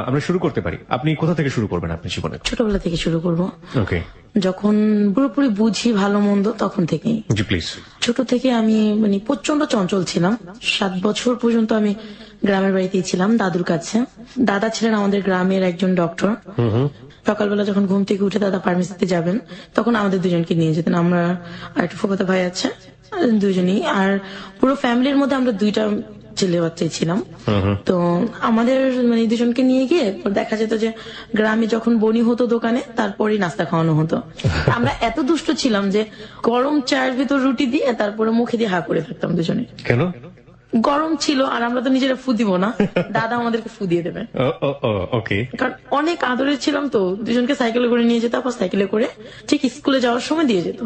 আমরা শুরু করতে পারি। আপনি কোথা থেকে শুরু করবেন আপনার জীবনে? ছোটবেলা থেকে শুরু করব। ওকে, যখন পুরোপুরি বুঝি ভালো মন্দ তখন থেকেই। জি প্লিজ। ছোট থেকে আমি মানে প্রচন্ড চঞ্চল ছিলাম। 7 বছর পর্যন্ত আমি গ্রামের বাড়িতেই ছিলাম দাদুর কাছে। দাদা ছিলেন আমাদের গ্রামের একজন ডক্টর। সকালবেলা যখন ঘুম থেকে উঠে দাদা ফার্মেসিতে যাবেন তখন আমাদের দুজনকে নিয়ে যেতেন। আমরা আর একটা ফুফাতো ভাই আছে, দুজনেই। আর পুরো ফ্যামিলির মধ্যে আমরা 2টা ছেলে বাচ্চাই ছিলাম। তো আমাদের মানে দুজনকে নিয়ে গিয়ে দেখা যেত যে গ্রামে যখন বনি হতো দোকানে তারপরেই নাস্তা খাওয়ানো হতো। আমরা এত দুষ্ট ছিলাম যে গরম চায়ের ভিতর রুটি দিয়ে তারপরে মুখে দিয়ে হা করে থাকতাম দুজনে। কেন? গরম ছিল আর আমরা তো নিজেরা ফু দিব না, দাদা আমাদেরকে ফু দিয়ে দেবে। ওকে। কারণ অনেক আদরের ছিলাম তো, দুজনকে সাইকেলে করে নিয়ে যেত, আবার সাইকেলে করে ঠিক স্কুলে যাওয়ার সময় দিয়ে যেত।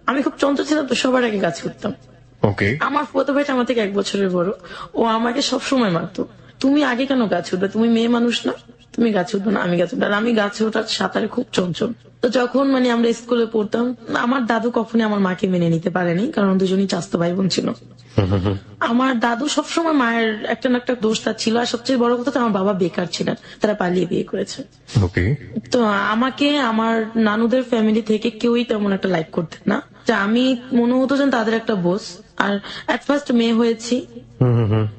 আমি খুব চঞ্চল ছিলাম তো সবার আগে গাছ উঠতাম। ওকে। আমার ফুফাতো ভাইটা আমার থেকে 1 বছরের বড়, ও আমাকে সবসময় মারতো, তুমি আগে কেন গাছ উঠবে, তুমি মেয়ে মানুষ না, তুমি গাছে উঠবে না, আমি গাছে উঠবো। আর আমি গাছে ওঠার সাঁতারে খুব চঞ্চল। তো যখন মানে আমরা স্কুলে পড়তাম, আমার দাদু কখনই আমার মাকে মেনে নিতে পারেনি, কারণ দুজনই চাস্তো ভাই বোন ছিল। আমার দাদু সবসময় মায়ের একটা না একটা দোষ তার ছিল, আর সবচেয়ে বড় কথা আমার বাবা বেকার ছিলেন, তারা পালিয়ে বিয়ে করেছে। ওকে। তো আমাকে আমার নানুদের ফ্যামিলি থেকে কেউই তেমন একটা লাইক করতেন না, যে আমি মনে হতো যেন তাদের একটা বোস। আর এট ফার্স্ট মেয়ে হয়েছি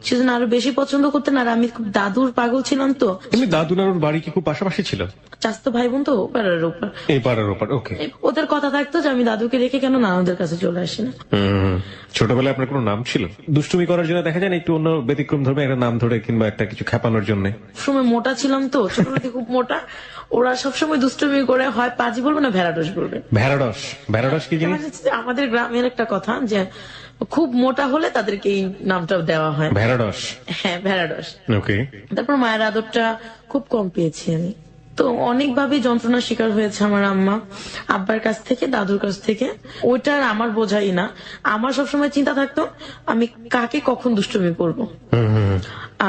সেজন্য আরো বেশি পছন্দ করতেন। আর আমি খুব দাদুর পাগল ছিলাম তো। তুমি দাদু নানুর বাড়ি কি খুব পাশাপাশি ছিল? চাস্তো ভাই বোন তো পাড়ার উপর, এই পাড়ার ওপর। ওকে। ওদের কথা থাকতো যে আমি দাদুকে রেখে কেন নানুদের কাছে চলে আসি না। ছোটবেলায় আপনার কোনো নাম ছিল? দুষ্টুমি করার জন্য দেখা যায় না একটু অন্য ব্যতিক্রম ধর্মে একটা নাম ধরে, কিংবা একটা কিছু খেপানোর জন্য? সময় মোটা ছিলাম তো, ছোটবেলা থেকে খুব মোটা। ওরা সবসময় দুষ্টুমি করে, হয় পাজি বলবে না ভেড়াডস বলবে। ভেড়াডস? ভেড়াডস কি জিনিস? আমাদের গ্রামের একটা কথা যে খুব মোটা হলে তাদেরকে এই নামটা দেওয়া হয়, ভেড়াডস। হ্যাঁ, ভেড়াডস। ওকে। তারপর মায়ের আদরটা খুব কম পেয়েছি আমি, তো অনেকভাবে যন্ত্রণার শিকার হয়েছে আমার আম্মা, আব্বার কাছ থেকে, দাদুর কাছ থেকে। ওইটা আর আমার বোঝাই না। আমার সবসময় চিন্তা থাকতো আমি কাকে কখন দুষ্টুমি করবো।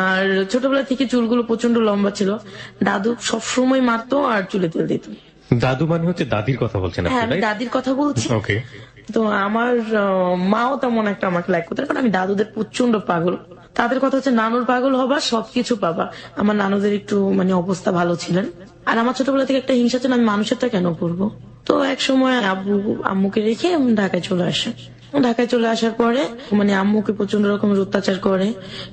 আর ছোটবেলা থেকে চুলগুলো প্রচন্ড লম্বা ছিল, দাদু সবসময় মারতো আর চুলে তেল দিত। দাদু মানে হচ্ছে দাদির কথা বলছেন হ্যাঁ, আপনি? আমি দাদির কথা বলছি। ওকে। তো আমার মাও তেমন একটা আমাকে লাইক করতেন, কারণ আমি দাদুদের প্রচন্ড পাগল। তাদের কথা হচ্ছে নানুর পাগল হবা সবকিছু পাবা। আমার নানুদের একটু মানে অবস্থা ভালো ছিলেন। আর আমার ছোটবেলা থেকে একটা হিংসা ছিল, আমি মানুষেরটা কেন করবো। তো এক সময় আব্বু আম্মুকে রেখে ঢাকায় চলে আসে। ঢাকায় চলে আসার পরে মানে আম্মুকে প্রচন্ড রকমের অত্যাচার করে,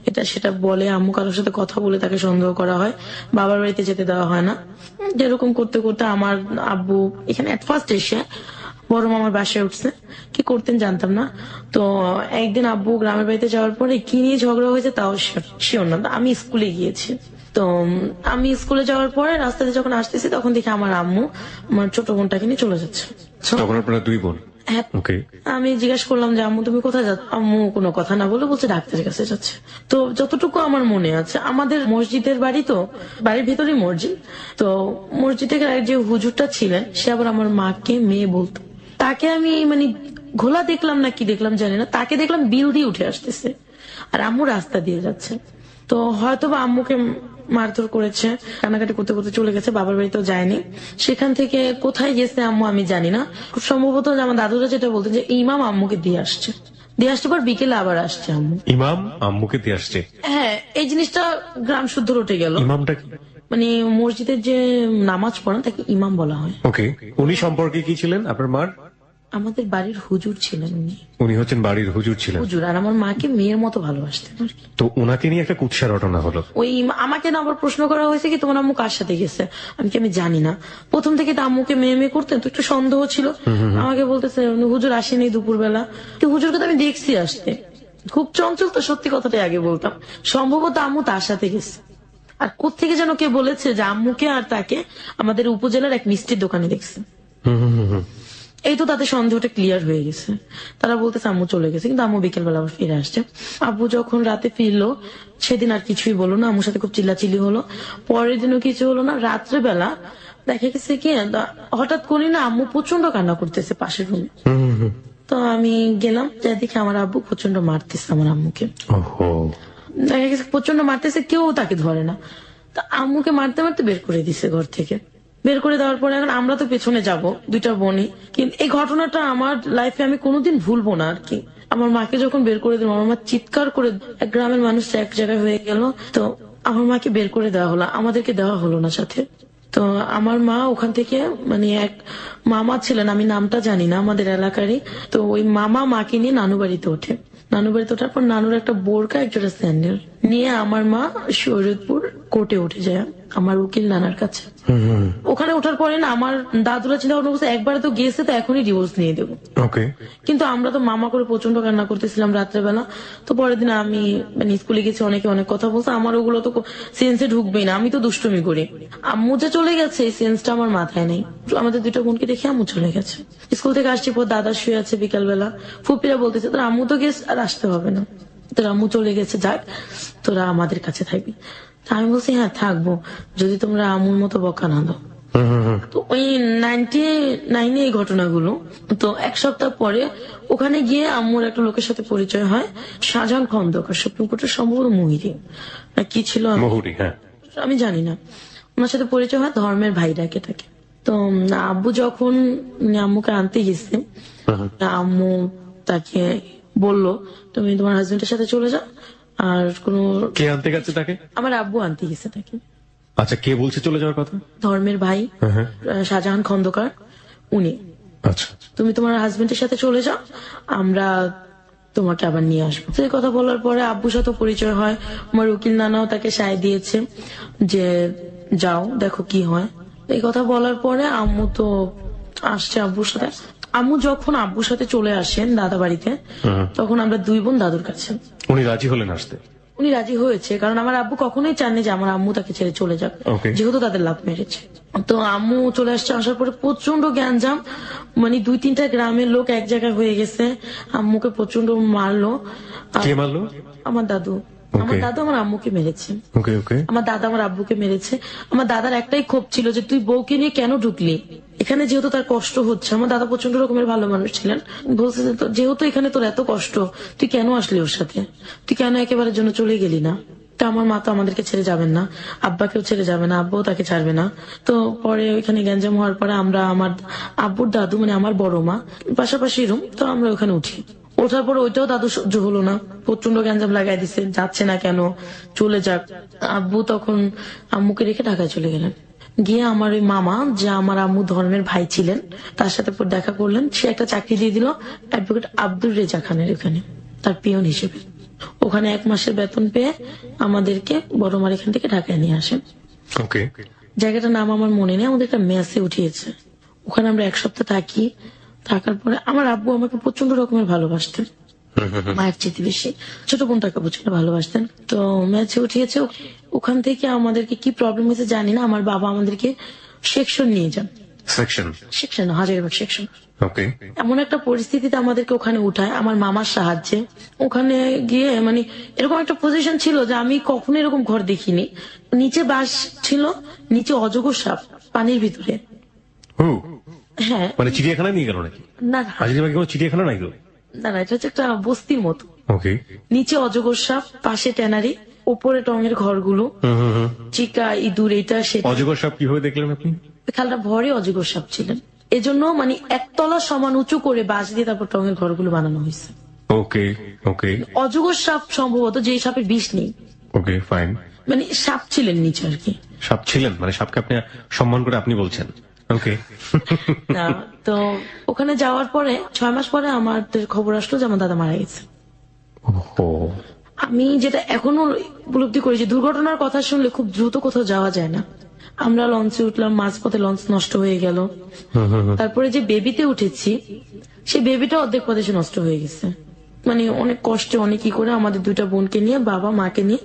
এটা সেটা বলে, আম্মু কারোর সাথে কথা বলে তাকে সন্দেহ করা হয়, বাবার বাড়িতে যেতে দেওয়া হয় না। যেরকম করতে করতে আমার আব্বু এখানে এট ফার্স্ট এসে বড় মামার বাসায় উঠছে, কি করতেন জানতাম না। তো একদিন আব্বু গ্রামের বাড়িতে যাওয়ার পরে কি নিয়ে ঝগড়া হয়েছে তাও শিওর না। আমি স্কুলে গিয়েছি, তো আমি স্কুলে যাওয়ার পরে রাস্তাতে যখন আসতেছি তখন দেখি আমার আম্মু আমার ছোট বোনটাকে নিয়ে চলে যাচ্ছে। তখন আপনারা 2 বোন? হ্যাঁ। ওকে। আমি জিজ্ঞাসা করলাম যে আম্মু তুমি কোথায় যাচ্ছ, আম্মু কোনো কথা না বলে বলছে ডাক্তারের কাছে যাচ্ছে। তো যতটুকু আমার মনে আছে, আমাদের মসজিদের বাড়ি, তো বাড়ির ভিতরেই মসজিদ, তো মসজিদের যে হুজুরটা ছিলেন সে আবার আমার মাকে মেয়ে বলতো। তাকে আমি মানে ঘোলা দেখলাম না কি দেখলাম জানি না, তাকে দেখলাম বিল দিয়ে উঠে আসতেছে আর আম্মু রাস্তা দিয়ে যাচ্ছে। তো হয়তো বা আম্মুকে মারধর করেছে, কান্নাকাটি করতে করতে চলে গেছে, বাবার বাড়িতেও যায়নি। সেখান থেকে কোথায় গেছে আম্মু আমি জানি না। খুব সম্ভবত আমার দাদুরা যেটা বলতেন যে ইমাম আম্মুকে দিয়ে আসছে, পর বিকেলে আবার আসছে আম্মু। ইমাম আম্মুকে দিয়ে আসছে? হ্যাঁ, এই জিনিসটা গ্রাম শুদ্ধ রটে গেল। ইমামটা কি? মানে মসজিদের যে নামাজ পড়েন তাকে ইমাম বলা হয়। ওকে। উনি সম্পর্কে কি ছিলেন আপনার মার? আমাদের বাড়ির হুজুর ছিলেন উনি। উনি হচ্ছেন বাড়ির হুজুর ছিলেন? হুজুর। আর আমার মাকে মেয়ের মতো ভালোবাসতেন আর কি। তো ওনাকে নিয়ে একটা কুৎসা রটনা হলো। ওই আমাকে না আবার প্রশ্ন করা হয়েছে কি তোমার আম্মু কার সাথে গেছে, আমি জানি না। প্রথম থেকে তো আম্মুকে মেয়ে মেয়ে করতেন, তো একটু সন্দেহ ছিল। আমাকে বলতেছে হুজুর আসেনি দুপুরবেলা, হুজুরকে তো আমি দেখছি আসতে, খুব চঞ্চল তো, সত্যি কথাটাই আগে বলতাম। সম্ভবত আম্মু তার সাথে গেছে। আর কোত্থেকে যেন কে বলেছে যে আম্মুকে আর তাকে আমাদের উপজেলার এক মিষ্টির দোকানে দেখছে। এই তো তাদের সন্দেহটা ক্লিয়ার হয়ে গেছে। তারা বলতেছে আম্মু চলে গেছে, কিন্তু আম্মু বিকেল বেলা আবার ফিরে আসছে। আব্বু যখন রাতে ফিরলো সেদিন আর কিছুই বলো না, আম্মুর সাথে খুব চিল্লাচিল্লি হলো। পরের দিনও কিছু হলো না। রাত্রেবেলা দেখা গেছে কি হঠাৎ করি না আম্মু প্রচন্ড কান্না করতেছে পাশের রুমে। তো আমি গেলাম, যাই দেখি আমার আব্বু প্রচন্ড মারতেছে আমার আম্মুকে। দেখা গেছে প্রচন্ড মারতেছে, কেউ তাকে ধরে না। তো আম্মুকে মারতে মারতে বের করে দিছে ঘর থেকে। বের করে দেওয়ার পরে এখন আমরা তো পেছনে যাব, 2টা বোনই। কিন্তু এই ঘটনাটা আমার লাইফে আমি কোনোদিন ভুলবো না আর কি। আমার মাকে যখন বের করে দিল, আমার মা চিৎকার করে, এক গ্রামের মানুষ এক জায়গায় হয়ে গেল। তো আমার মাকে বের করে দেওয়া হলো, আমাদেরকে দেওয়া হলো না সাথে। তো আমার মা ওখান থেকে মানে এক মামা ছিলেন, আমি নামটা জানি না, আমাদের এলাকারই। তো ওই মামা মাকে নিয়ে নানু বাড়িতে ওঠে। নানু বাড়িতে ওঠার পর নানুর একটা বোরকা একটা স্যান্ডেল নিয়ে আমার মা শরীয়তপুর কোর্টে উঠে যায় আমার উকিল নানার কাছে। ওখানে ওঠার পরে না আমার দাদুরা চিন্তা ভাবনা করছে একবারে তো গেছে, তো এখনই ডিভোর্স নিয়ে দেবো। ওকে। কিন্তু আমরা তো মামা করে প্রচন্ড কান্না করতেছিলাম রাত্রেবেলা। তো পরের দিন আমি মানে স্কুলে গেছি, অনেকে অনেক কথা বলছে, আমার ওগুলো তো সেন্সে ঢুকবেই না, আমি তো দুষ্টুমি করি। আম্মু যে চলে গেছে এই সেন্সটা আমার মাথায় নেই। আমাদের দুটো বোনকে দেখে আম্মু চলে গেছে। স্কুল থেকে আসছি পর দাদা শুয়ে আছে বিকালবেলা, ফুপিরা বলতেছে তোর আম্মু তো গেছে আর আসতে হবে না, তোর আম্মু চলে গেছে, যাক তোরা আমাদের কাছে থাকবি। তা আমি বলছি হ্যাঁ থাকবো, যদি তোমরা আম্মুর মতো বকা না দাও। তো ওই 99 এই ঘটনাগুলো। তো এক সপ্তাহ পরে ওখানে গিয়ে আম্মুর একটা লোকের সাথে পরিচয় হয়, শাহজাহান খন্দকার, সুপ্রিম কোর্টের সম্ভবত মুহিরি না কি ছিল মহুরি, হ্যাঁ আমি জানি না। ওনার সাথে পরিচয় হয়, ধর্মের ভাই ডাকে তাকে। তো আব্বু যখন আম্মুকে আনতে গেছে, আম্মু তাকে বললো তুমি তোমার হাজবেন্ডের সাথে চলে যাও, আর কোনো কে আনতে গেছে তাকে? আমার আব্বু আনতে গেছে তাকে। আচ্ছা, কে বলছে চলে যাওয়ার কথা? ধর্মের ভাই শাহজাহান খন্দকার, উনি। আচ্ছা, তুমি তোমার হাজবেন্ডের সাথে চলে যাও, আমরা তোমাকে আবার নিয়ে আসবো। সেই কথা বলার পরে আব্বুর সাথে পরিচয় হয়, আমার উকিল নানাও তাকে সায় দিয়েছে যে যাও দেখো কি হয়। এই কথা বলার পরে আম্মু তো আসছে আব্বুর সাথে। আম্মু যখন আব্বুর সাথে চলে আসেন দাদা বাড়িতে, তখন আমরা দুই বোন দাদুর কাছে। উনি রাজি হলেন আসতে? উনি রাজি হয়েছে, কারণ আমার আব্বু কখনোই চাননি যে আমার আম্মু তাকে ছেড়ে চলে যাক, Okay. যেহেতু তাদের লাভ মেরেছে। তো আম্মু চলে আসছে, আসার পরে প্রচন্ড গ্যাঞ্জাম, মানে 2-3টা গ্রামের লোক এক জায়গায় হয়ে গেছে, আম্মুকে প্রচন্ড মারলো। কে মারলো? আমার দাদু। আমার Okay. দাদু আমার আম্মুকে মেরেছে। ওকে ওকে। আমার দাদা আমার আব্বুকে মেরেছে। আমার দাদার একটাই ক্ষোভ ছিল যে তুই বউকে নিয়ে কেন ঢুকলি এখানে, যেহেতু তার কষ্ট হচ্ছে। আমার দাদা প্রচন্ড রকমের ভালো মানুষ ছিলেন, বলছে যে যেহেতু এখানে তোর এত কষ্ট, তুই কেন আসলি ওর সাথে, তুই কেন একেবারের জন্য চলে গেলি না। তা আমার মা তো আমাদেরকে ছেড়ে যাবেন না, আব্বাকেও ছেড়ে যাবে না, আব্বাও তাকে ছাড়বে না। তো পরে ওইখানে গ্যাঞ্জাম হওয়ার পরে আমরা আমার আব্বুর দাদু মানে আমার বড় মা পাশাপাশি রুম, তো আমরা ওখানে উঠি। ওঠার পর ওইটাও দাদু সহ্য হলো না, প্রচন্ড গ্যাঞ্জাম লাগাই দিছে, যাচ্ছে না কেন, চলে যাক। আব্বু তখন আম্মুকে রেখে ঢাকায় চলে গেলেন। গিয়ে আমার ওই মামা, যে আমার আম্মু ধর্মের ভাই ছিলেন, তার সাথে পর দেখা করলেন। সে একটা চাকরি দিয়ে দিল অ্যাডভোকেট আব্দুর রেজা খানের ওখানে, তার পিয়ন হিসেবে। ওখানে 1 মাসের বেতন পেয়ে আমাদেরকে বড় মার এখান থেকে ঢাকায় নিয়ে আসেন। ওকে। জায়গাটার নাম আমার মনে নেই, আমাদের একটা মেসে উঠিয়েছে। ওখানে আমরা 1 সপ্তাহ থাকি। থাকার পরে আমার আব্বু আমাকে প্রচন্ড রকমের ভালোবাসতেন, মায়ের চেয়ে বেশি। ছোট বোনটাকে প্রচন্ড ভালোবাসতেন। তো ম্যাচে উঠিয়েছে। ওখান থেকে আমাদেরকে কি প্রবলেম হয়েছে জানি না, আমার বাবা আমাদেরকে সেকশন নিয়ে যান। Section Hazaribagh section. ওকে। এমন একটা পরিস্থিতিতে আমাদেরকে ওখানে উঠায় আমার মামার সাহায্যে। ওখানে গিয়ে মানে এরকম একটা পজিশন ছিল যে আমি কখনো এরকম ঘর দেখিনি। নিচে বাস ছিল, নিচে অজগর সাপ পানির ভিতরে। হ্যাঁ, মানে চিড়িয়াখানা নিয়ে গেল নাকি? না হাজারীবাগে কোনো চিড়িয়াখানা নাই গো? না, এটা হচ্ছে একটা বস্তির মতো। ওকে। নিচে অজগর সাপ, পাশে ট্যানারি, উপরে টঙের ঘরগুলো, চিকা ইঁদুর এটা সেটা। অজগর সাপ কিভাবে দেখলেন আপনি? খালটা ভরে অজগর সাপ ছিলেন, এজন্য মানে 1 তলা সমান উঁচু করে বাঁশ দিয়ে তারপর টঙের ঘরগুলো বানানো হয়েছে। ওকে ওকে। অজগর সাপ সম্ভবত, যে সাপের বিষ নেই। Okay fine. মানে সাপ ছিলেন নিচে আর কি। সাপ ছিলেন মানে সাপকে আপনি সম্মান করে আপনি বলছেন? ওকে। না, তো ওখানে যাওয়ার পরে 6 মাস পরে আমাদের খবর আসলো যে আমার দাদা মারা গেছে। ওহো। আমি যেটা এখনো উপলব্ধি করি যে দুর্ঘটনার কথা শুনলে খুব দ্রুত কোথাও যাওয়া যায় না। আমরা লঞ্চে উঠলাম, মাঝপথে লঞ্চ নষ্ট হয়ে গেল। তারপরে যে বেবিতে উঠেছি, সেই বেবিটা অর্ধেক পথে সে নষ্ট হয়ে গেছে। মানে অনেক কষ্টে অনেক কি করে আমাদের 2টা বোনকে নিয়ে বাবা মাকে নিয়ে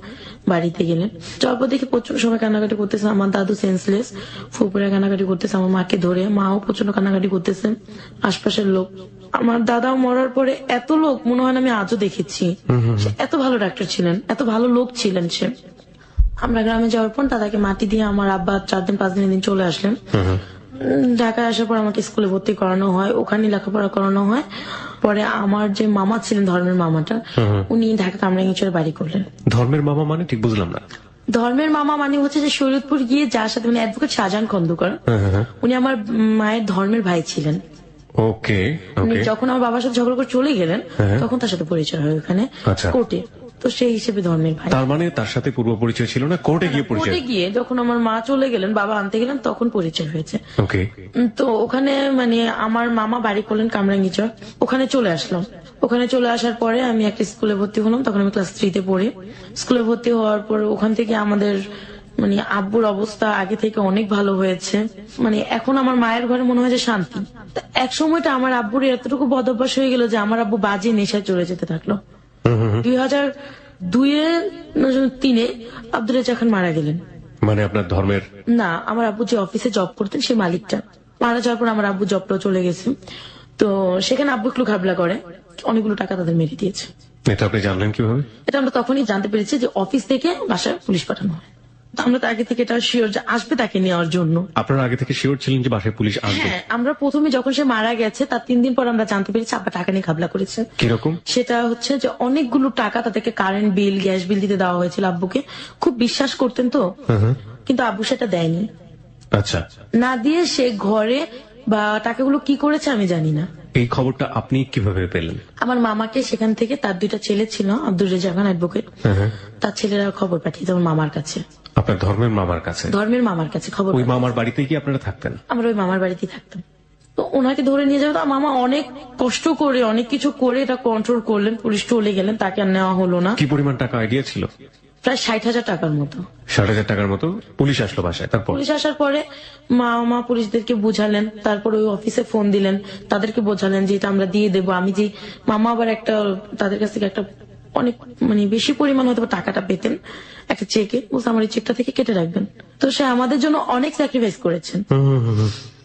বাড়িতে গেলেন। যাওয়ার পর দেখি প্রচন্ড সময় কান্নাকাটি করতেছে, আমার দাদু সেন্সলেস, ফুপুরা কান্নাকাটি করতেছে আমার মাকে ধরে, মাও প্রচন্ড কান্নাকাটি করতেছে, আশপাশের লোক। আমার দাদা মরার পরে এত লোক মনে হয় না আমি আজও দেখেছি। সে এত ভালো ডাক্তার ছিলেন, এত ভালো লোক ছিলেন সে। আমরা গ্রামে যাওয়ার পর দাদাকে মাটি দিয়ে আমার আব্বা 4 দিন 5 দিন চলে আসলেন। ঢাকায় আসার পর আমাকে স্কুলে ভর্তি করানো হয়, ওখানে লেখাপড়া করানো হয়। পরে আমার যে মামা ছিলেন ধর্মের মামাটা, উনি ঢাকা কামরাঙ্গীরচরে বাড়ি করলেন। ধর্মের মামা মানে ঠিক বুঝলাম না। ধর্মের মামা মানে হচ্ছে যে শরীয়তপুর গিয়ে যার সাথে মানে অ্যাডভোকেট শাহজাহান খন্দকার, উনি আমার মায়ের ধর্মের ভাই ছিলেন। ওকে উনি ওকে। যখন আমার বাবার সাথে ঝগড়া করে চলে গেলেন, তখন তার সাথে পরিচয় হয় ওখানে আচ্ছা। কোর্টে। তো সেই হিসেবে ধর্মের ভাই। তার মানে তার সাথে পূর্ব পরিচয় ছিল না, কোর্টে গিয়ে পরিচয়? কোর্টে গিয়ে যখন আমার মা চলে গেলেন, বাবা আনতে গেলেন, তখন পরিচয় হয়েছে। ওকে। তো ওখানে মানে আমার মামা বাড়ি করলেন কামরাঙ্গীচর, ওখানে চলে আসলাম। ওখানে চলে আসার পরে আমি একটা স্কুলে ভর্তি হলাম, তখন আমি ক্লাস 3-তে পড়ি। স্কুলে ভর্তি হওয়ার পর ওখান থেকে আমাদের মানে আব্বুর অবস্থা আগে থেকে অনেক ভালো হয়েছে। মানে এখন আমার মায়ের ঘরে মনে হয় যে শান্তি। এক সময়টা আমার আব্বুর এতটুকু বদভ্যাস হয়ে গেল যে আমার আব্বু বাজে নেশায় চলে যেতে থাকলো। 2002-3 আব্দুল রাজ্জাক খান মারা গেলেন। মানে আপনার ধর্মের? না, আমার আব্বু যে অফিসে জব করতেন সে মালিকটা মারা যাওয়ার পর আমার আব্বু জবটাও চলে গেছে। তো সেখানে আব্বু একটু ঘাবলা করে, অনেকগুলো টাকা তাদের মেরে দিয়েছে। এটা আপনি জানলেন কিভাবে? এটা আমরা তখনই জানতে পেরেছি যে অফিস থেকে বাসায় পুলিশ পাঠানো হয়। তো আমরা তো আগে থেকে এটা শিওর যে আসবে তাকে নেওয়ার জন্য। আপনারা আগে থেকে শিওর ছিলেন যে বাসায় পুলিশ আসবে? হ্যাঁ, আমরা প্রথমে যখন সে মারা গেছে তার 3 দিন পর আমরা জানতে পেরেছি আব্বা টাকা নিয়ে ঘাবলা করেছে। কিরকম? সেটা হচ্ছে যে অনেকগুলো টাকা তাদেরকে কারেন্ট বিল, গ্যাস বিল দিতে দেওয়া হয়েছিল আব্বুকে। খুব বিশ্বাস করতেন তো, কিন্তু আব্বু সেটা দেয়নি। আচ্ছা। না দিয়ে সে ঘরে বা টাকাগুলো কি করেছে আমি জানি না। এই খবরটা আপনি কিভাবে পেলেন? আমার মামাকে সেখান থেকে, তার 2টা ছেলে ছিল, আব্দুল রাজ্জাক খান অ্যাডভোকেট, তার ছেলেরা খবর পাঠিয়েছে আমার মামার কাছে। আপনার ধর্মের মামার কাছে? ধর্মের মামার কাছে খবর। ওই মামার বাড়িতেই কি আপনারা থাকতেন? আমরা ওই মামার বাড়িতেই থাকতাম। তো ওনাকে ধরে নিয়ে যাবে, তো মামা অনেক কষ্ট করে অনেক কিছু করে এটা কন্ট্রোল করলেন। পুলিশ চলে গেলেন, তাকে আর নেওয়া হলো না। কি পরিমাণ টাকা আইডিয়া ছিল? প্রায় 60,000 টাকার মতো। 60,000 টাকার মতো? পুলিশ আসলো বাসায়, তারপর? পুলিশ আসার পরে মা পুলিশদেরকে বুঝালেন, তারপর ওই অফিসে ফোন দিলেন, তাদেরকে বোঝালেন যে এটা আমরা দিয়ে দেবো। আমি যে মামা আবার একটা তাদের কাছ থেকে একটা অনেক মানে বেশি পরিমাণ হয়তো টাকাটা পেতেন একটা চেকে, বলছে আমার এই চেকটা থেকে কেটে রাখবেন। তো সে আমাদের জন্য অনেক স্যাক্রিফাইস করেছেন।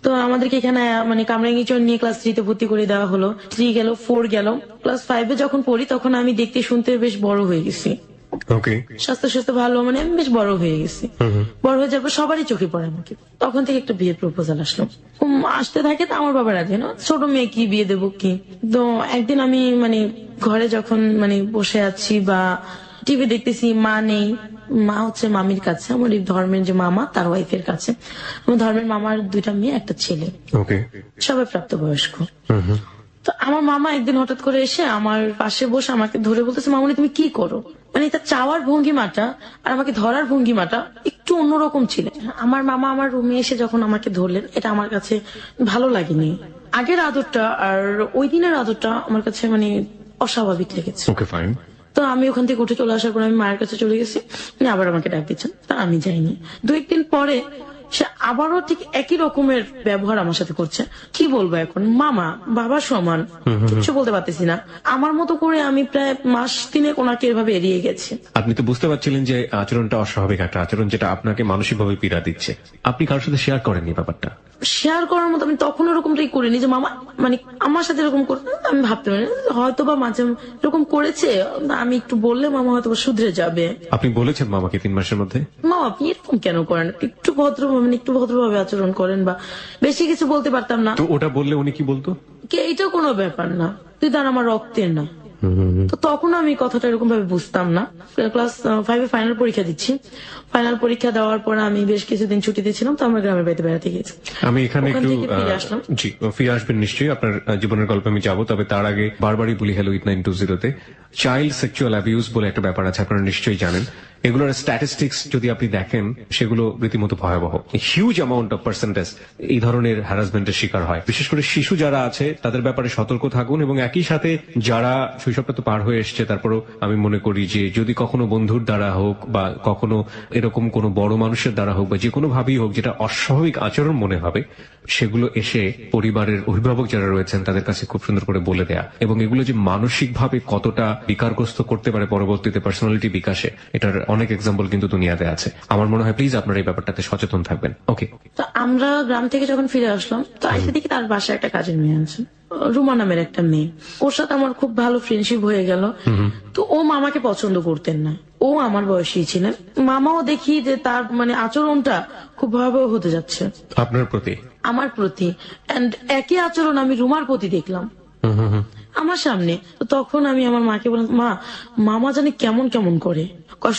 তো আমাদেরকে এখানে মানে কামরাঙ্গীচর নিয়ে ক্লাস 3-তে ভর্তি করে দেওয়া হলো। 3 গেল, 4 গেল, ক্লাস 5-এ যখন পড়ি তখন আমি দেখতে শুনতে বেশ বড় হয়ে গেছি। ওকে। স্বাস্থ্য ভালো, মানে আমি বেশ বড় হয়ে গেছি। বড় হয়ে যাওয়ার পর সবারই চোখে পড়ে আমাকে। তখন থেকে একটা বিয়ের প্রপোজাল আসলো, আসতে থাকে। তো আমার বাবা রাজি না, ছোট মেয়ে কি বিয়ে দেবো কি। তো একদিন আমি মানে ঘরে যখন মানে বসে আছি বা টিভি দেখতেছি, মা নেই, মা হচ্ছে মামির কাছে, আমার এই ধর্মের যে মামা তার ওয়াইফের কাছে। আমার ধর্মের মামার 2টা মেয়ে, একটা ছেলে, ওকে, সবাই প্রাপ্তবয়স্ক। তো আমার মামা একদিন হঠাৎ করে এসে আমার পাশে বসে আমাকে ধরে বলতেছে, মামুনি তুমি কি করো। মানে তার চাওয়ার ভঙ্গিমাটা আর আমাকে ধরার ভঙ্গিমাটা একটু অন্যরকম ছিল। আমার মামা আমার রুমে এসে যখন আমাকে ধরলেন, এটা আমার কাছে ভালো লাগেনি। আগের আদরটা আর ওই দিনের আদরটা আমার কাছে মানে অস্বাভাবিক লেগেছে। ওকে, ফাইন। তো আমি ওখান থেকে উঠে চলে আসার পর আমি মায়ের কাছে চলে গেছি, উনি আবার আমাকে ডাক দিচ্ছেন, তা আমি যাইনি। 2-1 দিন পরে সে আবারও ঠিক একই রকমের ব্যবহার আমার সাথে করছে। কি বলবো এখন, মামা বাবা সমান, কিছু বলতে পারতেছি না। আমার মতো করে আমি প্রায় মাস 3 ওনাকে এভাবে এড়িয়ে গেছি। আপনি তো বুঝতে পারছিলেন যে আচরণটা অস্বাভাবিক একটা আচরণ, যেটা আপনাকে মানসিকভাবে পীড়া দিচ্ছে। আপনি কারোর সাথে শেয়ার করেননি ব্যাপারটা? শেয়ার করার মতো আমি তখন এরকমটাই করিনি যে মামা মানে আমার সাথে এরকম করতে। আমি ভাবতে পারি হয়তো বা মাঝে এরকম করেছে, আমি একটু বললে মামা হয়তো শুধরে যাবে। আপনি বলেছেন মামাকে 3 মাসের মধ্যে? মামা আপনি এরকম কেন করেন, একটু ভদ্রভাবে আচরণ করেন, বা বেশি কিছু বলতে পারতাম না। তো ওটা বললে উনি কি বলতো? এইটা কোনো ব্যাপার না, তুই তার আমার রক্তের না। তো তখন আমি কথাটা এরকম ভাবে বুঝতাম না। ক্লাস 5-এ ফাইনাল পরীক্ষা দিচ্ছি। ফাইনাল পরীক্ষা দেওয়ার পর আমি বেশ কিছুদিন ছুটিতে ছিলাম, তো আমরা গ্রামের বাড়িতে বেড়াতে গেছি। আমি এখানে ওখান একটু থেকে ফিরে আসলাম। জি, ফিরে আসবেন নিশ্চয়ই, আপনার জীবনের গল্পে আমি যাবো। তবে তার আগে বারবারই বলি হ্যালো উইথ 920-তে চাইল্ড সেক্সুয়াল অ্যাবিউজ বলে একটা ব্যাপার আছে, আপনারা নিশ্চয়ই জানেন। এগুলোর স্ট্যাটিস্টিক্স যদি আপনি দেখেন, সেগুলো রীতিমতো ভয়াবহ। হিউজ অ্যামাউন্ট অফ পার্সেন্টেজ এই ধরনের হ্যারাসমেন্টের শিকার হয়। বিশেষ করে শিশু যারা আছে তাদের ব্যাপারে সতর্ক থাকুন, এবং একই সাথে যারা শৈশবটা তো পার হয়ে এসছে, তারপরও আমি মনে করি যে যদি কখনো বন্ধুর দ্বারা হোক বা কখনো এরকম কোনো বড় মানুষের দ্বারা হোক বা যে কোনো ভাবেই হোক যেটা অস্বাভাবিক আচরণ মনে হবে, সেগুলো এসে পরিবারের অভিভাবক যারা রয়েছেন তাদের কাছে খুব সুন্দর করে বলে দেয়া, এবং এগুলো যে মানসিকভাবে কতটা বিকারগ্রস্ত করতে পারে পরবর্তীতে পার্সোনালিটি বিকাশে, এটার অনেক এক্সাম্পল কিন্তু দুনিয়াতে আছে। আমার মনে হয় প্লিজ আপনারা এই ব্যাপারটাতে সচেতন থাকবেন। ওকে। তো আমরা গ্রাম থেকে যখন ফিরে আসলাম, তো আইসে দেখি তার বাসায় একটা কাজের মেয়ে আছে, রুমা নামের একটা মেয়ে। ওর সাথে আমার খুব ভালো ফ্রেন্ডশিপ হয়ে গেল। তো ও মামাকে পছন্দ করতেন না, ও আমার বয়সী ছিলেন। মামাও দেখি যে তার মানে আচরণটা খুব ভয়াবহ হতে যাচ্ছে আপনার প্রতি, আমার প্রতি। এন্ড একই আচরণ আমি রুমার প্রতি দেখলাম আমার সামনে। তো তখন আমি আমার মাকে বললাম, মা মামা জানি কেমন কেমন করে।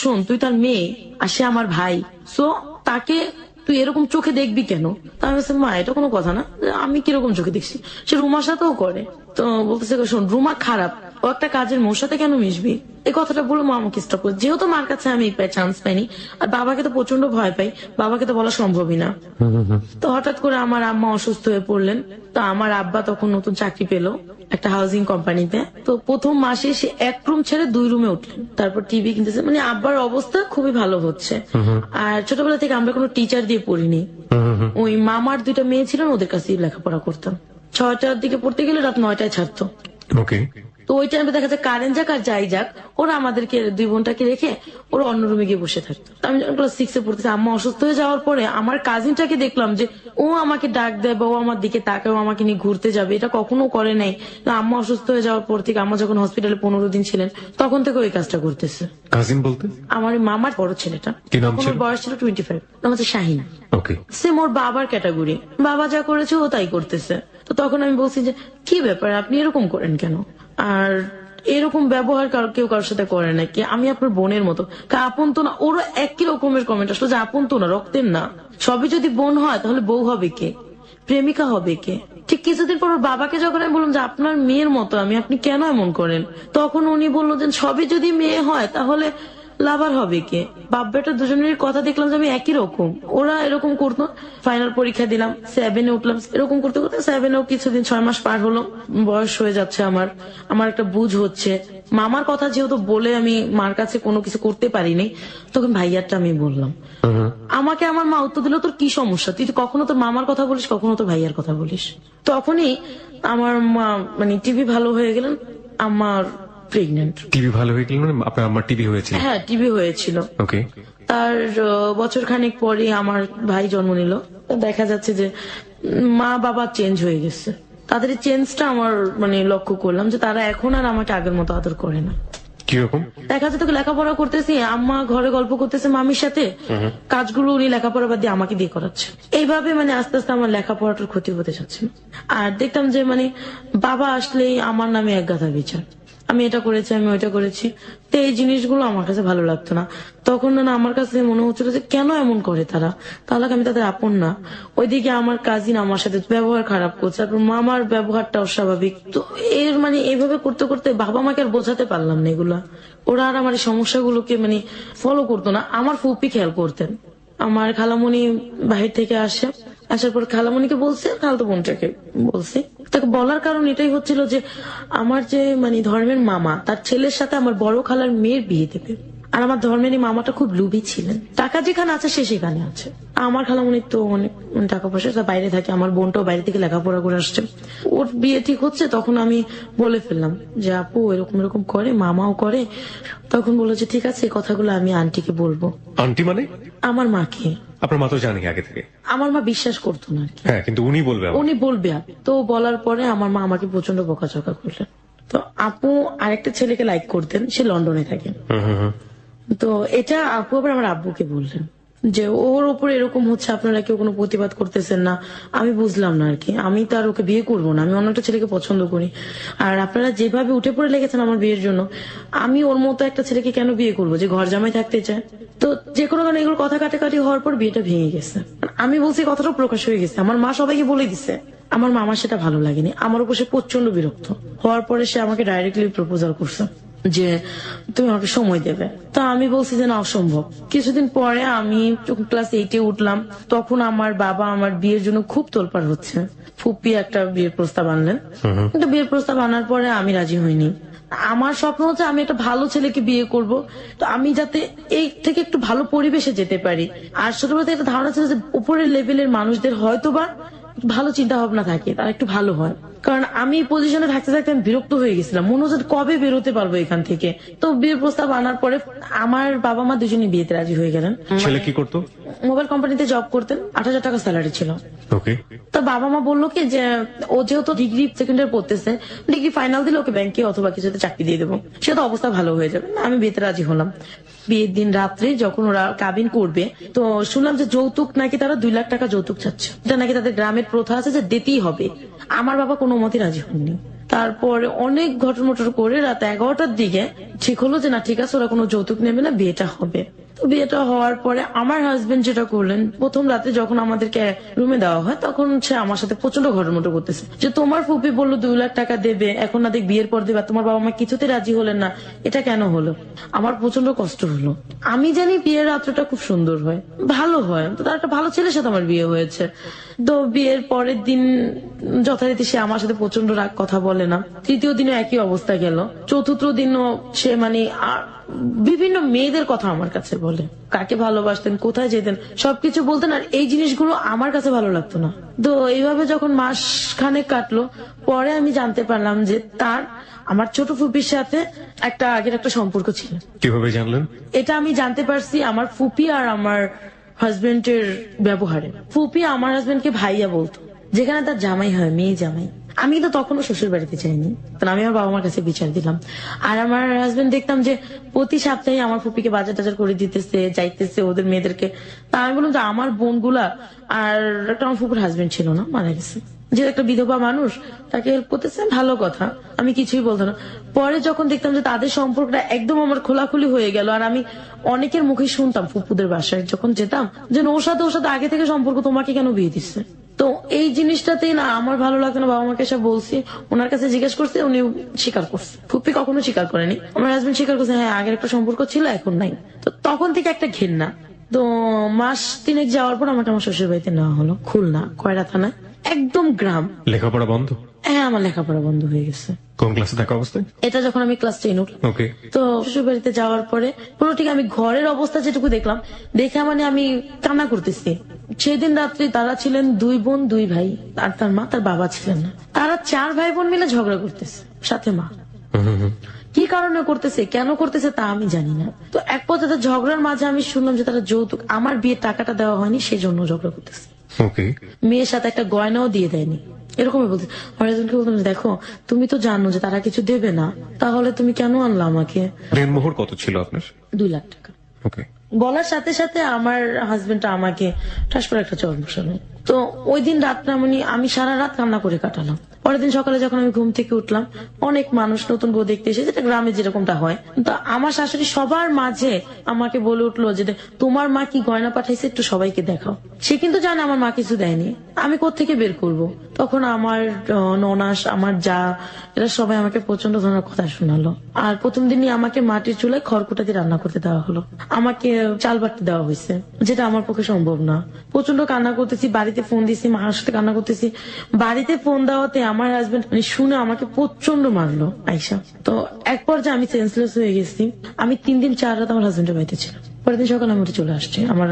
শোন, তুই তার মেয়ে আর সে আমার ভাই, সো তাকে তুই এরকম চোখে দেখবি কেন? তা আমি বলছি, মা এটা কোনো কথা না, আমি কিরকম চোখে দেখছি, সে রুমার সাথেও করে। তো বলতেছে, শোন রুমা খারাপ, ও একটা কাজের মোর সাথে কেন মিশবি, এই কথাটা বলে মা আমাকে স্টপ করে। যেহেতু মার কাছে আমি চান্স পাইনি, আর বাবাকে তো প্রচন্ড ভয় পাই, বাবাকে তো বলা সম্ভবই না। তো হঠাৎ করে আমার আম্মা অসুস্থ হয়ে পড়লেন। তো আমার আব্বা তখন নতুন চাকরি পেলো একটা হাউজিং কোম্পানিতে। তো প্রথম মাসে সে 1 রুম ছেড়ে 2 রুমে উঠলেন, তারপর টিভি কিনতেছে। মানে আব্বার অবস্থা খুবই ভালো হচ্ছে। আর ছোটবেলা থেকে আমরা কোনো টিচার দিয়ে পড়িনি, ওই মামার 2টা মেয়ে ছিলেন, ওদের কাছেই লেখাপড়া করতাম। 6টার দিকে পড়তে গেলে রাত 9টায় ছাড়তো। ওকে। তো ওই টাইমে দেখা যায় কারেন্ট যাক আর যাই যাক, ওরা আমাদেরকে 2 বোনটাকে রেখে ওরা অন্য রুমে গিয়ে বসে থাকতো। তো আমি যখন ক্লাস 6-এ পড়তেছি, আম্মা অসুস্থ হয়ে যাওয়ার পরে আমার কাজিনটাকে দেখলাম যে ও আমাকে ডাক দেয় বা ও আমার দিকে তাকায়, ও আমাকে নিয়ে ঘুরতে যাবে, এটা কখনো করে নাই। তো আম্মা অসুস্থ হয়ে যাওয়ার পর থেকে, আম্মা যখন হসপিটালে 15 দিন ছিলেন, তখন থেকে ওই কাজটা করতেছে। কাজিন বলতে? আমার ওই মামার বড় ছেলেটা, কি নাম তখন ছিল? ওর বয়স ছিল 25, নাম হচ্ছে শাহিন। ওকে। সেম ওর বাবার ক্যাটাগরি, বাবা যা করেছে ও তাই করতেছে। তো তখন আমি বলছি যে কি ব্যাপার, আপনি এরকম করেন কেন? আর এরকম ব্যবহার কেউ কারোর সাথে করে না, কি আমি আপনার বোনের মতো, আপন তো না। ওরা একই রকমের কমেন্ট আসলো যে আপন তো না, রক্তের না। সবই যদি বোন হয় তাহলে বউ হবে কে, প্রেমিকা হবে কে? ঠিক কিছুদিন পর ওর বাবাকে যখন আমি বললাম যে আপনার মেয়ের মতো আমি, আপনি কেন এমন করেন, তখন উনি বললো যে সবই যদি মেয়ে হয় তাহলে লাভার হবে কে? বাপ বেটা দুজনের কথা দেখলাম যে আমি একই রকম, ওরা এরকম করতো। ফাইনাল পরীক্ষা দিলাম, 7-এ উঠলাম, এরকম করতে করতে 7-এও কিছুদিন 6 মাস পার হলো, বয়স হয়ে যাচ্ছে আমার একটা বুঝ হচ্ছে। মামার কথা যেহেতু বলে আমি মার কাছে কোনো কিছু করতে পারিনি, তখন ভাইয়ারটা আমি বললাম। আমাকে আমার মা উত্তর দিল, তোর কি সমস্যা, তুই তো কখনো তোর মামার কথা বলিস, কখনো তোর ভাইয়ার কথা বলিস। তখনই আমার মা মানে টিভি ভালো হয়ে গেলেন, আমার প্রেগনেন্ট। টিভি ভালো হয়ে গেল মানে আপনার আমার টিভি হয়েছিল? হ্যাঁ, টিভি হয়েছিল। ওকে। তার বছর খানেক পরে আমার ভাই জন্ম নিল। দেখা যাচ্ছে যে মা বাবা চেঞ্জ হয়ে গেছে। তাদের এই চেঞ্জটা আমার মানে লক্ষ্য করলাম যে তারা এখন আর আমাকে আগের মতো আদর করে না। কিরকম? দেখা যাচ্ছে তোকে লেখাপড়া করতেছি, আম্মা ঘরে গল্প করতেছে মামির সাথে, কাজগুলো উনি লেখাপড়া বাদ দিয়ে আমাকে দিয়ে করাচ্ছে। এইভাবে মানে আস্তে আস্তে আমার লেখাপড়াটার ক্ষতি হতে যাচ্ছে। আর দেখতাম যে মানে বাবা আসলেই আমার নামে এক গাদা বিচার, আমি এটা করেছি, আমি ওইটা করেছি। তো এই জিনিসগুলো আমার কাছে ভালো লাগতো না। তখন না আমার কাছে মনে হচ্ছিল যে কেন এমন করে তারা, তাহলে আমি তাদের আপন না। ওইদিকে আমার কাজিন আমার সাথে ব্যবহার খারাপ করছে, তারপর মামার ব্যবহারটা অস্বাভাবিক। তো এর মানে এইভাবে করতে করতে বাবা মাকে আর বোঝাতে পারলাম না এগুলা। ওরা আর আমার এই সমস্যাগুলোকে মানে ফলো করতো না। আমার ফুপি খেয়াল করতেন। আমার খালামণি বাহির থেকে আসার পর খালামণিকে বলছে, খালতো বোনটাকে বলছে। তাকে বলার কারণ এটাই হচ্ছিল যে আমার যে মানে ধর্মের মামা, তার ছেলের সাথে আমার বড় খালার মেয়ের বিয়ে দেবে। আর আমার ধর্মের এই মামাটা খুব লোভী ছিলেন, টাকা যেখানে আছে সে সেখানে আছে। আমার খালামণির তো অনেক টাকা পয়সা, বাইরে থাকে, আমার বোনটাও বাইরে থেকে লেখাপড়া করে আসছে। ওর বিয়ে ঠিক হচ্ছে, তখন আমি বলে ফেললাম যে আপু এরকম এরকম করে, মামাও করে। তখন বললো যে ঠিক আছে, এই কথাগুলো আমি আন্টিকে বলবো। আন্টি মানে? আমার মাকে। আপনার মা তো জানি আগে থেকে? আমার মা বিশ্বাস করতো না আর কি। হ্যাঁ, কিন্তু উনি বলবে আমাকে। উনি বলবে। তো বলার পরে আমার মা আমাকে প্রচন্ড বকাঝকা করলেন। তো আপু আরেকটা ছেলেকে লাইক করতেন, সে লন্ডনে থাকেন। তো এটা আপু আবার আমার আব্বুকে বললেন যে ওর উপরে এরকম হচ্ছে, আপনারা কেউ কোনো প্রতিবাদ করতেছেন না। আমি বুঝলাম না আর কি, আমি তো আর ওকে বিয়ে করবো না, আমি অন্য একটা ছেলেকে পছন্দ করি। আর আপনারা যেভাবে উঠে পড়ে লেগেছেন আমার বিয়ের জন্য, আমি ওর মতো একটা ছেলেকে কেন বিয়ে করবো যে ঘর জামাই থাকতে চায়। তো যে কোনো কারণে এগুলো কথা কাটাকাটি হওয়ার পর বিয়েটা ভেঙে গেছে। আমি বলছি কথাটা প্রকাশ হয়ে গেছে, আমার মা সবাইকে বলে দিছে। আমার মামার সেটা ভালো লাগেনি, আমার উপর সে প্রচন্ড বিরক্ত হওয়ার পরে সে আমাকে ডাইরেক্টলি প্রপোজাল করছে যে তুমি আমাকে সময় দেবে। তা আমি বলছি যে না, অসম্ভব। কিছুদিন পরে আমি যখন ক্লাস 8-এ উঠলাম, তখন আমার বাবা আমার বিয়ের জন্য খুব তোলপাড় হচ্ছে। ফুপি একটা বিয়ের প্রস্তাব আনলেন, কিন্তু বিয়ের প্রস্তাব আনার পরে আমি রাজি হইনি। আমার স্বপ্ন হচ্ছে আমি একটা ভালো ছেলেকে বিয়ে করব, তো আমি যাতে এই থেকে একটু ভালো পরিবেশে যেতে পারি। আর ছোটবেলা থেকে একটা ধারণা ছিল যে উপরের লেভেলের মানুষদের হয়তোবা ভালো চিন্তা ভাবনা থাকে, তারা একটু ভালো হয়। কারণ আমি এই পজিশনে থাকতে থাকতে আমি বিরক্ত হয়ে গেছিলাম, মনে হচ্ছে কবে বেরোতে পারবো এখান থেকে। তো বিয়ের প্রস্তাব আনার পরে আমার বাবা মা দুজনই বিয়েতে রাজি হয়ে গেলেন। ছেলে কি করতো? মোবাইল কোম্পানিতে জব করতেন, 8,000 টাকা স্যালারি ছিল। ওকে। তো বাবা মা বললো কি যে ও যেহেতু ডিগ্রি সেকেন্ড ইয়ার পড়তেছে, ডিগ্রি ফাইনাল দিলে ওকে ব্যাংকে অথবা কিছুতে চাকরি দিয়ে দেবো, সে তো অবস্থা ভালো হয়ে যাবে। আমি বিয়েতে রাজি হলাম। বিয়ের দিন রাত্রে যখন ওরা কাবিন করবে, তো শুনলাম যে যৌতুক নাকি তারা 2 লাখ টাকা যৌতুক চাচ্ছে। এটা নাকি তাদের গ্রামের প্রথা আছে যে দিতেই হবে। আমার বাবা কোনো মতে রাজি হননি। তারপরে অনেক ঘটনা করে রাত 11টার দিকে ঠিক হলো যে না ঠিক আছে, ওরা কোনো যৌতুক নেবে না, বিয়েটা হবে। তো তো বিয়েটা হওয়ার পরে আমার হাজবেন্ড যেটা করলেন, প্রথম রাতে যখন আমাদেরকে রুমে দেওয়া হয় তখন সে আমার সাথে প্রচন্ড ঘটমটো করতেছে যে তোমার ফুপি বললো 2 লাখ টাকা দেবে, এখন না দেখ বিয়ের পর দেবে, তোমার বাবা মা কিছুতে রাজি হলেন না, এটা কেন হলো? আমার প্রচন্ড কষ্ট হলো। আমি জানি বিয়ের রাত্রটা খুব সুন্দর হয়, ভালো হয়, তো তার একটা ভালো ছেলের সাথে আমার বিয়ে হয়েছে। তো বিয়ের পরের দিন যথারীতি সে আমার সাথে প্রচন্ড রাগ, কথা বলে না। তৃতীয় দিনও একই অবস্থা গেল। চতুর্থ দিনও সে মানে বিভিন্ন মেয়েদের কথা আমার কাছে বলে, কাকে ভালোবাসতেন, কোথায় যেতেন, সবকিছু বলতেন, আর এই জিনিসগুলো আমার কাছে ভালো লাগতো না। তো এইভাবে যখন মাস খানেক কাটলো, পরে আমি জানতে পারলাম যে তার আমার ছোট ফুপির সাথে আগের একটা সম্পর্ক ছিল। কিভাবে জানলেন? এটা আমি জানতে পারছি আমার ফুপি আর আমার হাজবেন্ডের ব্যবহারে। ফুপি আমার হাজবেন্ডকে ভাইয়া বলতো, যেখানে তার জামাই হয়, মেয়ে জামাই। আমি তো তখনও শ্বশুর বাড়িতে যাইনি, কারণ আমি আমার বাবা মার কাছে বিচার দিলাম। আর আমার হাজবেন্ড দেখতাম যে প্রতি সপ্তাহে আমার ফুপিকে বাজার টাজার করে দিতেছে, যাইতেছে ওদের মেয়েদেরকে। তা আমি বললাম যে আমার বোনগুলা, আর একটা আমার ফুপুর হাজবেন্ড ছিল না, মারা গেছে, যে একটা বিধবা মানুষ, তাকে হেল্প করতেছে, ভালো কথা, আমি কিছুই বলতাম না। পরে যখন দেখতাম যে তাদের সম্পর্কটা একদম আমার খোলাখুলি হয়ে গেল, আর আমি অনেকের মুখে শুনতাম ফুপুদের বাসায় যখন যেতাম যে ওর সাথে আগে থেকে সম্পর্ক, তোমাকে কেন বিয়ে দিচ্ছে? তো এই জিনিসটাতেই না আমার ভালো লাগতো না। বাবা মাকে এসে বলছি, ওনার কাছে জিজ্ঞেস করছে, উনি স্বীকার করছে। ফুপি কখনো স্বীকার করেনি, আমার হাজবেন্ড স্বীকার করছে, হ্যাঁ আগের একটা সম্পর্ক ছিল, এখন নাই। তো তখন থেকে একটা ঘেন্না। তো মাস 3 যাওয়ার পর আমাকে আমার শ্বশুর বাড়িতে নেওয়া হলো, খুলনা কয়রা থানায়, একদম গ্রাম। লেখাপড়া বন্ধ? হ্যাঁ, আমার লেখাপড়া বন্ধ হয়ে গেছে। কোন ক্লাসে থাকা অবস্থায়? এটা যখন আমি ক্লাস 10 উঠলাম। ওকে। তো শ্বশুর বাড়িতে যাওয়ার পরে পুরো ঠিক আমি ঘরের অবস্থা যেটুকু দেখলাম, দেখে মানে আমি কান্না করতেছি। সেদিন রাত্রে তারা ছিলেন 2 বোন 2 ভাই, আর তার মা, তার বাবা ছিলেন না। তারা 4 ভাই বোন মিলে ঝগড়া করতেছে, সাথে মা। কি কারণে করতেছে, কেন করতেছে তা আমি জানি না। তো এক পর্যায়ে ঝগড়ার মাঝে আমি শুনলাম যে তারা যৌতুক, আমার বিয়ের টাকাটা দেওয়া হয়নি সেই জন্য ঝগড়া করতেছে। ওকে। মেয়ের সাথে একটা গয়নাও দিয়ে দেয়নি, এরকমই বলতে। আমার একজনকে বলতাম, দেখো তুমি তো জানো যে তারা কিছু দেবে না, তাহলে তুমি কেন আনলা আমাকে? দেনমোহর কত ছিল আপনার? 2 লাখ টাকা। ওকে। বলার সাথে সাথে আমার হাজবেন্ড আমাকে ঠাস করে একটা চর বসালো। তো ওই দিন রাতটা আমি সারা রাত কান্না করে কাটালাম। পরের দিন সকালে যখন আমি ঘুম থেকে উঠলাম, অনেক মানুষ নতুন বউ দেখতে এসে, যেটা গ্রামে যেরকমটা হয়, তো আমার শাশুড়ি সবার মাঝে আমাকে বলে উঠলো যে তোমার মা কি গয়না পাঠাইছে, একটু সবাইকে দেখাও। সে কিন্তু জানে আমার মা কিছু দেয়নি, আমি কোত্থেকে বের করব। তখন আমার ননাস, আমার যা, এরা সবাই আমাকে প্রচন্ড ধরনের কথা শোনালো। আর প্রথম দিনই আমাকে মাটির চুলায় খড়কুটা দিয়ে রান্না করতে দেওয়া হলো, আমাকে চাল বাটতে দেওয়া হয়েছে, যেটা আমার পক্ষে সম্ভব না। প্রচন্ড কান্না করতেছি, বাড়িতে ফোন দিয়েছি, মার সাথে কান্না করতেছি। বাড়িতে ফোন দেওয়াতে আমার হাজবেন্ড শুনে আমাকে প্রচন্ড মারলো আইসা। তো এক পর্যায়ে আমি সেন্সলেস হয়ে গেছি। আমি 3 দিন 4 রাত আমার হাজবেন্ডের বাড়িতে ছিলাম। পরের দিন সকালে আমি উঠে চলে আসছি, আমার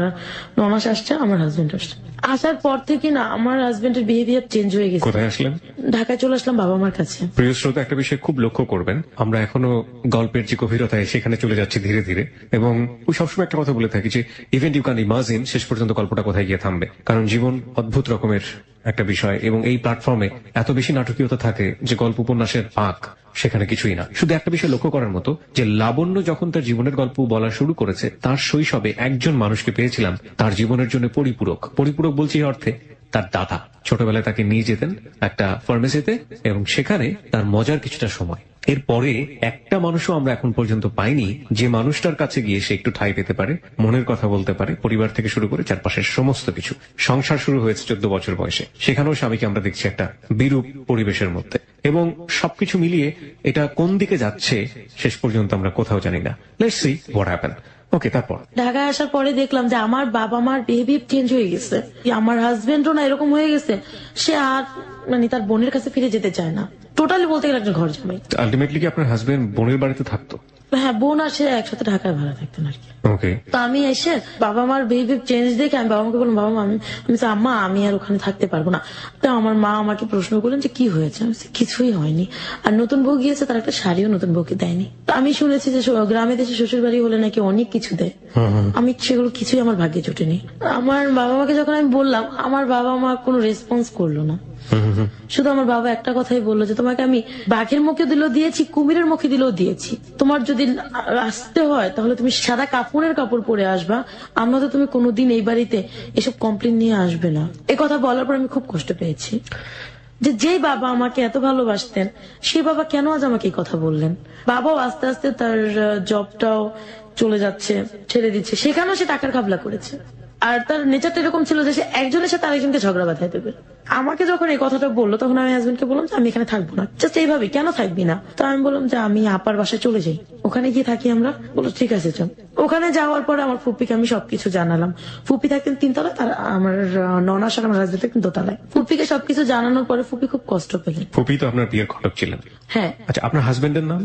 ননাস আসছে, আমার হাজবেন্ড আসছে। আসার পর থেকে না আমার হাজবেন্ডের বিহেভিয়ার চেঞ্জ হয়ে গেছে। কোথায় আসলেন? ঢাকায় চলে আসলাম বাবা মার কাছে। প্রিয় শ্রোতা, একটা বিষয় খুব লক্ষ্য করবেন, আমরা এখনো গল্পের যে গভীরতায় সেখানে চলে যাচ্ছি ধীরে ধীরে, এবং ওই সবসময় একটা কথা বলে থাকি যে ইভেন্ট ইউ ক্যান ইমাজিন শেষ পর্যন্ত গল্পটা কোথায় গিয়ে থামবে। কারণ জীবন অদ্ভুত রকমের একটা বিষয়, এবং এই প্ল্যাটফর্মে এত বেশি নাটকীয়তা থাকে যে গল্প উপন্যাসের পাক সেখানে কিছুই না। শুধু একটা বিষয় লক্ষ্য করার মতো যে লাবণ্য যখন তার জীবনের গল্প বলা শুরু করেছে, তার শৈশবে একজন মানুষকে পেয়েছিলাম তার জীবনের জন্য পরিপূরক। পরিপূরক বলছি এই অর্থে, তার দাদা ছোটবেলায় তাকে নিয়ে যেতেন একটা ফার্মেসিতে, এবং সেখানে তার মজার কিছুটা সময়। এরপরে একটা মানুষও আমরা এখন পর্যন্ত পাইনি যে মানুষটার কাছে গিয়ে সে একটু ঠাঁই পেতে পারে, মনের কথা বলতে পারে, পরিবার থেকে শুরু করে চারপাশের সমস্ত কিছু। সংসার শুরু হয়েছে 14 বছর বয়সে, সেখানেও স্বামীকে আমরা দেখছি একটা বিরূপ পরিবেশের মধ্যে, এবং সবকিছু মিলিয়ে এটা কোন দিকে যাচ্ছে শেষ পর্যন্ত আমরা কোথাও জানি না। Let's see what happen. Okay, তারপর ঢাকায় আসার পরে দেখলাম যে আমার বাবা মার বিহেভিয়ার চেঞ্জ হয়ে গেছে। আমার হাজবেন্ডও না এরকম হয়ে গেছে, সে আর তার বোনের কাছে ফিরে যেতে চায় না। টোটালি বলতে গেলে একটা ঘর জামাই। আলটিমেটলি কি আপনার হাজবেন্ড বোনের বাড়িতে থাকতো? হ্যাঁ, বোন আর সে একসাথে ঢাকায় ভাড়া থাকতেন আর কি। ওকে। তো আমি এসে বাবা মার বিহেভিয়ার চেঞ্জ দেখে আমি বাবা মাকে বললাম, বাবা মা আমি আম্মা আমি আর ওখানে থাকতে পারবো না। তো আমার মা আমাকে প্রশ্ন করলেন যে কি হয়েছে। আমি কিছুই হয়নি, আর নতুন বউ গিয়েছে, তার একটা শাড়িও নতুন বউকে দেয়নি। তো আমি শুনেছি যে গ্রামে দেশে শ্বশুর বাড়ি হলে নাকি অনেক কিছু দেয়, আমি সেগুলো কিছুই আমার ভাগ্যে জুটেনি। আমার বাবা মাকে যখন আমি বললাম, আমার বাবা মা কোনো রেসপন্স করলো না। শুধু আমার বাবা একটা কথাই বললো যে তোমাকে আমি বাঘের মুখে দিলেও দিয়েছি, কুমিরের মুখে দিলেও দিয়েছি, তোমার যদি আসতে হয় তাহলে তুমি সাদা কাপড় পরে আসবা, আমরা তো তুমি কোনোদিন এই বাড়িতে এসব কমপ্লেন নিয়ে আসবে না। এ কথা বলার পর আমি খুব কষ্ট পেয়েছি যে যেই বাবা আমাকে এত ভালোবাসতেন সেই বাবা কেন আজ আমাকে এই কথা বললেন। বাবাও আস্তে আস্তে তার জবটাও চলে যাচ্ছে, ছেড়ে দিচ্ছে, সেখানেও সে টাকার খাবলা করেছে। আর তার নেচারটা এরকম ছিল যে সে একজনের সাথে আরেকজনকে ঝগড়া বাঁধাই দেবে। আমাকে যখন এই কথাটা বললো তখন আমি হাজবেন্ডকে বললাম যে আমি এখানে থাকবো না, জাস্ট এইভাবে কেন থাকবি না? তো আমি বললাম যে আমি আপার বাসায় চলে যাই, ওখানে গিয়ে থাকি আমরা। বললো ঠিক আছে চল। ওখানে যাওয়ার পরে আমার ফুপিকে আমি সবকিছু জানালাম। ফুপি থাকতেন 3 তলায়, তার আমার ননাস আর আমার হাজবেন্ড থাকতেন 2 তলায়। ফুপিকে সবকিছু জানানোর পরে ফুপি খুব কষ্ট পেলেন। ফুপি তো আপনার বিয়ের ঘটক ছিলেন। হ্যাঁ, আচ্ছা, আপনার হাজবেন্ডের নাম?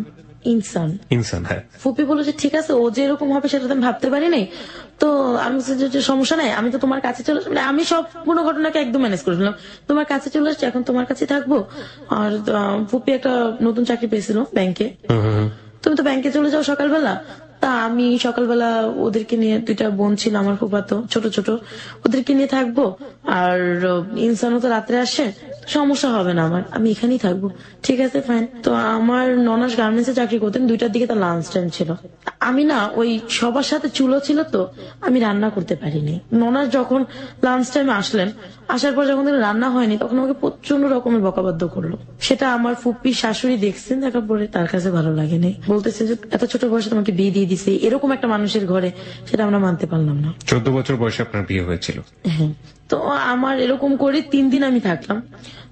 ইনসান। ইনসান, হ্যাঁ। ফুপি বললো যে ঠিক আছে, ও যে এরকম হবে সেটা তো আমি ভাবতে পারি নাই। তো আমি বলছি যে সমস্যা নাই, আমি তো তোমার কাছে চলে আসলাম। আমি সম্পূর্ণ ঘটনাকে একদম ম্যানেজ করে ফেললাম। তোমার কাছে চলে আসছি, এখন তোমার কাছে থাকবো। আর ফুপি একটা নতুন চাকরি পেয়েছিল ব্যাংকে। তুমি তো ব্যাংকে চলে যাও সকালবেলা। তা আমি সকালবেলা ওদেরকে নিয়ে, 2টা বোন ছিল আমার ফুফাতো, ছোট ছোট, ওদেরকে নিয়ে থাকবো। আর ইনসানও তো রাত্রে আসে, সমস্যা হবে না আমার, আমি এখানেই থাকবো। ঠিক আছে ফাইন। তো আমার ননাস গার্মেন্টস এ চাকরি করতেন, 2টার দিকে তার লাঞ্চ টাইম ছিল। আমি না ওই সবার সাথে চুলো ছিল তো আমি রান্না করতে পারিনি। ননাস যখন লাঞ্চ টাইমে আসলেন, আসার পর যখন রান্না হয়নি তখন আমাকে প্রচন্ড রকমের বকাবাদ্য করলো। সেটা আমার ফুপ্পির শাশুড়ি দেখছেন, দেখার পরে তার কাছে ভালো লাগেনি। বলতেছে যে এত ছোট বয়সে তোমাকে বিয়ে দিয়ে দিছে এরকম একটা মানুষের ঘরে, সেটা আমরা মানতে পারলাম না। 14 বছর বয়সে আপনার বিয়ে হয়েছিল? হ্যাঁ। তো আমার এরকম করে 3 দিন আমি থাকলাম।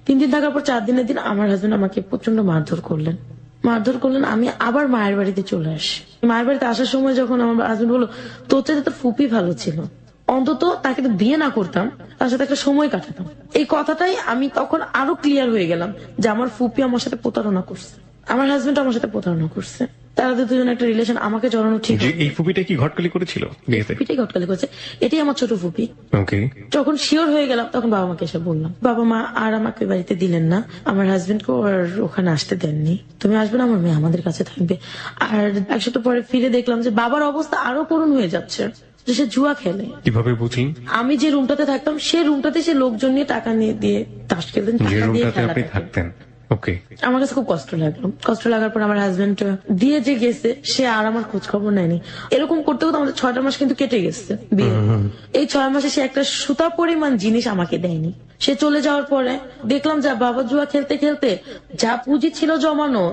3 দিন থাকার পর 4 দিনের দিন আমার হাজবেন্ড আমাকে প্রচন্ড মারধর করলেন। আমি আবার মায়ের বাড়িতে চলে আসি। মায়ের বাড়িতে আসার সময় যখন আমার হাজবেন্ড বললো তোর চাইতে তোর ফুপি ভালো ছিল, অন্তত তাকে তো বিয়ে না করতাম, তার সাথে একটা সময় কাটাতাম। এই কথাটাই আমি তখন আরো ক্লিয়ার হয়ে গেলাম যে আমার ফুপি আমার সাথে প্রতারণা করছে, আমার হাজবেন্ড আমার সাথে প্রতারণা করছে। তারা দুজন একটা রিলেশন আমাকে জড়ানো ঠিক। এই ফুপিটা কি ঘটকালি করেছিল বিয়েতে? ফুপিটাই ঘটকালি করেছে। এটাই আমার ছোট ফুপি। ওকে। যখন শিওর হয়ে গেলাম তখন বাবা মাকে এসে বললাম। বাবা মা আর আমাকে বাড়িতে দিলেন না, আমার হাজবেন্ডকে আর ওখানে আসতে দেননি। তুমি আসবে না, আমার মেয়ে আমাদের কাছে থাকবে। আর 1 সপ্তাহ পরে ফিরে দেখলাম যে বাবার অবস্থা আরো করুণ হয়ে যাচ্ছে, যে সে জুয়া খেলে। কিভাবে বুঝলেন? আমি যে রুমটাতে থাকতাম সেই রুমটাতে সে লোকজন নিয়ে টাকা নিয়ে দিয়ে তাস খেলতেন। যে রুমটাতে আপনি থাকতেন? ওকে। আমার কাছে খুব কষ্ট লাগলো। কষ্ট লাগার পর আমার হাজবেন্ড দিয়ে যে গেছে সে আর আমার খোঁজ খবর নেয়নি। এরকম করতে করতে আমাদের 6টা মাস কিন্তু কেটে গেছে বিয়ে। এই 6 মাসে সে একটা সুতা পরিমাণ জিনিস আমাকে দেয়নি। সে চলে যাওয়ার পরে দেখলাম যা বাবা জুয়া খেলতে খেলতে যা পুঁজি ছিল জমানো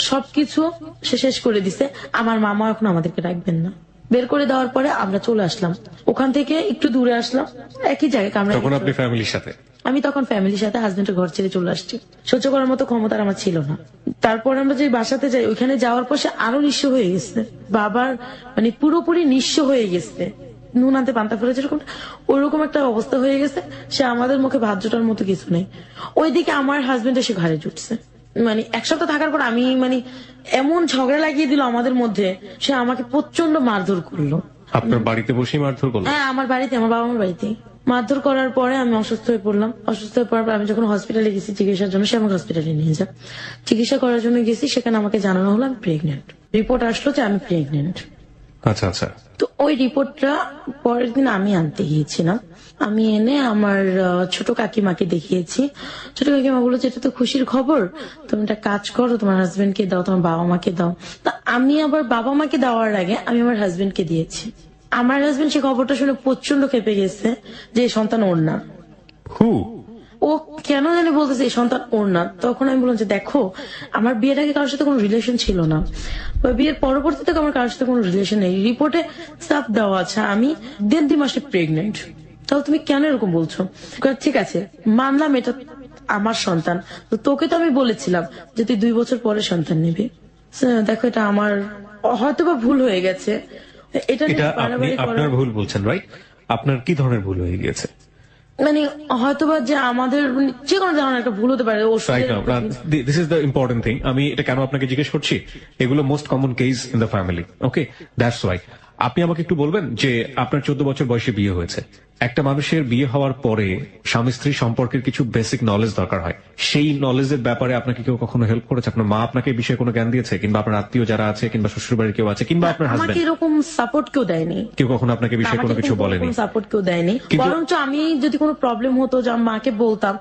সবকিছু সে শেষ করে দিছে। আমার মামা এখন আমাদেরকে রাখবেন না। বের করে দেওয়ার পরে আমরা চলে আসলাম, ওখান থেকে একটু দূরে আসলাম, একই জায়গায়। তখন আপনি ফ্যামিলির সাথে? আমি তখন ফ্যামিলির সাথে হাজবেন্ডের ঘর ছেড়ে চলে আসছি। সহ্য করার মতো ক্ষমতা আমার ছিল না। তারপর আমরা যে বাসাতে যাই, ওইখানে যাওয়ার পর সে আরো নিঃস্ব হয়ে গেছে। বাবার মানে পুরোপুরি নিঃস্ব হয়ে গেছে, নুন আনতে পান্তা ফেলে যেরকম ওইরকম একটা অবস্থা হয়ে গেছে। সে আমাদের মুখে ভাত জোটার মতো কিছু নেই। ওইদিকে আমার হাজবেন্ড এসে ঘরে জুটছে। মানে 1 সপ্তাহ থাকার পর আমি এমন ঝগড়া লাগিয়ে দিল আমাদের মধ্যে, সে আমাকে প্রচন্ড মারধর করলো। আপনার বাড়িতে বসেই মারধর করলো? হ্যাঁ, আমার বাড়িতে, আমার বাবা মার বাড়িতে মারধর করার পরে আমি অসুস্থ হয়ে পড়লাম। অসুস্থ হয়ে পড়ার পর আমি যখন হসপিটালে গেছি চিকিৎসার জন্য, সে আমাকে হসপিটালে নিয়ে যায়। চিকিৎসা করার জন্য গেছি, সেখানে আমাকে জানানো হলো আমি প্রেগনেন্ট। রিপোর্ট আসলো যে আমি প্রেগনেন্ট। আচ্ছা আচ্ছা। তো ওই রিপোর্টটা পরের দিন আমি আনতে গিয়েছিলাম। আমি এনে আমার ছোট কাকিমাকে দেখিয়েছি। ছোট কাকিমা বললো যে এটা তো খুশির খবর, তুমি একটা কাজ করো, তোমার হাজবেন্ডকে দাও, তোমার বাবা মাকে দাও। তা আমি আবার বাবা মাকে দেওয়ার আগে আমি আমার হাজবেন্ডকে দিয়েছি। আমার হাজবেন্ড সে খবরটা শুনে প্রচন্ড খেপে গেছে যে এই সন্তান ওর না। ও কেন জানি বলতেছে এই সন্তান ওর না। তখন আমি বললাম যে দেখো, আমার বিয়ের আগে কারোর সাথে কোনো রিলেশন ছিল না, বিয়ের পরবর্তীতে আমার কারোর সাথে কোনো রিলেশন নেই, রিপোর্টে সাফ দেওয়া আছে আমি 1.5-2 মাসে প্রেগনেন্ট। তাহলে তুমি কেন এরকম বলছো? ঠিক আছে মানলাম এটা আমার সন্তান, তো তোকে তো আমি বলেছিলাম যে তুই 2 বছর পরে সন্তান নিবি। দেখো এটা আমার হয়তোবা ভুল হয়ে গেছে। এটা আপনি আপনার ভুল বলছেন, রাইট? আপনার কি ধরনের ভুল হয়ে গেছে? মানে হয়তোবা যে আমাদের যে কোনো ধরনের একটা ভুল হতে পারে। This is the important thing. আমি এটা কেন আপনাকে জিজ্ঞেস করছি, এগুলো most common case in the family. Okay, that's why. আপনি আমাকে একটু বলবেন যে আপনার 14 বছর বয়সে বিয়ে হয়েছে। একটা মানুষের বিয়ে হওয়ার পরে স্বামী স্ত্রী সম্পর্কের কিছু বেসিক নলেজ দরকার হয়। সেই নলেজের ব্যাপারে আপনাকে কেউ কখনো হেল্প করেছে? আপনার মা আপনাকে এই বিষয়ে কোনো জ্ঞান দিয়েছে, কিংবা আপনার আত্মীয় যারা আছে, কিংবা শ্বশুরবাড়ির কেউ আছে, কিংবা আপনার হাজবেন্ড? আমাকে এরকম সাপোর্ট কেউ দেয়নি। কেউ কখনো আপনাকে বিষয়ে কোনো কিছু বলেনি? সাপোর্ট কেউ দেয়নি। বরঞ্চ আমি যদি কোনো প্রবলেম হতো যে মাকে বলতাম,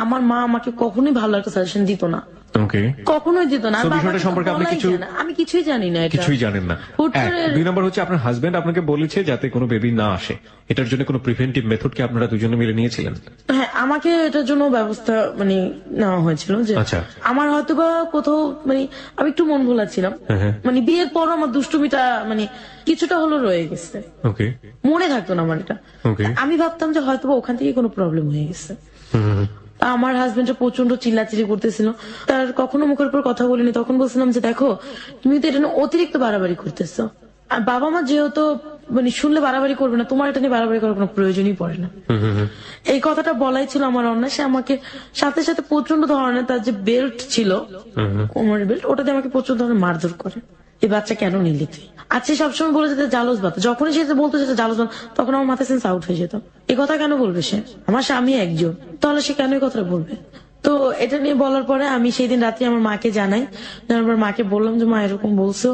আমার মা আমাকে কখনোই ভালো একটা সাজেশন দিত না। ওকে, কখনোই দিত না। আর So, বাবাকে বিষয়টা তো সম্পর্কে আপনি বলাই কিছু- যায় না। আমি কিছুই জানি না এটা। কিছুই জানেন না। হুট এক, করে- 2 নম্বর হচ্ছে আপনার হাজবেন্ড আপনাকে বলেছে যাতে কোনো বেবি না আসে, এটার জন্য কোনো প্রিভেন্টিভ মেথড কি আপনারা দুজনে মিলে নিয়েছিলেন? হ্যাঁ, আমাকে এটার জন্য ব্যবস্থা মানে নেওয়া হয়েছিল যে আচ্ছা। আমার হয়তো বা কোথাও মানে আমি একটু মন ভোলা ছিলাম, হ্যাঁ। মানে বিয়ের পর আমার দুষ্টুমিটা মানে কিছুটা হলো রয়ে গেছে, ওকে মনে থাকতো না আমার এটা। ওকে। আমি ভাবতাম যে হয়তো বা ওখান থেকে কোনো প্রবলেম হয়ে গেছে। আমার হাজবেন্ড প্রচন্ড চিল্লাচিল্লি করতেছিল, তার কখনো মুখের উপর কথা বলিনি। তখন বলছিলাম যে দেখো তুমি তো এটা নিয়ে অতিরিক্ত বাড়াবাড়ি করতেছো, আর বাবা মা যেহেতু মানে শুনলে বাড়াবাড়ি করবে না, তোমার এটা নিয়ে বাড়াবাড়ি করার কোনো প্রয়োজনই পড়ে না। এই কথাটা বলাই ছিল আমার অন্যায়। সে আমাকে সাথে সাথে প্রচন্ড ধরনের তার যে বেল্ট ছিল, কোমরের বেল্ট, ওটাতে আমাকে প্রচন্ড ধরনের মারধর করে। এই বাচ্চা কেন নিলি তুই? আজকে সবসময় বলে যেতে জালস বাচ্চা, যখনই সে বলতো সেটা জালস বাচ্চা, তখন আমার মাথায় সেন্স আউট হয়ে যেত। এই কথা কেন বলবে সে? আমার স্বামী একজন, তাহলে সে কেন এই কথাটা বলবে? তো এটা নিয়ে বলার পরে আমি সেই দিন রাত্রে আমার মাকে জানাই। জানার পর মাকে বললাম যে মা এরকম বলছো,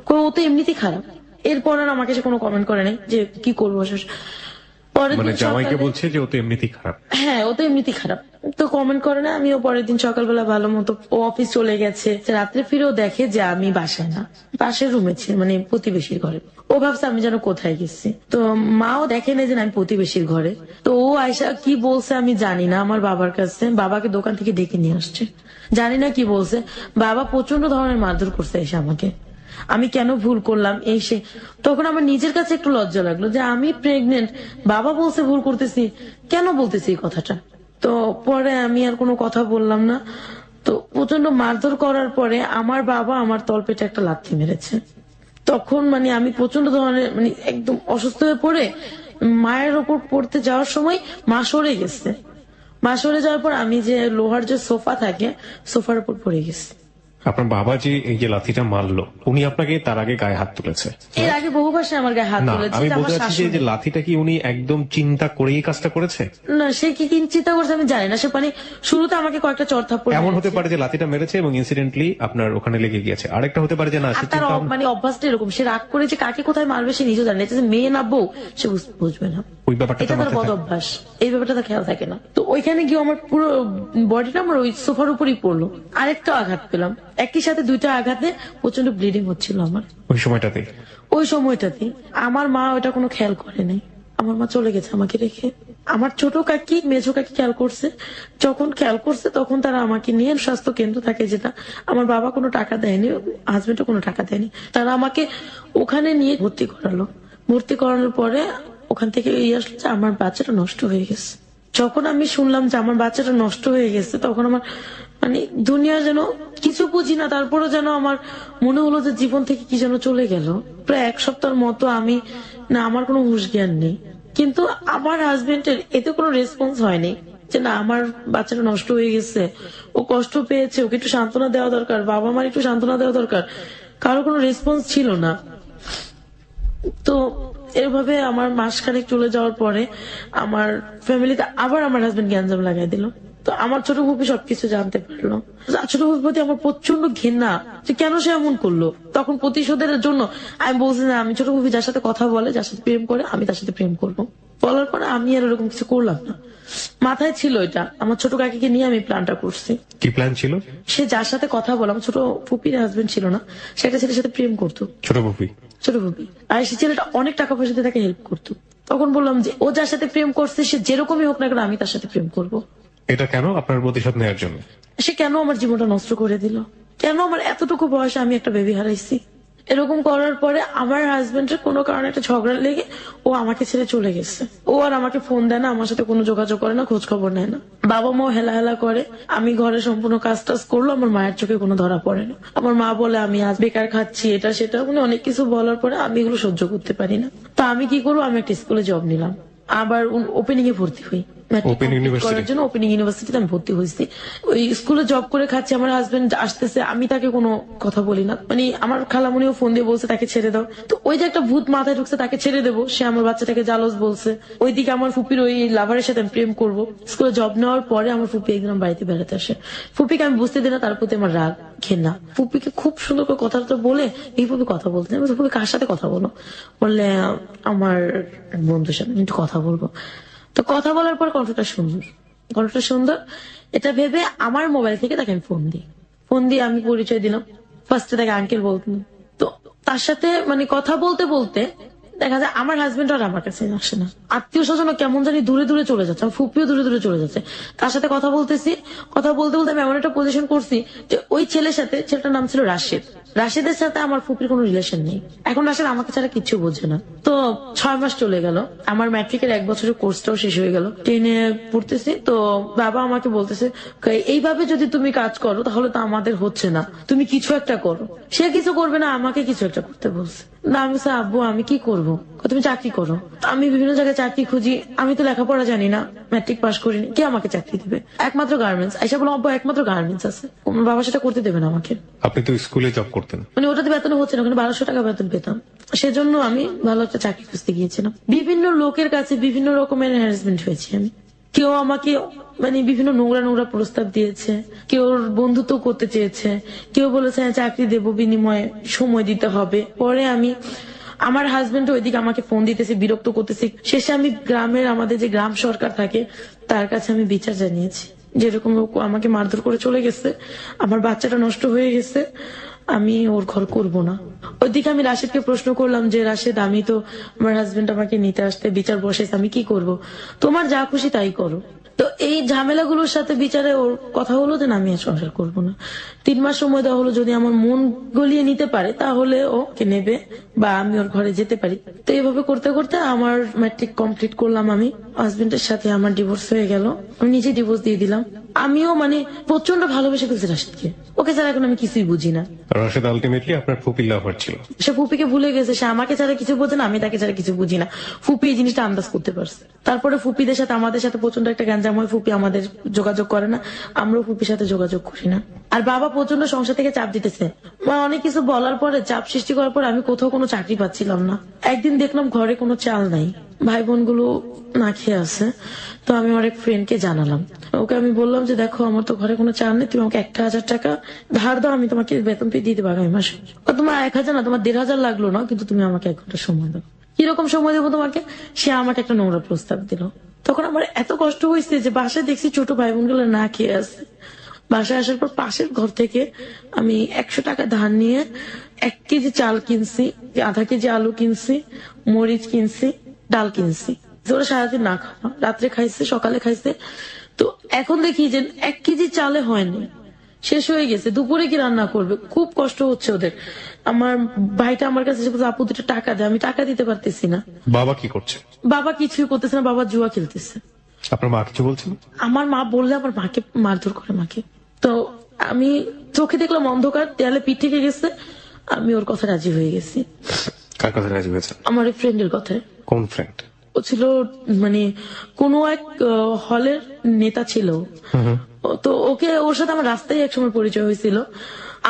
ও তো এমনিতেই খারাপ। এরপর আর আমাকে সে কোনো কমেন্ট করে নাই যে কি করবো। পরের মানে দিন জামাইকে সকালে- বলছে যে ও তো এমনিতেই খারাপ। হ্যাঁ, ও তো এমনিতেই খারাপ, তো কমেন্ট করে না। আমিও পরের দিন সকালবেলা ভালো মতো, ও অফিস চলে গেছে, রাত্রে ফিরেও দেখে যে আমি বাসায় না, পাশের রুমে ছি, মানে প্রতিবেশীর ঘরে। ও ভাবছে আমি যেন কোথায় গেছি। তো মাও দেখে না যে আমি প্রতিবেশীর ঘরে। তো ও আয়সা কি বলছে আমি জানি না আমার বাবার কাছে, বাবাকে দোকান থেকে ডেকে নিয়ে আসছে, জানি না কি বলছে। বাবা প্রচন্ড ধরনের মারধর করছে এসে আমাকে, আমি কেন ভুল করলাম এই সে। তখন আমার নিজের কাছে একটু লজ্জা লাগলো যে আমি প্রেগনেন্ট, বাবা বলছে ভুল করতেছি, কেন বলতেছি এই কথাটা। তো পরে আমি আর কোনো কথা বললাম না। তো প্রচন্ড মারধর করার পরে আমার বাবা আমার তলপেটে একটা লাথি মেরেছে। তখন মানে আমি প্রচন্ড ধরনের মানে একদম অসুস্থ হয়ে পড়ে মায়ের ওপর পড়তে যাওয়ার সময় মা সরে গেছে। মা সরে যাওয়ার পর আমি যে লোহার যে সোফা থাকে, সোফার উপর পড়ে গেছি। আপনার বাবা যে এই যে লাথিটা মারলো, উনি আপনাকে তার আগে গায়ে হাত তুলেছে? এর আগে বহুবার সে আমার গায়ে হাত না, তুলেছে, আমি যে আমার বলতে চাচ্ছি যে শাশুড়ি। যে লাথিটা কি উনি একদম চিন্তা করেই কাজটা করেছে? না, সে কি চিন্তা করছে আমি জানি না। সে মানে শুরুতে আমাকে কয়েকটা চড় থাপ্পড় এমন হতে মেরেছে। পারে যে লাথিটা মেরেছে এবং ইনসিডেন্টলি আপনার ওখানে লেগে গিয়েছে। আরেকটা হতে পারে যে না, আর সে তার চিন্তা মানে অভ্যাসটা এরকম, সে রাগ করে যে কাকে কোথায় মারবে সে নিজেও জানে না। এটা যে মেয়ে না বউ সে বুঝবে না, ওই ব্যাপারটা এটা তার তার মাথায় বদ থাকে। অভ্যাস, এই ব্যাপারটা তার খেয়াল থাকে না। তো ওইখানে গিয়ে আমার পুরো বডিটা আমার ওই সোফার উপরই পড়লো। আরেকটা আঘাত পেলাম, একই সাথে দুইটা আঘাতে প্রচন্ড ব্লিডিং হচ্ছিল আমার। ওই সময়টাতে ওই সময়টাতে আমার মা ওটা কোনো খেয়াল করে নাই। আমার মা চলে গেছে আমাকে রেখে। আমার ছোট কাকি মেজো কাকি খেয়াল করছে, যখন খেয়াল করছে তখন তারা আমাকে নিয়ে স্বাস্থ্য কেন্দ্র থাকে যেটা, আমার বাবা কোনো টাকা দেয়নি, হাজবেন্ডও কোনো টাকা দেয়নি, তারা আমাকে ওখানে নিয়ে ভর্তি করালো। ভর্তি করানোর পরে ওখান থেকে এই আসলো যে আমার বাচ্চাটা নষ্ট হয়ে গেছে। যখন আমি শুনলাম যে আমার বাচ্চাটা নষ্ট হয়ে গেছে, তখন আমার মানে দুনিয়া যেন কিছু বুঝি না, তারপরে যেন আমার মনে হলো যে জীবন থেকে কি যেন চলে গেল। প্রায় 1 সপ্তাহের মতো আমি না, আমার কোনো হুঁশ জ্ঞান নেই। কিন্তু আমার হাজবেন্ডের এতে কোনো রেসপন্স হয়নি যে না আমার বাচ্চাটা নষ্ট হয়ে গেছে, ও কষ্ট পেয়েছে, ওকে একটু সান্ত্বনা দেওয়া দরকার, বাবা মার একটু সান্ত্বনা দেওয়া দরকার। কারো কোনো রেসপন্স ছিল না। তো এভাবে আমার মাসখানেক চলে যাওয়ার পরে আমার ফ্যামিলিতে আবার আমার হাজবেন্ড গ্যাঞ্জাম লাগাই দিল। তো আমার ছোট ফুপি সবকিছু জানতে পারলো। ছোট ফুপির প্রতি আমার প্রচন্ড ঘৃণা যে কেন সে এমন করলো। তখন প্রতিশোধের জন্য আমি বলছি না, আমি ছোট ফুপি যার সাথে কথা বলে, যার সাথে প্রেম করে, আমি তার সাথে প্রেম করবো। বলার পরে আমি আর এরকম কিছু করলাম না। মাথায় ছিল এটা, আমার ছোট কাকিকে নিয়ে আমি প্ল্যানটা করছি। কি প্ল্যান ছিল? সে যার সাথে কথা বলে, আমার ছোট ফুপির হাজবেন্ড ছিল না, সে একটা ছেলের সাথে প্রেম করতো, ছোট বুপি? ছোট ভাবি। আর সে ছেলেটা অনেক টাকা পয়সা দিয়ে তাকে হেল্প করতো। তখন বললাম যে ও যার সাথে প্রেম করছে সে যেরকমই হোক না কেন আমি তার সাথে প্রেম করব। এটা কেন? আপনার প্রতিশোধ নেওয়ার জন্য? সে কেন আমার জীবনটা নষ্ট করে দিল? কেন আমার এতটুকু বয়সে আমি একটা বেবি হারাইছি? এরকম করার পরে আমার হাজবেন্ডের কোনো কারণে একটা ঝগড়া লেগে ও আমাকে ছেড়ে চলে গেছে। ও আর আমাকে ফোন দেয় না, আমার সাথে কোনো যোগাযোগ করে না, খোঁজ খবর নেয় না। বাবা মাও হেলা হেলা করে। আমি ঘরে সম্পূর্ণ কাজ টাজ করলো, আমার মায়ের চোখে কোনো ধরা পড়ে না। আমার মা বলে আমি আজ বেকার খাচ্ছি, এটা সেটা মানে অনেক কিছু বলার পরে আমি এগুলো সহ্য করতে পারি না। তা আমি কি করবো, আমি একটা স্কুলে জব নিলাম, আবার ওপেনিং এ ভর্তি হই। Open University? করার জন্য ওপেনিং ইউনিভার্সিটিতে আমি ভর্তি হয়েছি। ওই স্কুলে জব করে খাচ্ছি, আমার হাজবেন্ড আসতেছে, আমি তাকে কোনো কথা বলি না। মানে আমার খালামণিও ফোন দিয়ে বলছে তাকে ছেড়ে দাও। তো ওই যে একটা ভূত মাথায় ঢুকছে, তাকে ছেড়ে দেবো, সে আমার বাচ্চাটাকে জালস বলছে। ওইদিকে আমার ফুপির ওই লাভারের সাথে আমি প্রেম করবো। স্কুলে জব নেওয়ার পরে আমার ফুপি একদিন আমার বাড়িতে বেড়াতে আসে। ফুপিকে আমি বুঝতে দিই না, তার প্রতি আমার রাগ ঘেন্না। ফুপিকে খুব সুন্দর করে কথাটা বলে এই ফুপি কথা বলতে, আমি বলছি, ফুপি কার সাথে কথা বলো? বললে আমার বন্ধুর সাথে আমি একটু কথা বলবো। তো কথা বলার পর কণ্ঠটা সুন্দর, এটা ভেবে আমার মোবাইল থেকে তাকে আমি ফোন দিই। ফোন দিয়ে আমি পরিচয় দিলাম, ফার্স্টে তাকে আঙ্কেল বলতাম। তো তার সাথে মানে কথা বলতে বলতে দেখা যায় আমার হাজবেন্ড আর আমার কাছে আসে না, আত্মীয় স্বজন কেমন জানি দূরে দূরে চলে যাচ্ছে, আমার ফুপিও দূরে দূরে চলে যাচ্ছে। তার সাথে কথা বলতেছি, কথা বলতে বলতে আমি এমন একটা পজিশন করছি যে ওই ছেলের সাথে, ছেলেটার নাম ছিল রাশেদ, রাশেদের সাথে আমার ফুপির কোনো রিলেশন নেই। এখন রাশেদ আমাকে ছাড়া কিচ্ছু বোঝে না। তো 6 মাস চলে গেল, আমার ম্যাট্রিকের 1 বছরের কোর্সটাও শেষ হয়ে গেল, 10-এ পড়তেছি। তো বাবা আমাকে বলতেছে এইভাবে যদি তুমি কাজ করো তাহলে তো আমাদের হচ্ছে না, তুমি কিছু একটা করো। সে কিছু করবে না, আমাকে কিছু একটা করতে বলছে। না আমি বলছি, আব্বু আমি কি করবো? তুমি চাকরি করো। আমি বিভিন্ন জায়গায় চাকরি খুঁজি, আমি তো লেখাপড়া জানি না, ম্যাট্রিক পাস করিনি, কে আমাকে চাকরি দিবে? একমাত্র গার্মেন্টস। আইসা বলো আব্বু একমাত্র গার্মেন্টস আছে, আমার বাবা সেটা করতে দেবে না আমাকে। আপনি তো স্কুলে জব করতেন। মানে ওটাতে বেতন হচ্ছে না, ওখানে 1200 টাকা বেতন পেতাম। সেজন্য আমি ভালো একটা চাকরি খুঁজতে গিয়েছিলাম। বিভিন্ন লোকের কাছে বিভিন্ন রকমের হ্যারাসমেন্ট হয়েছে আমি। কেউ আমাকে মানে বিভিন্ন নোংরা নোংরা প্রস্তাব দিয়েছে, কেউ বন্ধুত্ব করতে চেয়েছে, কেউ বলেছে হ্যাঁ চাকরি দেবো, বিনিময়ে সময় দিতে হবে। পরে আমি আমার হাজবেন্ড ওইদিকে আমাকে ফোন দিতেছে, বিরক্ত করতেছে। শেষে আমি গ্রামের, আমাদের যে গ্রাম সরকার থাকে তার কাছে আমি বিচার জানিয়েছি, যেরকম আমাকে মারধর করে চলে গেছে, আমার বাচ্চাটা নষ্ট হয়ে গেছে, আমি ওর ঘর করব না। ওইদিকে আমি রাশেদকে প্রশ্ন করলাম যে রাশেদ আমি তো, আমার হাজবেন্ড আমাকে নিতে আসতে বিচার বসেছে, আমি কি করব? তোমার যা খুশি তাই করো। তো এই ঝামেলাগুলোর সাথে বিচারে ওর কথা হলো যে আমি আর সংসার করবো না। 3 মাস সময় দেওয়া হলো, যদি আমার মন গলিয়ে নিতে পারে তাহলে ওকে নেবে বা আমি ওর ঘরে যেতে পারি। তো এইভাবে করতে করতে আমার ম্যাট্রিক কমপ্লিট করলাম। আমি হাজবেন্ডের সাথে আমার ডিভোর্স হয়ে গেল, আমি নিজে ডিভোর্স দিয়ে দিলাম। আমিও মানে প্রচন্ড ভালোবেসে ফেলছি রাশেদকে, ওকে ছাড়া এখন আমি কিছুই বুঝি না। রাশেদ আলটিমেটলি আপনার ফুপির লাভার ছিল। সে ফুপিকে ভুলে গেছে, সে আমাকে ছাড়া কিছু বোঝে না, আমি তাকে ছাড়া কিছু বুঝি না। ফুপি এই জিনিসটা আন্দাজ করতে পারছে। তারপরে ফুপিদের সাথে আমাদের সাথে প্রচন্ড একটা গ্যাঞ্জাম হয়, ফুপি আমাদের যোগাযোগ করে না, আমরাও ফুপির সাথে যোগাযোগ করি না। আর বাবা প্রচন্ড সংসার থেকে চাপ দিতেছে, অনেক কিছু বলার পরে, চাপ সৃষ্টি করার পরে আমি কোথাও কোনো চাকরি পাচ্ছিলাম না। একদিন দেখলাম ঘরে কোনো চাল নাই, ভাই বোন গুলো না খেয়ে আছে। তো আমি আমার এক ফ্রেন্ডকে জানালাম, ওকে আমি বললাম যে দেখো আমার তো ঘরে কোনো চাল নেই, তুমি আমাকে 1000 টাকা ধার দাও, আমি তোমাকে বেতন পেয়ে দিতে পারবো এই মাসে। তোমার 1000 না, তোমার 1500 লাগলো না, কিন্তু তুমি আমাকে 1 ঘন্টা সময় দাও। কিরকম সময় দেবো তোমাকে? সে আমাকে একটা নোংরা প্রস্তাব দিল। তখন আমার এত কষ্ট হয়েছে যে বাসায় দেখছি ছোট ভাই বোন গুলো না খেয়ে আছে। বাসায় আসার পর পাশের ঘর থেকে আমি 100 টাকা ধার নিয়ে 1 কেজি চাল কিনছি, আধা কেজি আলু কিনছি, মরিচ কিনছি, ডাল কিনছি। ওরা সারাদিন না খাওয়া, রাত্রে খাইছে, সকালে খাইছে। তো এখন দেখি যে 1 কেজি চালে হয়নি, শেষ হয়ে গেছে। দুপুরে কি রান্না করবে? খুব কষ্ট হচ্ছে ওদের। আমার ভাইটা আমার কাছে এসে বলছে, আপু 2টা টাকা দে। আমি টাকা দিতে পারতেছি না। বাবা কি করছে? বাবা কিছুই করতেছে না, বাবা জুয়া খেলতেছে। আপনার মা কিছু বলছেন? আমার মা বললে আমার মাকে মারধর করে মাকে। তো আমি চোখে দেখলাম অন্ধকার, দেয়ালে পিঠ থেকে গেছে, আমি ওর কথা রাজি হয়ে গেছি। কার কথা রাজি হয়েছেন? আমার এক ফ্রেন্ডের কথায়। কোন ফ্রেন্ড? ও ছিল মানে কোন এক হলের নেতা ছিল। তো ওকে, ওর সাথে আমার রাস্তায় একসময় পরিচয় হয়েছিল।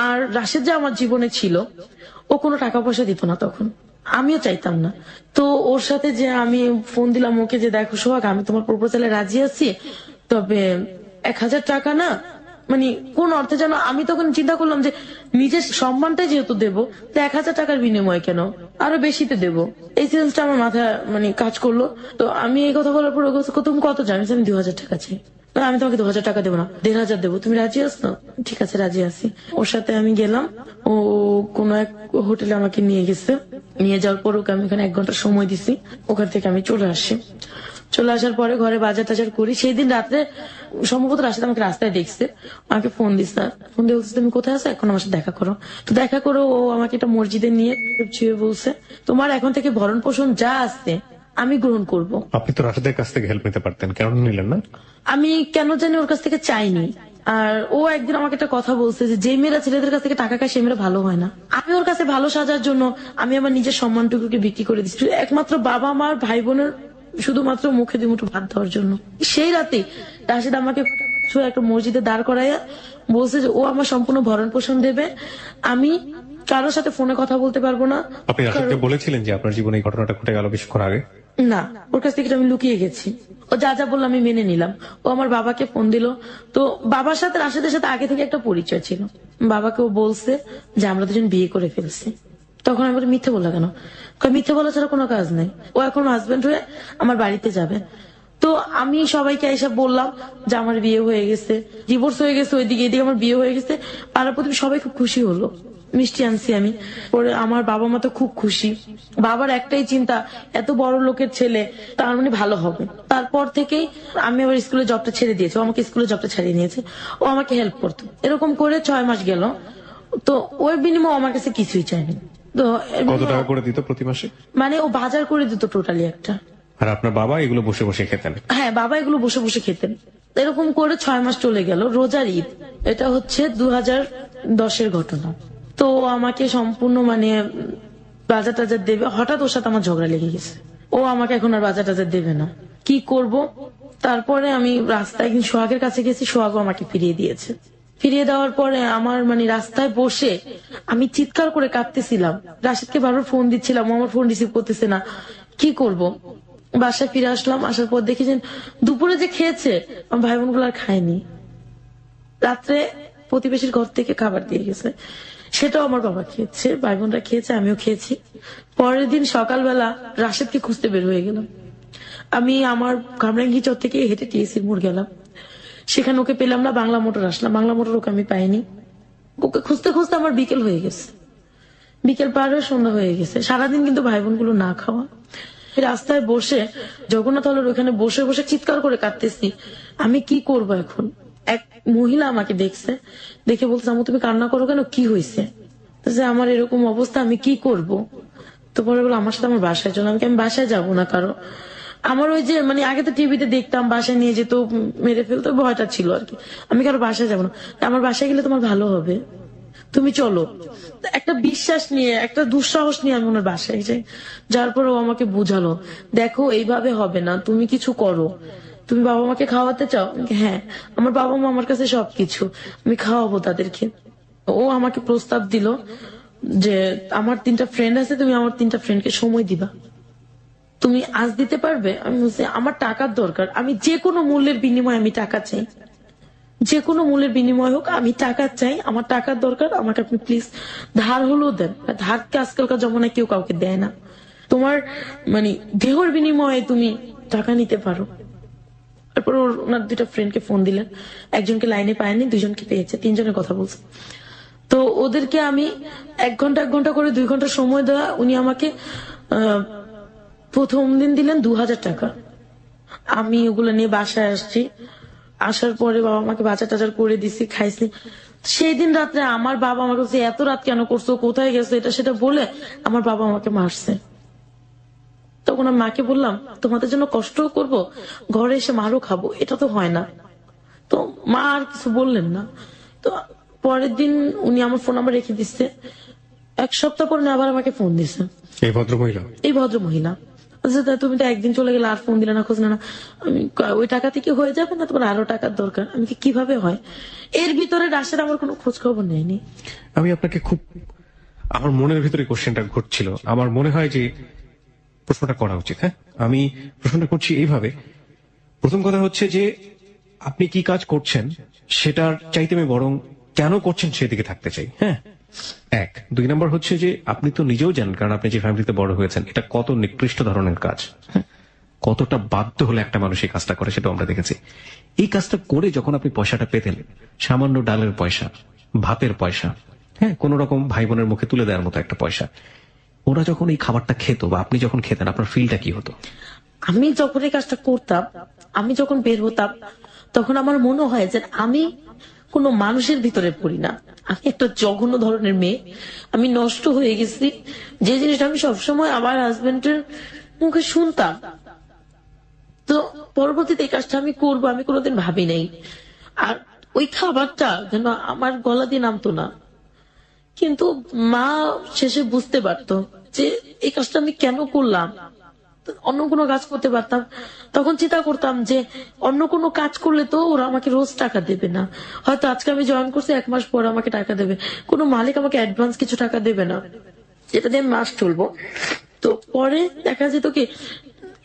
আর রাশেদ যে আমার জীবনে ছিল, ও কোনো টাকা পয়সা দিত না তখন, আমিও চাইতাম না। তো ওর সাথে যে আমি ফোন দিলাম ওকে যে দেখো সোহাগ, আমি তোমার প্রপোজালে রাজি আছি, তবে 1000 টাকা না, মানে কোন অর্থে যেন। আমি তখন চিন্তা করলাম যে নিজের সম্মানটাই যেহেতু দেবো, তো 1000 টাকার বিনিময় কেন, আরো বেশিতে দেবো। এই সেন্সটা আমার মাথায় মানে কাজ করলো। তো আমি এই কথা বলার পর ও বলছে, তুমি কত চাই? আমি 2000 টাকা চাই। না, আমি তোমাকে 2000 টাকা দেবো না, 1500 দেবো। তুমি রাজি আছো? ঠিক আছে রাজি আছি। ওর সাথে আমি গেলাম, ও কোন এক হোটেলে আমাকে নিয়ে গেছে। নিয়ে যাওয়ার পর ওকে আমি এখানে 1 ঘন্টা সময় দিছি। ওখান থেকে আমি চলে আসি। চলে আসার পরে ঘরে বাজার টাজার করি। সেই দিন রাত্রে সম্ভবত রাশেদ আমাকে রাস্তায় দেখছে, আমাকে ফোন দিচ্ছে। ফোন দিয়ে বলছে, তুমি কোথায় আছো? এখন আমার সাথে দেখা করো। তো দেখা করো, ও আমাকে একটা মসজিদে নিয়ে ছুঁয়ে বলছে, তোমার এখন থেকে ভরণ পোষণ যা আছে আমি গ্রহণ করব। আপনি তো রাশেদের কাছ থেকে হেল্প নিতে পারতেন, কেন নিলেন না? আমি কেন জানি ওর কাছ থেকে চাইনি। আর ও একদিন আমাকে একটা কথা বলছে যে মেয়েরা ছেলেদের কাছ থেকে টাকা খায় সে মেয়েরা ভালো হয় না। আমি ওর কাছে ভালো সাজার জন্য আমি আমার নিজের সম্মানটুকুকে বিক্রি করে দিচ্ছি একমাত্র বাবা মার ভাই বোনের শুধুমাত্র মুখে দুমুঠো ভাত দেওয়ার জন্য। সেই রাতে রাশেদ আমাকে একটা মসজিদে দাঁড় করাইয়া বলছে যে ও আমার সম্পূর্ণ ভরণ পোষণ দেবে, আমি কারোর সাথে ফোনে কথা বলতে পারবো না। আপনি রাশেদকে বলেছিলেন যে আপনার জীবনে এই ঘটনাটা ঘটে গেল কিছুক্ষণ আগে? না, ওর কাছ থেকে আমি লুকিয়ে গেছি। ও যা যা বললো আমি মেনে নিলাম। ও আমার বাবাকে ফোন দিল। তো বাবার সাথে রাশেদের সাথে আগে থেকে একটা পরিচয় ছিল। বাবাকে ও বলছে যে আমরা দুজন বিয়ে করে ফেলছি। তখন আমি মিথ্যে বললা কেন? মিথ্যে বলা ছাড়া কোনো কাজ নেই। ও এখন হাজবেন্ড হয়ে আমার বাড়িতে যাবে। তো আমি সবাইকে এসে বললাম যে আমার বিয়ে হয়ে গেছে, ডিভোর্স হয়ে গেছে, ওইদিকে এদিকে আমার বিয়ে হয়ে গেছে। পাড়া প্রতিবেশী সবাই খুব খুশি হলো, মিষ্টি আনছি আমি। পরে আমার বাবা মা তো খুব খুশি, বাবার একটাই চিন্তা এত বড় লোকের ছেলে তার মানে ভালো হবে। তারপর থেকেই আমি আবার স্কুলে জবটা ছেড়ে দিয়েছি, ও আমাকে স্কুলে জবটা ছাড়িয়ে নিয়েছে, ও আমাকে হেল্প করতো। এরকম করে 6 মাস গেল, তো ওই বিনিময়ে আমার কাছে কিছুই চাইনি। তো কত টাকা করে দিত প্রতি মাসে? মানে ও বাজার করে দিত টোটালি একটা। আর আপনার বাবা এগুলো বসে বসে খেতেন? হ্যাঁ, বাবা এগুলো বসে বসে খেতেন। এরকম করে 6 মাস চলে গেল। রোজার ঈদ, এটা হচ্ছে 2010-এর ঘটনা। তো ও আমাকে সম্পূর্ণ মানে বাজার টাজার দেবে, হঠাৎ ওর সাথে আমার ঝগড়া লেগে গেছে। ও আমাকে এখন আর বাজার টাজার দেবে না, কি করব। তারপরে আমি রাস্তায় একদিন সোহাগের কাছে গেছি, সোহাগও আমাকে ফিরিয়ে দিয়েছে। ফিরিয়ে দেওয়ার পরে আমার মানে রাস্তায় বসে আমি চিৎকার করে কাঁদতেছিলাম। রাশিদকে বারবার ফোন দিচ্ছিলাম, ও আমার ফোন রিসিভ করতেছে না, কি করব। বাসায় ফিরে আসলাম, আসার পর দেখি যে দুপুরে যে খেয়েছে আমার ভাই বোন গুলো আর খায়নি। রাত্রে প্রতিবেশীর ঘর থেকে খাবার দিয়ে গেছে, সেটাও আমার বাবা খেয়েছে, ভাই বোনরা খেয়েছে, আমিও খেয়েছি। পরের দিন সকালবেলা রাশেদকে খুঁজতে বের হয়ে গেলাম। আমি আমার কামরাঙ্গি চর থেকে হেঁটে টিএসির মোড় গেলাম, সেখানে ওকে পেলাম না। বাংলা মোটর আসলাম, বাংলা মোটর ওকে আমি পাইনি। ওকে খুঁজতে খুঁজতে আমার বিকেল হয়ে গেছে, বিকেল পার হয়ে সন্ধ্যা হয়ে গেছে। সারাদিন কিন্তু ভাই বোন গুলো না খাওয়া। রাস্তায় বসে জগন্নাথ হলের ওখানে বসে বসে চিৎকার করে কাঁদতেছি, আমি কি করব এখন। এক মহিলা আমাকে দেখছে, দেখে বলছে আমু তুমি কান্না করো কেন, কি হয়েছে। যে আমার এরকম অবস্থা, আমি কি করব। তো পরে বলো আমার সাথে আমার বাসায় চলো। আমি বাসায় যাবো না, কারো আমার ওই যে মানে আগে তো টিভিতে দেখতাম বাসায় নিয়ে যেত, মেরে ফেলতো, ভয়টা ছিল আর কি। আমি কারো বাসায় যাবো না, আমার বাসায় গেলে তোমার ভালো হবে, তুমি চলো। একটা বিশ্বাস নিয়ে, একটা দুঃসাহস নিয়ে আমি ওনার বাসায় যাই। যার পর ও আমাকে বুঝালো, দেখো এইভাবে হবে না, তুমি কিছু করো। তুমি বাবা মাকে খাওয়াতে চাও? হ্যাঁ, আমার বাবা মা আমার কাছে সবকিছু, আমি খাওয়াবো তাদেরকে। ও আমাকে প্রস্তাব দিল যে আমার 3টা ফ্রেন্ড আছে, তুমি আমার 3টা ফ্রেন্ডকে সময় দিবা, তুমি আজ দিতে পারবে? আমি বলছি আমার টাকার দরকার, আমি যে কোনো মূল্যের বিনিময়ে আমি টাকা চাই, যে কোনো মূল্যের বিনিময় হোক আমি টাকা চাই, আমার টাকার দরকার, আমাকে আপনি প্লিজ ধার হলেও দেন। ধারকে আজকালকার জমানায় কেউ কাউকে দেয় না, তোমার মানে দেহর বিনিময়ে তুমি টাকা নিতে পারো। তারপর ওনার 2টা ফ্রেন্ডকে ফোন দিলেন, একজনকে লাইনে পায়নি, 2জনকে পেয়েছে, 3জনের কথা বলছে। তো ওদেরকে আমি 1 ঘন্টা 1 ঘন্টা করে 2 ঘন্টা সময় দেওয়া। উনি আমাকে প্রথম দিন দিলেন 2000 টাকা। আমি ওগুলো নিয়ে বাসায় আসছি, আসার পরে বাবা আমাকে বাজার টাজার করে দিছি, খাইছি। সেই দিন রাত্রে আমার বাবা আমাকে বলছে এত রাত কেন করছো, কোথায় গেছো, এটা সেটা বলে আমার বাবা আমাকে মারছে। তখন আমি মাকে বললাম তোমাদের জন্য কষ্ট করব, ঘরে এসে মারও খাবো, এটা তো হয় না। তো মা আর কিছু বললেন না। তো পরের দিন উনি আমার ফোন নাম্বার রেখে দিচ্ছে। 1 সপ্তাহ পরে আবার আমাকে ফোন দিছে এই ভদ্রমহিলা? এই ভদ্রমহিলা। আচ্ছা তুমি তো একদিন চলে গেলে আর ফোন দিলে না, খোঁজ না। আমি ওই টাকা থেকে হয়ে যাবে না, তোমার আরো টাকার দরকার। আমি কিভাবে হয়, এর ভিতরে রাশেদ আমার কোনো খোঁজ খবর নেয়নি। আমি আপনাকে খুব, আমার মনের ভিতরে কোশ্চেনটা ঘুরছিল, আমার মনে হয় যে প্রশ্নটা করা উচিত। হ্যাঁ, আমি প্রশ্নটা করছি এইভাবে। প্রথম কথা হচ্ছে যে আপনি কি কাজ করছেন সেটার চাইতে আমি বরং কেন করছেন সেদিকে থাকতে চাই। হ্যাঁ, 1। 2 নম্বর হচ্ছে যে আপনি তো নিজেও জানেন, কারণ আপনি যে ফ্যামিলিতে বড় হয়েছেন, এটা কত নিকৃষ্ট ধরনের কাজ। হ্যাঁ, কতটা বাধ্য হলে একটা মানুষ এই কাজটা করে সেটা আমরা দেখেছি। এই কাজটা করে যখন আপনি পয়সাটা পেতেন, সামান্য ডালের পয়সা, ভাতের পয়সা, হ্যাঁ, কোন রকম ভাই বোনের মুখে তুলে দেওয়ার মতো একটা পয়সা, ওরা যখন এই খাবারটা খেত বা আপনি যখন খেতেন, আপনার ফিলটা কি হতো? আমি যখন এই কাজটা করতাম, আমি যখন বের হতাম, তখন আমার মনে হয় যে আমি কোনো মানুষের ভিতরে পড়ি না, আমি একটা জঘন্য ধরনের মেয়ে, আমি নষ্ট হয়ে গেছি। যে জিনিসটা আমি সবসময় আমার হাজবেন্ডের মুখে শুনতাম। তো পরবর্তীতে এই কাজটা আমি করবো আমি কোনোদিন ভাবি নাই। আর ওই খাবারটা যেন আমার গলা দিয়ে নামতো না, কিন্তু মা শেষে বুঝতে পারতো যে এই কাজটা আমি কেন করলাম। অন্য কোনো কাজ করতে পারতাম, তখন চিন্তা করতাম যে অন্য কোনো কাজ করলে তো ওরা আমাকে রোজ টাকা দেবে না, হয়তো আজকে আমি জয়েন করছি 1 মাস পর আমাকে টাকা দেবে, কোনো মালিক আমাকে অ্যাডভান্স কিছু টাকা দেবে না, যেটা দিয়ে আমি মাস চলবো। তো পরে দেখা যেত কি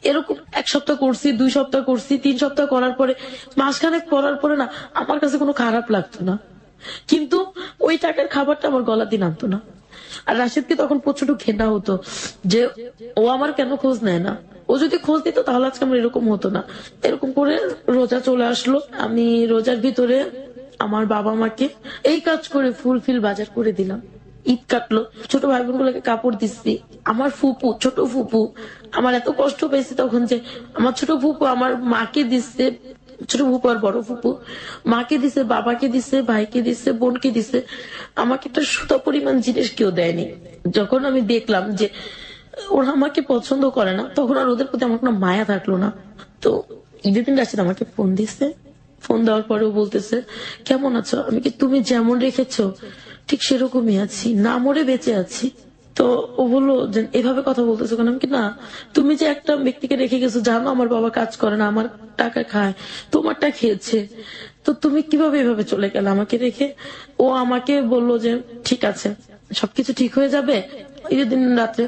এরকম 1 সপ্তাহ করছি, 2 সপ্তাহ করছি, 3 সপ্তাহ করার পরে, মাসখানেক করার পরে না আমার কাছে কোনো খারাপ লাগতো না, কিন্তু ওই টাকার খাবারটা আমার গলা দিয়ে নামতো না। আর রাশিদকে তখন প্রচন্ড ঘেন্না হতো যে ও আমার কেন খোঁজ নেয় না, ও যদি খোঁজ দিত তাহলে আজকে আমার এরকম হতো না। এরকম করে রোজা চলে আসলো। আমি রোজার ভিতরে আমার বাবা মাকে এই কাজ করে ফুলফিল বাজার করে দিলাম। ঈদ কাটলো, ছোট ভাই বোন গুলোকে কাপড় দিচ্ছি। আমার ফুপু, ছোট ফুপু, আমার এত কষ্ট পেয়েছি তখন যে আমার ছোট ফুপু আমার মাকে দিচ্ছে, ছোট ফুপু আর বড় ফুপু মাকে দিছে, বাবাকে দিছে, ভাইকে দিছে, বোনকে দিছে। আমাকে একটা সুতা পরিমাণ জিনিস কেউ দেয়নি। যখন আমি দেখলাম যে ওরা আমাকে পছন্দ করে না, তখন আর ওদের প্রতি আমার কোনো মায়া থাকলো না। তো ঈদের দিন রাশিদ আমাকে ফোন দিছে। ফোন দেওয়ার পরেও বলতেছে কেমন আছো? আমি কি তুমি যেমন রেখেছো ঠিক সেরকমই আছি, না মরে বেঁচে আছি। তো ও বললো যে এভাবে কথা বলতেছো কেন? আমি কি না, তুমি যে একটা ব্যক্তিকে রেখে গেছো, জানো আমার বাবা কাজ করে না, আমার টাকা খায়, তোমারটা খেয়েছে, তো তুমি কিভাবে এভাবে চলে গেলে আমাকে রেখে? ও আমাকে বললো যে ঠিক আছে, সবকিছু ঠিক হয়ে যাবে। ঈদের দিন রাত্রে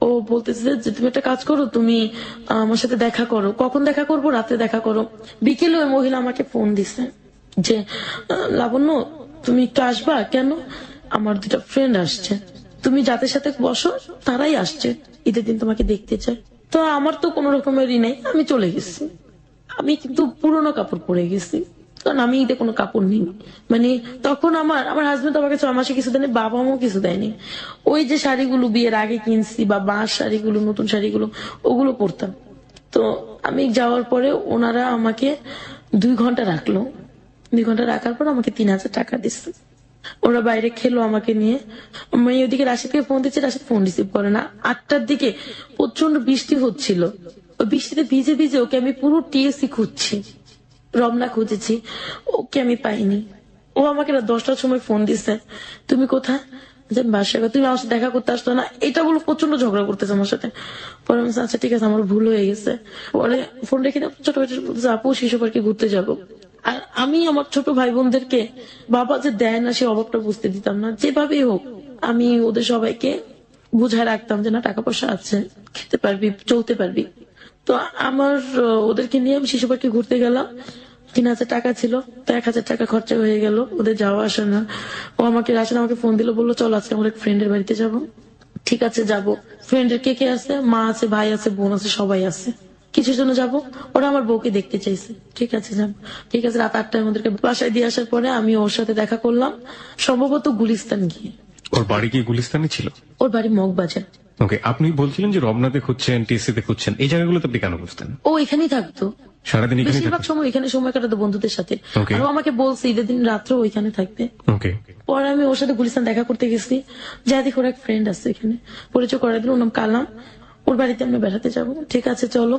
ও বলতেছে যে তুমি একটা কাজ করো, তুমি আমার সাথে দেখা করো। কখন দেখা করবো? রাতে দেখা করো। বিকেলে ওই মহিলা আমাকে ফোন দিছে যে লাবণ্য তুমি একটু আসবা। কেন? আমার দুটা ফ্রেন্ড আসছে, তুমি যাদের সাথে বসো তারাই আসছে, ঈদের দিন তোমাকে দেখতে চায়। তো আমার তো কোনো রকমেরই নেই, আমি চলে গেছি। আমি কিন্তু পুরোনো কাপড় পরে গেছি, কারণ আমি ঈদে কোনো কাপড় নিই। মানে তখন আমার হাজবেন্ড আমাকে 6 মাসে কিছু দেয়নি, বাবা মাও কিছু দেয়নি। ওই যে শাড়িগুলো বিয়ের আগে কিনছি বা বাঁশ শাড়িগুলো, নতুন শাড়িগুলো, ওগুলো পরতাম। তো আমি যাওয়ার পরে ওনারা আমাকে 2 ঘন্টা রাখলো। 2 ঘন্টা রাখার পর আমাকে 3000 টাকা দিচ্ছে। ওরা বাইরে খেলো আমাকে নিয়ে। আমি ওদিকে রাশিদকে ফোন দিচ্ছি, রাশিদ ফোন রিসিভ করে না। 8টার দিকে প্রচন্ড বৃষ্টি হচ্ছিল, ওই বৃষ্টিতে ভিজে ভিজে ওকে আমি পুরো টিএসসি খুঁজছি, রমনা খুঁজেছি, ওকে আমি পাইনি। ও আমাকে রাত 10টার সময় ফোন দিছে, তুমি কোথায়? বাসায়। তুমি আমার সাথে দেখা করতে আসতো না, এটা বলে প্রচন্ড ঝগড়া করতেছে আমার সাথে। পরে আমি আচ্ছা ঠিক আছে, আমার ভুল হয়ে গেছে। পরে ফোন রেখে ছোট ভাই আপু শিশু পার্কে ঘুরতে যাবো। আর আমি আমার ছোট ভাই বোনদেরকে বাবা যে দেয় না সে অভাবটা বুঝতে দিতাম না। যেভাবেই হোক আমি ওদের সবাইকে বুঝায় রাখতাম যে না, টাকা পয়সা আছে, খেতে পারবি, চলতে পারবি। তো আমার ওদেরকে নিয়ে আমি শিশু পার্কে ঘুরতে গেলাম। 3000 টাকা ছিল, তো 1000 টাকা খরচা হয়ে গেল ওদের যাওয়া আসা না। ও আমাকে রাশিদ আমাকে ফোন দিল, বললো চল আজকে আমরা এক ফ্রেন্ডের বাড়িতে যাব। ঠিক আছে যাবো। ফ্রেন্ডের কে কে আছে? মা আছে, ভাই আছে, বোন আছে, সবাই আছে। কিছুর জন্য যাব, ওরা আমার বউকে দেখতে চাইছে। ঠিক আছে যাবো। ঠিক আছে, রাত 8টায় আমাদেরকে বাসায় দিয়ে আসার পরে আমি ওর সাথে দেখা করলাম, সম্ভবত গুলিস্তান গিয়ে। ওর বাড়ি কি গুলিস্তানে ছিল? ওর বাড়ি মগবাজার। ওকে, আপনি বলছিলেন যে রমনাতে খুঁজছেন, টিএসসিতে খুঁজছেন, এই জায়গাগুলোতে আপনি কেন বুঝতেন? ও এখানেই থাকতো, সারাদিন এখানে বেশিরভাগ সময় এখানে সময় কাটাতো বন্ধুদের সাথে। Okay. আর ও আমাকে বলছে ঈদের দিন রাত্রে ওইখানে থাকবে। ওকে, পরে আমি ওর সাথে গুলিস্তান দেখা করতে গেছি, যা দেখি ওর এক ফ্রেন্ড আছে এখানে, পরিচয় করাই দিল, ওর নাম কালাম। ওর বাড়িতে আমরা বেড়াতে যাবো। ঠিক আছে চলো।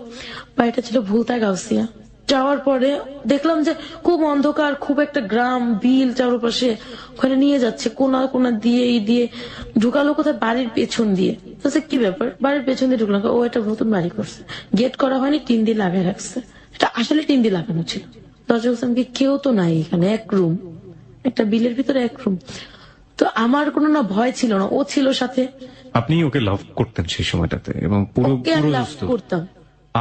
বাড়িটা ছিল ভুলতা গাউসিয়া। যাওয়ার পরে দেখলাম যে খুব অন্ধকার, খুব একটা গ্রাম, বিল চারপাশে, ওখানে নিয়ে যাচ্ছে কোনা কোনা দিয়ে এই দিয়ে। ঢুকালো কোথায়? বাড়ির পেছন দিয়ে। বলছে কি ব্যাপার? বাড়ির পেছন দিয়ে ঢুকলাম। ও একটা নতুন বাড়ি করছে, গেট করা হয়নি, টিন দিয়ে লাগিয়ে রাখছে। এটা আসলে টিন দিয়ে লাগানো ছিল। দরজা বলছে আমাকে কেউ তো নাই এখানে, এক রুম, একটা বিলের ভিতরে এক রুম। তো আমার কোনো না ভয় ছিল না, ও ছিল সাথে। আপনি ওকে লাভ করতেন সেই সময়টাতে এবং পুরো ওকে আমি পুরো লাভ বুঝতো। করতাম।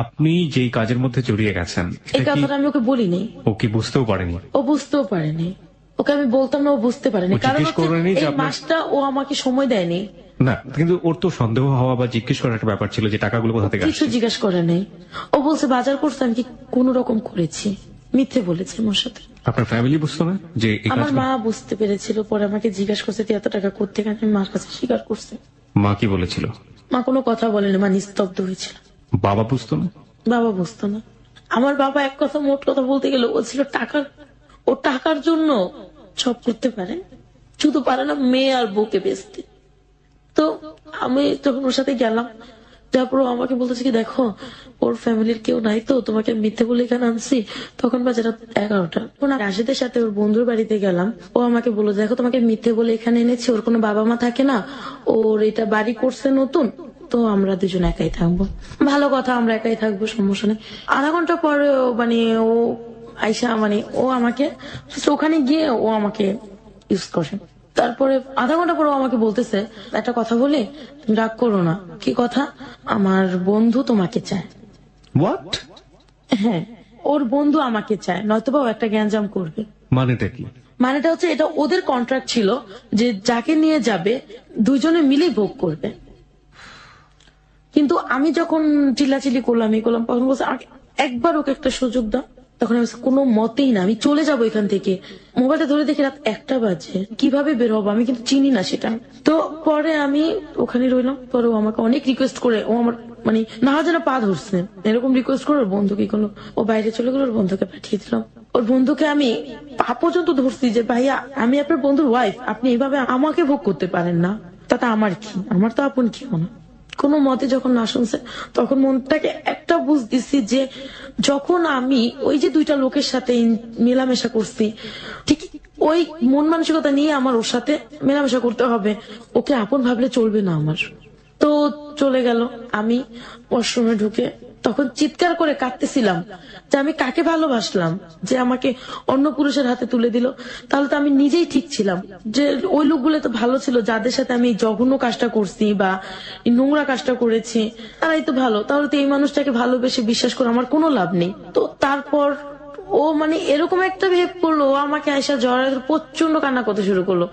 আপনি যেই কাজের মধ্যে জড়িয়ে গেছেন এই এটা কি কথাটা আমি ওকে বলিনি, ও কি বুঝতেও পারেনি? ও বুঝতেও পারেনি। ওকে আমি বলতাম না, ও বুঝতে পারেনি। ও কারণ জিজ্ঞেস করেনি যে এই আপনার- মাসটা ও আমাকে সময় দেয়নি। না, কিন্তু ওর তো সন্দেহ হওয়া বা জিজ্ঞেস করার একটা ব্যাপার ছিল যে টাকাগুলো কোথা থেকে কিছু আসছে। জিজ্ঞাসা করে নাই। ও বলছে বাজার করছে, আমি কি কোন রকম করেছি, মিথ্যে বলেছে আমার সাথে। আপনার ফ্যামিলি বুঝতো না যে এই আমার কাজগুলো? মা বুঝতে পেরেছিল, পরে আমাকে জিজ্ঞাসা করছে তুই এত টাকা করতে গেলে, আমি মার কাছে স্বীকার করছে। মা কি বলেছিল? মা কোনো কথা বলেনি, মা নিস্তব্ধ হয়েছিল। বাবা বুঝতো না? বাবা বুঝতো না। আমার বাবা এক কথা মোট কথা বলতে গেলে ও ছিল টাকার, ও টাকার জন্য সব করতে পারে, শুধু পারে না মেয়ে আর বউকে বেচতে। তো আমি যখন ওর সাথে গেলাম, তারপর ও আমাকে বলতেছে কি দেখো ওর ফ্যামিলির কেউ নাই, তো তোমাকে মিথ্যে বলে এখানে আনছি। তখন বাজে রাত 11টা। তখন রাশিদের সাথে ওর বন্ধুর বাড়িতে গেলাম। ও আমাকে বললো দেখো তোমাকে মিথ্যে বলে এখানে এনেছি, ওর কোনো বাবা মা থাকে না, ওর এটা বাড়ি করছে নতুন, তো আমরা দুজন একাই থাকবো। ভালো কথা, আমরা একাই থাকবো, সমস্যা নেই। আধা ঘন্টা পরে মানে ও আইসা মানে ও আমাকে ওখানে গিয়ে ও আমাকে ইউজ করে। তারপরে আধা ঘন্টা পরে ও আমাকে বলতেছে একটা কথা বলি, তুমি রাগ করো না। কি কথা? আমার বন্ধু তোমাকে চায়। হোয়াট? হ্যাঁ, ওর বন্ধু আমাকে চায়, নয়তোবা ও একটা গ্যাঞ্জাম করবে। মানেটা কি? মানেটা হচ্ছে এটা ওদের কন্ট্রাক্ট ছিল যে যাকে নিয়ে যাবে দুজনে মিলেই ভোগ করবে। কিন্তু আমি যখন চিল্লাচিল্লি করলাম এই করলাম তখন বলছে আমাকে একবার ওকে একটা সুযোগ দাও। তখন আমি বলছি, কোনো মতেই না, আমি চলে যাবো এখান থেকে। মোবাইলটা ধরে দেখি রাত 1টা বাজে, কিভাবে বের হবো, আমি কিন্তু চিনি না সেটা। তো পরে আমি ওখানে রইলাম। পরে ও আমাকে অনেক রিকোয়েস্ট করে, ও আমার মানে না যেন পা ধরছে এরকম রিকোয়েস্ট করে ওর বন্ধুকে করলো, ও বাইরে চলে গেলো, ওর বন্ধুকে পাঠিয়ে দিলাম। ওর বন্ধুকে আমি পা পর্যন্ত ধরছি যে ভাইয়া আমি আপনার বন্ধুর ওয়াইফ, আপনি এইভাবে আমাকে ভোগ করতে পারেন না, তাতে আমার কি, আমার তো আপন কেউ না। কোনো মতে যখন না শুনছে তখন মনটাকে একটা বুঝ দিছি যে যখন আমি ওই যে 2টা লোকের সাথে মেলামেশা করছি, ঠিক ওই মন মানসিকতা নিয়ে আমার ওর সাথে মেলামেশা করতে হবে, ওকে আপন ভাবলে চলবে না আমার। তো চলে গেল। আমি ওয়াশরুমে ঢুকে তখন চিৎকার করে কাঁদতেছিলাম যে আমি কাকে ভালোবাসলাম যে আমাকে অন্য পুরুষের হাতে তুলে দিল। তাহলে তো আমি নিজেই ঠিক ছিলাম যে ওই লোকগুলো তো ভালো ছিল, যাদের সাথে আমি এই জঘন্য কাজটা করছি বা এই নোংরা কাজটা করেছি তারাই তো ভালো। তাহলে তো এই মানুষটাকে ভালোবেসে বিশ্বাস করে আমার কোনো লাভ নেই। তো তারপর ও মানে এরকম একটা বিহেভ করলো, ও আমাকে আয়সা জড়ায় ধরে প্রচন্ড কান্না করতে শুরু করলো,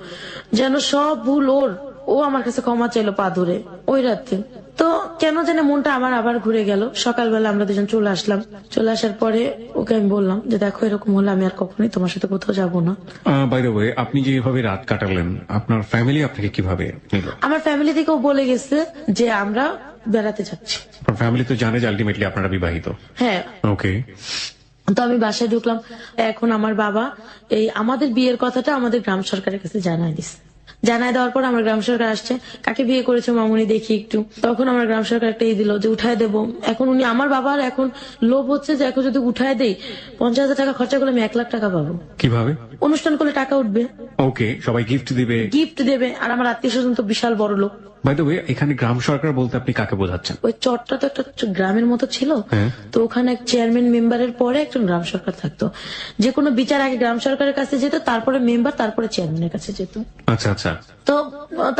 যেন সব ভুল ওর। ও আমার কাছে ক্ষমা চাইলো পা ধরে ওই রাতে। তো কেন জানে মনটা আমার আবার ঘুরে গেল। সকালবেলা আমরা দুজন চলে আসলাম। চলে আসার পরে ওকে আমি বললাম যে দেখো এরকম হলে আমি আর কখনোই তোমার সাথে কোথাও যাবো না। বাই দ্য ওয়ে, আপনি যেভাবে রাত কাটালেন, আপনার ফ্যামিলি আপনাকে কিভাবে নিল? আমার ফ্যামিলি থেকেও বলে গেছে যে আমরা বেড়াতে যাচ্ছি। আপনার ফ্যামিলি তো জানে যে আলটিমেটলি আপনারা বিবাহিত। হ্যাঁ। ওকে। তো আমি বাসায় ঢুকলাম। এখন আমার বাবা এই আমাদের বিয়ের কথাটা আমাদের গ্রাম সরকারের কাছে জানাই দিছে। জানাই দেওয়ার পর আমার গ্রাম সরকার আসছে, কাকে বিয়ে করেছে মামুনি দেখি একটু। তখন আমার গ্রাম সরকার একটা দিল যে উঠায় দেবো। এখন উনি আমার বাবার এখন লোভ হচ্ছে যে এখন যদি উঠায় দেই 50,000 টাকা খরচা করলে আমি 1 লাখ টাকা পাবো। কিভাবে? অনুষ্ঠান করলে টাকা উঠবে, ওকে, সবাই গিফট দিবে। গিফট দেবে, আর আমার আত্মীয় স্বজন তো বিশাল বড় লোক। বাই দ্য ওয়ে, এখানে গ্রাম সরকার বলতে আপনি কাকে বোঝাচ্ছেন? ওই চরটা তো একটা গ্রামের মতো ছিল, হ্যাঁ। তো ওখানে এক চেয়ারম্যান মেম্বারের পরে একজন গ্রাম সরকার থাকতো। যে কোনো বিচার আগে গ্রাম সরকারের কাছে যেত, তারপরে মেম্বার, তারপরে চেয়ারম্যানের কাছে যেত। আচ্ছা আচ্ছা। তো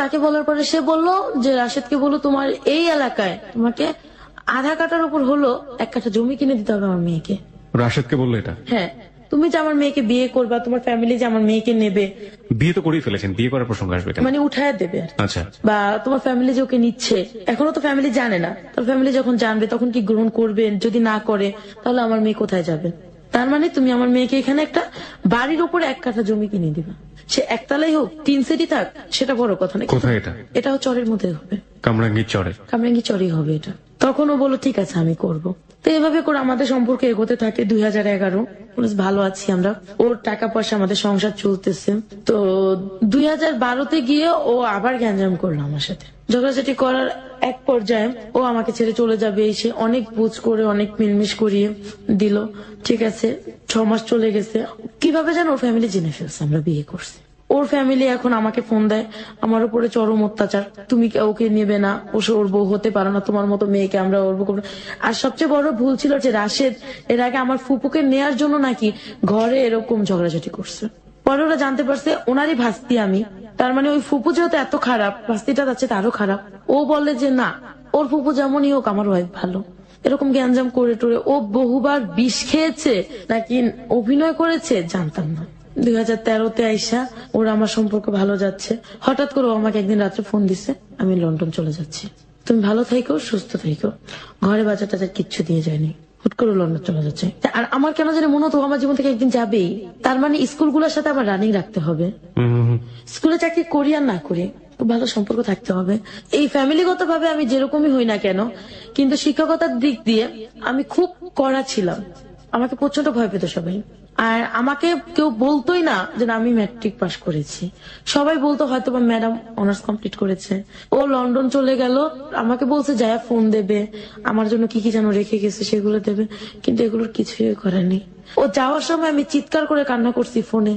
তাকে বলার পরে সে বললো যে রাশেদকে বলো তোমার এই এলাকায় তোমাকে আধা কাটার উপর হলো 1 কাঠা জমি কিনে দিতে হবে আমার মেয়েকে। রাশেদকে বললো এটা? হ্যাঁ, তুমি যে আমার মেয়েকে বিয়ে করবা, তোমার ফ্যামিলি যে আমার মেয়েকে নেবে, বিয়ে তো করেই ফেলেছেন, বিয়ে করার প্রসঙ্গ আসবে কেন? মানে উঠায় দেবে আর কি। আচ্ছা। বা তোমার ফ্যামিলি যে ওকে নিচ্ছে, এখনো তো ফ্যামিলি জানে না, তোর ফ্যামিলি যখন জানবে তখন কি গ্রহণ করবেন, যদি না করে তাহলে আমার মেয়ে কোথায় যাবে। তার মানে তুমি আমার মেয়েকে এখানে একটা বাড়ির উপরে 1 কাঠা জমি কিনে দিবা, সে একতলাই হোক 3 সেটি থাক, সেটা বড় কথা না। কোথায় এটা? এটাও চরের মধ্যে হবে, কামরাঙ্গীর চরে। কামরাঙ্গি চরই হবে এটা। তখন ও বললো ঠিক আছে আমি করব। তো এভাবে করে আমাদের সম্পর্ক এগোতে থাকে। 2011 ভালো আছি আমরা, ওর টাকা পয়সা আমাদের সংসার চলতেছে। তো 2012তে গিয়ে ও আবার গ্যাঞ্জাম করলো আমার সাথে। ঝগড়াঝাটি করার এক পর্যায়ে ও আমাকে ছেড়ে চলে যাবে, এসে অনেক বুঝ করে অনেক মিলমিশ করিয়ে দিল। ঠিক আছে, 6 মাস চলে গেছে। কিভাবে যেন ওর ফ্যামিলি জেনে ফেলছে আমরা বিয়ে করছি। ওর ফ্যামিলি এখন আমাকে ফোন দেয়, আমার উপরে চরম অত্যাচার, তুমি ওকে নেবে না, ওর বউ হতে পারো না, তোমার মতো মেয়েকে আমরা ওর বউ। আর সবচেয়ে বড় ভুল ছিল যে রাশেদ এর আগে আমার ফুপুকে নেয়ার জন্য নাকি ঘরে এরকম ঝগড়াঝাটি করছে। পরে ওরা জানতে পারছে ওনারই ভাস্তি আমি, তার মানে ওই ফুপু যেহেতু এত খারাপ, ভাস্তিটা যাচ্ছে তারও খারাপ। ও বলে যে না, ওর ফুপু যেমনই হোক আমার ওয়াইফ ভালো। এরকম গ্যাঞ্জাম করে টোরে ও বহুবার বিষ খেয়েছে নাকি অভিনয় করেছে জানতাম না। 2013তে আইসা ওরা আমার সম্পর্ক ভালো যাচ্ছে, হঠাৎ করে ও আমাকে একদিন রাত্রে ফোন দিছে আমি লন্ডন চলে যাচ্ছি, তুমি ভালো থাইকো সুস্থ থাইকো। ঘরে বাজার টাজার কিচ্ছু দিয়ে যায়নি, হুট করে লন্ডন চলে যাচ্ছে। আর আমার কেন জানি মনে হতো আমার জীবন থেকে একদিন যাবেই। তার মানে স্কুলগুলোর সাথে আমার রানিং রাখতে হবে, স্কুলে চাকরি করি আর না করি খুব ভালো সম্পর্ক থাকতে হবে। এই ফ্যামিলিগত ভাবে আমি যেরকমই হই না কেন, কিন্তু শিক্ষকতার দিক দিয়ে আমি খুব কড়া ছিলাম। আমাকে প্রচন্ড ভয় পেত সবাই, আর আমাকে কেউ বলতোই না যে আমি ম্যাট্রিক পাস করেছি। সবাই বলতো হয়তো বা ম্যাডাম অনার্স কমপ্লিট করেছে। ও লন্ডন চলে গেল, আমাকে বলছে যায়া ফোন দেবে, আমার জন্য কি কি যেন রেখে গেছে সেগুলো দেবে, কিন্তু এগুলোর কিছুই করেনি। ও যাওয়ার সময় আমি চিৎকার করে কান্না করছি ফোনে,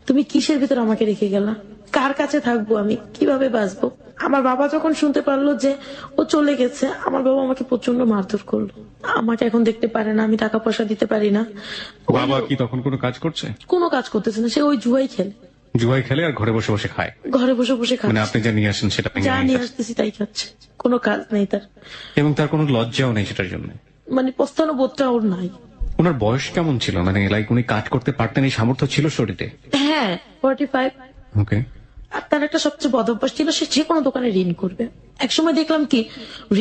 তুমি কিসের ভিতর আমাকে রেখে গেলা, কার কাছে থাকবো আমি, কিভাবে বাঁচবো। আমার বাবা যখন শুনতে পারলো যে ও চলে গেছে, আমার বাবা আমাকে প্রচন্ড মারধর করলো। আমাকে এখন দেখতে পারে না, আমি টাকা পয়সা দিতে পারি না। বাবা কি তখন কোনো কাজ করছে? কোনো কাজ করতেছে না, সে ওই জুয়াই খেলে। জুয়াই খেলে আর ঘরে বসে বসে খায়? ঘরে বসে বসে খায়, মানে আপনি যা নিয়ে আসেন সেটা যা নিয়ে আসতেছি তাই খাচ্ছে, কোনো কাজ নেই তার। এবং তার কোনো লজ্জাও নেই সেটার জন্য, মানে পস্তানো বোধটা ওর নাই। ওনার বয়স কেমন ছিল? মানে লাইক উনি কাজ করতে পারতেন, এই সামর্থ্য ছিল শরীরে? হ্যাঁ, 45। ওকে। আর তার একটা সবচেয়ে বদ অভ্যাস ছিল, সে যে কোনো দোকানে ঋণ করবে। একসময় দেখলাম কি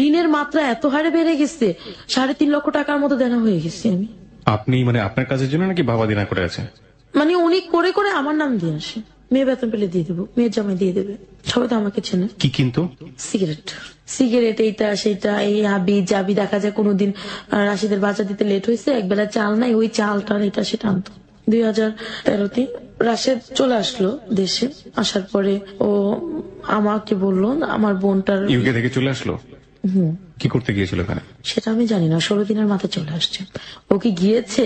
ঋণের মাত্রা এত হারে বেড়ে গেছে, 3.5 লক্ষ টাকার মতো দেনা হয়ে গেছি আমি। আপনি মানে আপনার কাজের জন্য নাকি বাবা দিনা করে আছে? মানে উনি করে করে আমার নাম দিয়ে আসে, মেয়ে বেতন পেলে দিয়ে দেবো, মেয়ের জামাই দিয়ে দেবে, সবাই তো আমাকে চেনে। কি কিন্তু? সিগারেট এইটা সেইটা, এই হাবি জাবি। দেখা যায় কোনোদিন রাশিদের বাচ্চা দিতে লেট হয়েছে, একবেলা চাল নাই, ওই চালটা এটা সেটা আনতো। 2013-তে রাশেদ চলে আসলো দেশে। আসার পরে ও আমাকে বললো আমার বোনটার ইউকে থেকে চলে আসলো। কি করতে গিয়েছিল এখানে? সেটা আমি জানি না, 16 দিনের মাথায় চলে আসছে। ও কি গিয়েছে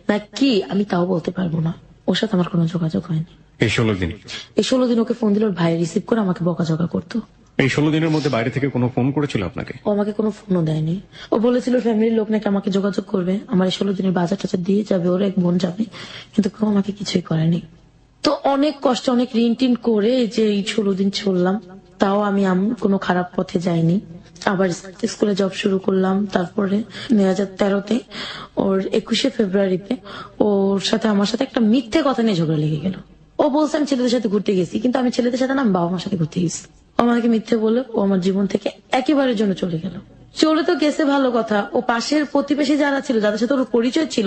না কি আমি তাও বলতে পারবো না, ওর সাথে আমার কোনো যোগাযোগ হয়নি। এই 16 দিন? এই 16 দিন ওকে ফোন দিল, ওর ভাই রিসিভ করে আমাকে বকাঝকা করতো। এই 16 দিনের মধ্যে বাইরে থেকে কোনো ফোন করেছিল আপনাকে? ও আমাকে কোনো ফোনও দেয়নি। ও বলেছিল ফ্যামিলির লোক নাকি আমাকে যোগাযোগ করবে, আমার এই 16 দিনের বাজার টাজার দিয়ে যাবে, ওর এক বোন যাবে, কিন্তু কেউ আমাকে কিছুই করেনি। তো অনেক কষ্ট, অনেক ঋণ টিন করে এই যে এই 16 দিন চললাম, তাও আমি কোনো খারাপ পথে যাইনি। আবার স্কুলে জব শুরু করলাম। তারপরে 2013-তে ওর 21শে ফেব্রুয়ারিতে ওর সাথে আমার সাথে একটা মিথ্যে কথা নিয়ে ঝগড়া লেগে গেল। ও বলছে আমি ছেলেদের সাথে ঘুরতে গেছি, কিন্তু আমি ছেলেদের সাথে না, আমি বাবা মার সাথে ঘুরতে গেছি। ও আমাকে মিথ্যে বলে ও আমার জীবন থেকে একেবারের জন্য চলে গেল। চলে তো গেছে ভালো কথা, ও পাশের প্রতিবেশী যারা ছিল, যাদের সাথে ওর পরিচয় ছিল,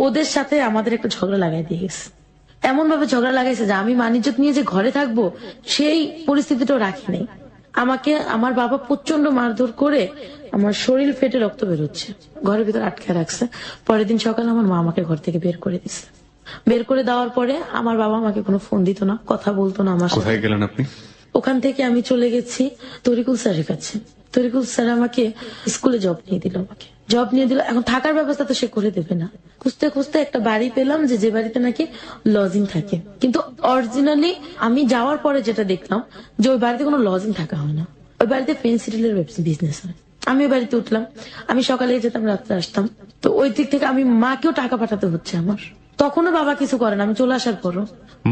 ওদের সাথে আমাদের একটা ঝগড়া লাগাই দিয়ে গেছে। এমন ভাবে ঝগড়া লাগাইছে যে আমি মানিজ্যত নিয়ে যে ঘরে থাকবো সেই পরিস্থিতিটাও রাখি নাই। আমাকে আমার বাবা প্রচন্ড মারধর করে আমার শরীর ফেটে রক্ত বেরোচ্ছে, ঘরের ভিতর আটকে রাখছে। পরের দিন সকালে আমার মা আমাকে ঘর থেকে বের করে দিচ্ছে। বের করে দেওয়ার পরে আমার বাবা আমাকে কোনো ফোন দিত না, কথা বলতো না আমার সাথে। কোথায় গেলেন আপনি? ওখান থেকে আমি চলে গেছি তরিকুল স্যারের কাছে। তরিকুল স্যার আমাকে স্কুলে জব নিয়ে দিল। এখন থাকার ব্যবস্থা তো সে করে দেবে না। খুঁজতে খুঁজতে একটা বাড়ি পেলাম, যে বাড়িতে নাকি লজিং থাকে, কিন্তু অরিজিনালি আমি যাওয়ার পরে যেটা দেখলাম যে ওই বাড়িতে কোনো লজিং থাকা হয় না, ওই বাড়িতে ফেন্সি ডিলের বিজনেস হয়। আমি ওই বাড়িতে উঠলাম, আমি সকালে যেতাম, রাত্রে আসতাম। তো ওই দিক থেকে আমি মাকেও টাকা পাঠাতে হচ্ছে আমার। তখনও বাবা কিছু করে না, আমি চলে আসার পরও।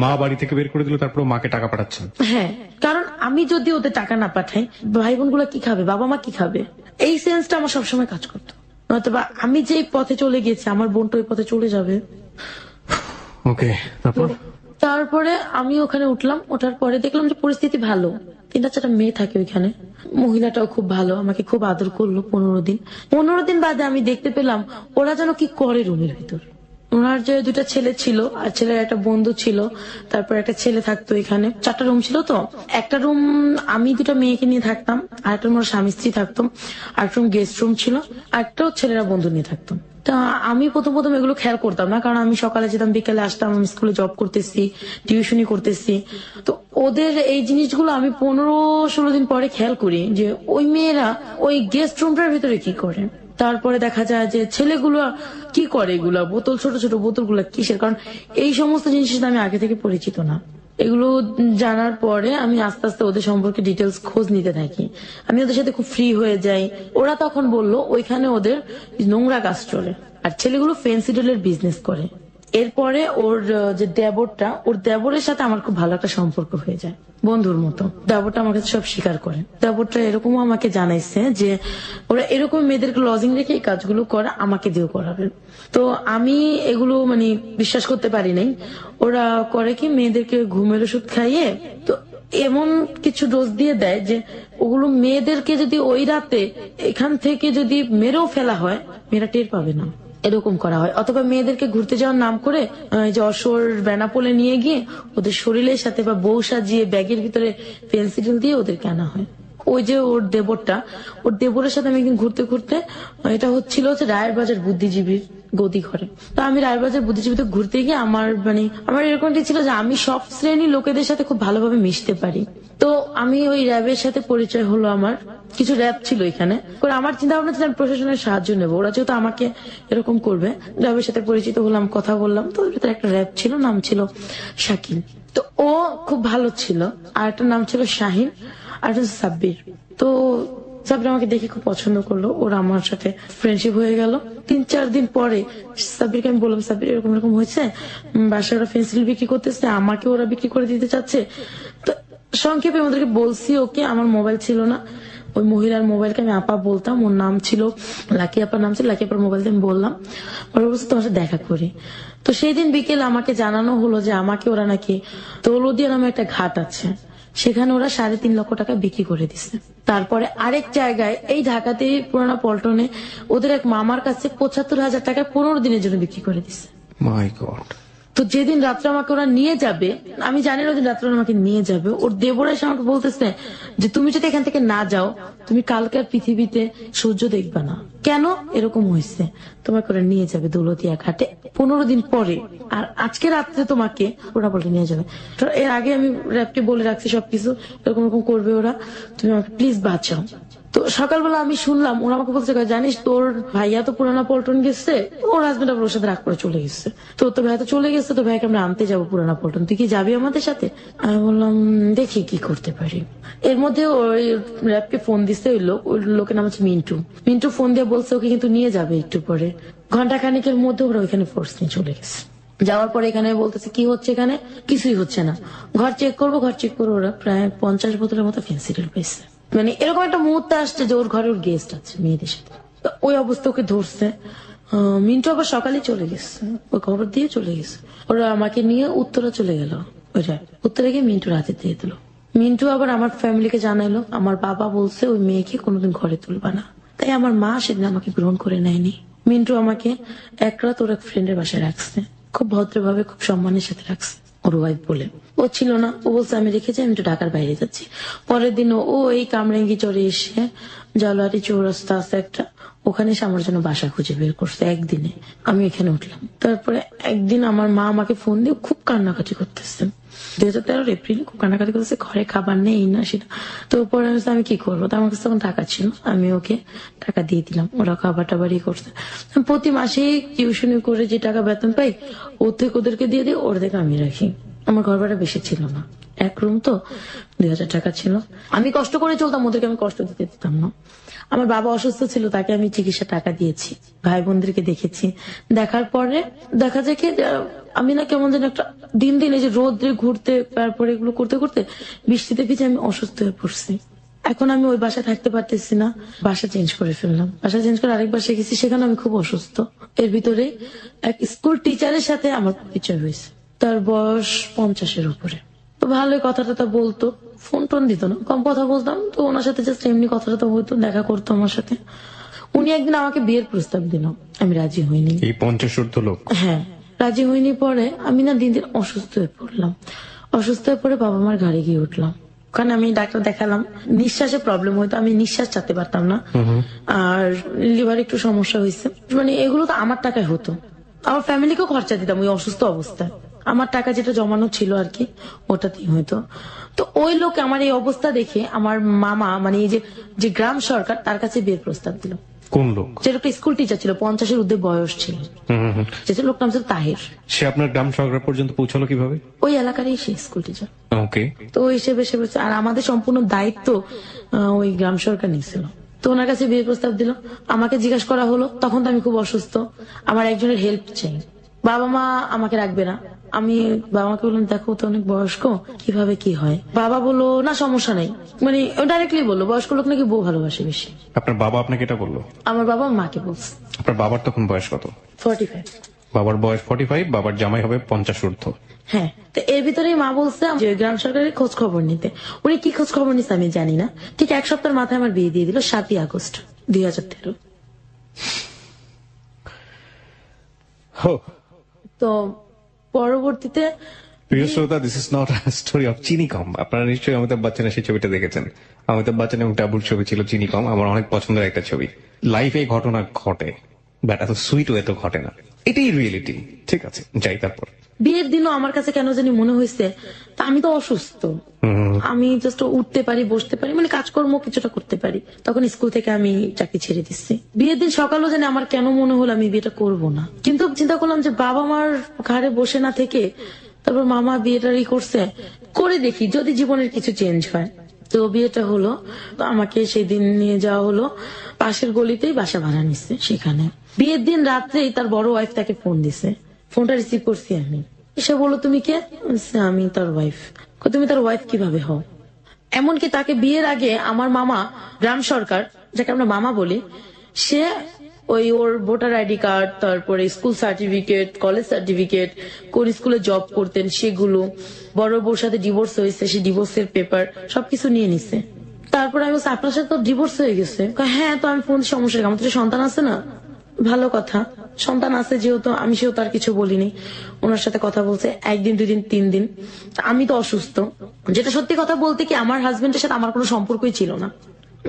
মা বাড়ি থেকে বের করে দিল, তারপর মাকে টাকা পাঠাচ্ছেন? হ্যাঁ, কারণ আমি যদি ওদের টাকা না পাঠাই, ভাই বোন গুলা কি খাবে, বাবা মা কি খাবে, এই সেন্সটা আমার সবসময় কাজ করতো। নয়তোবা আমি যে পথে চলে গেছি, আমার বোনটা ওই পথে চলে যাবে। ওকে, তারপরে আমি ওখানে উঠলাম। ওঠার পরে দেখলাম যে পরিস্থিতি ভালো, 3-4টা মেয়ে থাকে ওইখানে। মহিলাটাও খুব ভালো, আমাকে খুব আদর করলো। 15 দিন বাদে আমি দেখতে পেলাম ওরা যেন কি করে রুমের ভিতর। ওনার যে 2টা ছেলে ছিল আর ছেলের একটা বন্ধু ছিল, তারপর একটা ছেলে থাকতো এখানে। 4টা রুম ছিল। তো একটা রুম আমি 2টা মেয়েকে নিয়ে থাকতাম, আর একটা আমার স্বামী স্ত্রী থাকতাম, আর একটা রুম গেস্ট রুম ছিল, আর একটা ছেলেরা বন্ধু নিয়ে থাকতাম। তা আমি প্রথম এগুলো খেয়াল করতাম না, কারণ আমি সকালে যেতাম, বিকেলে আসতাম, আমি স্কুলে জব করতেছি, টিউশনি করতেছি। তো ওদের এই জিনিসগুলো আমি 15-16 দিন পরে খেয়াল করি যে ওই মেয়েরা ওই গেস্ট রুমটার ভিতরে কি করে। তারপরে দেখা যায় যে ছেলেগুলো কি করে, এগুলা বোতল, ছোট ছোট বোতল গুলা কিসের, কারণ এই সমস্ত জিনিসের সাথে আমি আগে থেকে পরিচিত না। এগুলো জানার পরে আমি আস্তে আস্তে ওদের সম্পর্কে ডিটেলস খোঁজ নিতে থাকি। আমি ওদের সাথে খুব ফ্রি হয়ে যাই। ওরা তখন বলল ওইখানে ওদের নোংরা কাজ চলে, আর ছেলেগুলো ফেন্সি ডিলের বিজনেস করে। এরপরে ওর যে দেবরটা, ওর দেবরের সাথে আমার খুব ভালো একটা সম্পর্ক হয়ে যায়, বন্ধুর মতো। দেবরটা আমার কাছে সব স্বীকার করে। দেবরটা এরকমও আমাকে জানাইছে যে ওরা এরকম মেয়েদেরকে লজিং রেখে এই কাজগুলো করে, আমাকে দিয়েও করাবে। তো আমি এগুলো মানে বিশ্বাস করতে পারি নাই। ওরা করে কি, মেয়েদেরকে ঘুমের ওষুধ খাইয়ে তো এমন কিছু ডোজ দিয়ে দেয় যে ওগুলো মেয়েদেরকে যদি ওই রাতে এখান থেকে যদি মেরেও ফেলা হয়, মেয়েরা টের পাবে না, এরকম করা হয়। অথবা মেয়েদেরকে ঘুরতে যাওয়ার নাম করে যশোর বেনাপোলে নিয়ে গিয়ে ওদের শরীরের সাথে বা বউ সাজিয়ে ব্যাগের ভিতরে পেন্সিল দিয়ে ওদেরকে আনা হয়। ওই যে ওর দেবরের সাথে আমি একদিন ঘুরতে ঘুরতে, এটা হচ্ছিল হচ্ছে রায়ের বাজার বুদ্ধিজীবীর গদি ঘরে। তো আমি রায়ের বাজার বুদ্ধিজীবীতে ঘুরতে গিয়ে আমার এরকমটি ছিল যে আমি সব শ্রেণীর লোকেদের সাথে খুব ভালোভাবে মিশতে পারি। তো আমি ওই র্যাবের সাথে পরিচয় হলো আমার। কিছু র্যাব ছিল এখানে, আমার চিন্তা ভাবনা ছিল আমি প্রশাসনের সাহায্য নেবো, ওরা যেহেতু আমাকে এরকম করবে। র্যাবের সাথে পরিচিত হলাম, কথা বললাম। তো ওর ভিতরে একটা র্যাব ছিল, নাম ছিল শাকিল। তো ও খুব ভালো ছিল। আর একটা নাম ছিল শাহিন, আর একটা সাব্বির। তো সাব্বির আমাকে দেখে খুব পছন্দ করলো, ওরা আমার সাথে ফ্রেন্ডশিপ হয়ে গেল। 3-4 দিন পরে সাব্বিরকে আমি বললাম, সাব্বির এরকম এরকম হয়েছে, বাসায় ওরা পেন্সিল বিক্রি করতেছে, আমাকে ওরা বিক্রি করে দিতে চাচ্ছে। তো সংক্ষেপে ওদেরকে বলছি। ওকে, আমার মোবাইল ছিল না, ওই মহিলার মোবাইলকে আমি আপা বলতাম, ওর নাম ছিল লাকি আপার নাম ছিল। লাকি আপার মোবাইল দিয়ে আমি বললাম, ওরা বলছে তোমার সাথে দেখা করি। তো সেই দিন বিকেল আমাকে জানানো হলো যে আমাকে ওরা নাকি দৌলদিয়া নামে একটা ঘাট আছে সেখানে ওরা 3.5 লক্ষ টাকা বিক্রি করে দিছে। তারপরে আরেক জায়গায় এই ঢাকাতে পুরানা পল্টনে ওদের এক মামার কাছে 75,000 টাকায় 15 দিনের জন্য বিক্রি করে দিছে। মাই গড। তো যেদিন রাত্রে আমাকে ওরা নিয়ে যাবে, আমি জানি না ওদিন রাত্রে ওরা আমাকে নিয়ে যাবে, ওর দেবরা এসে আমাকে বলতেছে যে তুমি যদি এখান থেকে না যাও তুমি কালকে আর পৃথিবীতে সূর্য দেখবে না। কেন এরকম হয়েছে? তোমাকে ওরা নিয়ে যাবে দৌলতিয়া ঘাটে 15 দিন পরে, আর আজকে রাত্রে তোমাকে ওরা বলে নিয়ে যাবে। তো এর আগে আমি র্যাপকে বলে রাখছি সবকিছু এরকম এরকম করবে ওরা, তুমি আমাকে প্লিজ বাঁচাও। তো সকালবেলা আমি শুনলাম ওরা আমাকে বলছে জানিস তোর ভাইয়া তো পুরানা পল্টন গেছে, ওর হাজবেন্ড আবার ওর সাথে রাগ করে চলে গেছে, তো তোর ভাইয়া তো চলে গেছে, তো ভাইকে আমরা আনতে যাবো পুরানা পল্টন, তুই কি যাবি আমাদের সাথে? আমি বললাম দেখি কি করতে পারি। এর মধ্যে ওই র্যাপকে ফোন দিচ্ছে ওই লোকের নাম হচ্ছে মিন্টু। মিন্টু ফোন দিয়ে বলছে ওকে কিন্তু নিয়ে যাবে একটু পরে। ঘন্টা খানিকের মধ্যে ওরা ওইখানে ফোর্স নিয়ে চলে গেছে। যাওয়ার পরে এখানে বলতেছে কি হচ্ছে, এখানে কিছুই হচ্ছে না, ঘর চেক করবো। ঘর চেক করে ওরা প্রায় 50 বোতলের মতো ফেন্সিডিল পেয়েছে। মানে এরকম একটা মুহূর্তে আসছে যে ওর ঘরে ওর গেস্ট আছে মেয়েদের সাথে, ওই অবস্থা ওকে ধরছে। মিন্টু আবার সকালে চলে গেছে, ওই খবর দিয়ে চলে গেছে। ওরা আমাকে নিয়ে উত্তরা চলে গেল, ওইটা উত্তরে গিয়ে মিন্টু রাতে দিয়ে দিল। মিন্টু আবার আমার ফ্যামিলিকে জানাইলো, আমার বাবা বলছে ওই মেয়েকে কোনোদিন ঘরে তুলবা না, তাই আমার মা সেদিন আমাকে গ্রহণ করে নেয়নি। মিন্টু আমাকে এক রাত ওর এক ফ্রেন্ডের বাসায় রাখছে, খুব ভদ্রভাবে খুব সম্মানের সাথে রাখছে। ওর ওয়াইফ বলে ও ছিল না, ও বলছে আমি রেখেছি, আমি একটু ঢাকার বাইরে যাচ্ছি। পরের দিন ও এই কামরাঙ্গি চড়ে এসে জালুয়ারি চৌরাস্তা আছে একটা, ওখানে এসে আমার জন্য বাসা খুঁজে বের করছে একদিনে। আমি এখানে উঠলাম। তারপরে একদিন আমার মা আমাকে ফোন দিয়ে খুব কান্নাকাটি করতেছে, 2013 এপ্রিল, খুব কান্নাকাটি করতেছে, ঘরে খাবার নেই এই না সেটা। তো পরে আমি কি করবো, তো আমার কাছে তখন টাকা ছিল, আমি ওকে টাকা দিয়ে দিলাম, ওরা খাবার টাবারই করছে। প্রতি মাসে টিউশনি করে যে টাকা বেতন পাই ওর থেকে ওদেরকে দিয়ে দিই, ওর থেকে আমি রাখি। আমার ঘর ভাড়া বেশি ছিল না, এক রুম তো, 2,000 টাকা ছিল। আমি কষ্ট করে চলতাম, ওদেরকে আমি কষ্ট দিতে দিতাম না। আমার বাবা অসুস্থ ছিল, তাকে আমি চিকিৎসা টাকা দিয়েছি, ভাই বোনদেরকে দেখেছি। দেখার পরে দেখা যায় কি আমি না কেমন যেন একটা দিন দিন এই যে রোদ্রে ঘুরতে, তারপরে এগুলো করতে করতে বৃষ্টিতে ভিজে আমি অসুস্থ হয়ে পড়ছি। এখন আমি ওই বাসায় থাকতে পারতেছি না, বাসা চেঞ্জ করে ফেললাম। বাসা চেঞ্জ করে আরেক বাসায় গেছি, সেখানে আমি খুব অসুস্থ। এর ভিতরে এক স্কুল টিচারের সাথে আমার পরিচয় হয়েছে, তার বয়স 50-এর উপরে। তো ভালোই কথাটা বলতো, ফোন টোন দিত না, কম কথা বলতাম। তো ওনার সাথে জাস্ট এমনি কথাটা হইতো, দেখা করতো আমার সাথে। উনি একদিন আমাকে বিয়ের প্রস্তাব দিল, আমি রাজি হইনি। এই 50 লোক? হ্যাঁ, রাজি হইনি। পরে আমি না দিন দিন অসুস্থ হয়ে পড়লাম। অসুস্থ হয়ে পড়ে বাবা মার ঘাড়ে গিয়ে উঠলাম। ওখানে আমি ডাক্তার দেখালাম, নিঃশ্বাসে প্রবলেম হইতো, আমি নিঃশ্বাস চাতে পারতাম না, আর লিভার একটু সমস্যা হয়েছে। মানে এগুলো তো আমার টাকায় হতো, আমার ফ্যামিলিকেও খরচা দিতাম ওই অসুস্থ অবস্থায়। আমার টাকা যেটা জমানো ছিল আর কি, ওটাতেই হয়তো। তো ওই লোক আমার এই অবস্থা দেখে আমার মামা, মানে এই যে গ্রাম সরকার, তার কাছে বিয়ের প্রস্তাব দিল। কোন লোক? যে লোকটা স্কুল টিচার ছিল, 50-এর ঊর্ধ্বে বয়স ছিল, যে লোকটা নাম ছিল তাহির। সে আপনার গ্রাম সরকার পর্যন্ত পৌঁছালো কিভাবে? ওই এলাকারই সে স্কুল টিচার। ওকে। তো ওই হিসেবে সে বলছে, আর আমাদের সম্পূর্ণ দায়িত্ব ওই গ্রাম সরকার নিয়েছিল। তো ওনার কাছে বিয়ের প্রস্তাব দিল। আমাকে জিজ্ঞাসা করা হলো, তখন তো আমি খুব অসুস্থ, আমার একজনের হেল্প চাই। বাবা মা আমাকে রাখবে না। আমি বাবাকে বললাম দেখো তো অনেক বয়স্ক, কিভাবে কি হয়। বাবা বললো না সমস্যা নেই, মানে ডাইরেক্টলি বললো বয়স্ক লোক নাকি বউ ভালোবাসে বেশি। আপনার বাবা আপনাকে এটা বললো? আমার বাবা মাকে বলছে। আপনার বাবার তখন বয়স কত? 45। বাবার বয়স 45, বাবার জামাই হবে 50 ঊর্ধ্ব। হ্যাঁ, তো এর ভিতরেই মা বলছে যে গ্রাম সরকারের খোঁজ খবর নিতে। উনি কি খোঁজ খবর নিচ্ছে আমি জানি না। ঠিক এক সপ্তাহের মাথায় আমার বিয়ে দিয়ে দিল, 7ই আগস্ট 2013। তো পরবর্তীতে প্রিয় শ্রোতা, this is not story of চিনি কম। আপনারা নিশ্চয়ই অমিতাভ বচ্চনের সেই ছবিটা দেখেছেন। অমিতাভ বচ্চন এবং টাবুর ছবি ছিল চিনি কম, আমার অনেক পছন্দের একটা ছবি। লাইফে এই ঘটনা ঘটে, বাট এত সুইট এত ঘটে না, এটাই রিয়েলিটি। ঠিক আছে, যাই। তারপর বিয়ের দিনও আমার কাছে কেন জানি মনে হয়েছে তা আমি তো অসুস্থ, আমি জাস্ট উঠতে পারি, বসতে পারি, মানে কাজকর্ম কিছুটা করতে পারি। তখন স্কুল থেকে আমি চাকরি ছেড়ে দিচ্ছি। বিয়ের দিন সকালেও জানি আমার কেন মনে হলো আমি বিয়েটা করব না, কিন্তু চিন্তা করলাম যে বাবা মার ঘাড়ে বসে না থেকে তারপর মামা বিয়েটারই করছে, করে দেখি যদি জীবনের কিছু চেঞ্জ হয়। তো বিয়েটা হলো, তো আমাকে সেদিন নিয়ে যাওয়া হলো পাশের গলিতেই, বাসা ভাড়া নিচ্ছে সেখানে। বিয়ের দিন রাত্রেই তার বড় ওয়াইফ তাকে ফোন দিছে, ফোনটা রিসিভ করছি আমি। সে বললো তুমি কে? আমি তার ওয়াইফ। তুমি তার ওয়াইফ কিভাবে হও? এমনকি তাকে বিয়ের আগে আমার মামা গ্রাম সরকার, যাকে আমরা মামা বলি, সে ওই ওর ভোটার আইডি কার্ড, তারপরে স্কুল সার্টিফিকেট, কলেজ সার্টিফিকেট, কোন স্কুলে জব করতেন সেগুলো, বড় বউর সাথে ডিভোর্স হয়েছে সে ডিভোর্সের পেপার সবকিছু নিয়ে নিছে। তারপরে আমি বলছি আপনার সাথে তো ডিভোর্স হয়ে গেছে। হ্যাঁ, তো আমি ফোন সমস্যা কি? আমার তো সন্তান আছে না। ভালো কথা, সন্তান আছে যেহেতু আমি সেহেতু আর কিছু বলিনি। ওনার সাথে কথা বলছে 1 দিন 2 দিন 3 দিন। আমি তো অসুস্থ, যেটা সত্যি কথা বলতে কি আমার হাজবেন্ডের সাথে আমার কোনো সম্পর্কই ছিল না,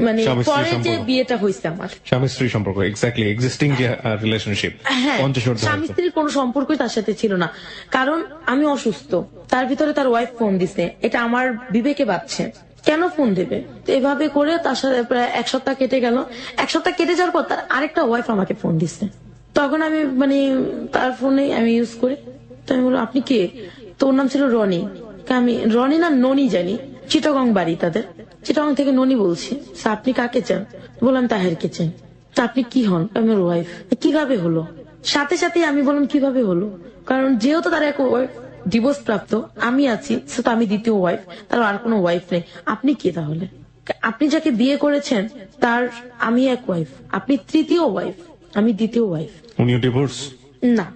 মানে স্বামী স্ত্রীর পরে যে সম্পর্ক। বিয়েটা হয়েছে আমার। স্বামী স্ত্রী সম্পর্ক, এক্স্যাক্টলি এক্সিস্টিং যে রিলেশনশিপ, হ্যাঁ, স্বামী স্ত্রীর কোনো সম্পর্কই তার সাথে ছিল না, কারণ আমি অসুস্থ। তার ভিতরে তার ওয়াইফ ফোন দিছে, এটা আমার বিবেকে বাজছে, কেন ফোন দেবে? তো এভাবে করে তার সাথে প্রায় 1 সপ্তাহ কেটে গেল। 1 সপ্তাহ কেটে যাওয়ার পর তার আরেকটা ওয়াইফ আমাকে ফোন দিছে। তখন আমি মানে তার ফোনে আমি ইউজ করি, তো আমি বললাম আপনি কে? তো ওর নাম ছিল রনি। আমি রনি না ননি জানি, চিটাগং বাড়ি তাদের, চিটাগং থেকে ননি বলছি। তো আপনি কাকে চান? বললাম তাহেরকে চাই। তা আপনি কি হন? আমার ওয়াইফ। কিভাবে হলো? সাথে সাথে আমি বললাম কিভাবে হলো, কারণ যেহেতু তার এক ওয়াইফ ডিভোর্স প্রাপ্ত, আমি আছি, তো আমি দ্বিতীয় ওয়াইফ, তার আর কোনো ওয়াইফ নেই। আপনি কে তাহলে? আপনি যাকে বিয়ে করেছেন তার আমি এক ওয়াইফ, আপনি তৃতীয় ওয়াইফ, আমি দ্বিতীয় ওয়াইফ। উনিও ডিভোর্স? না।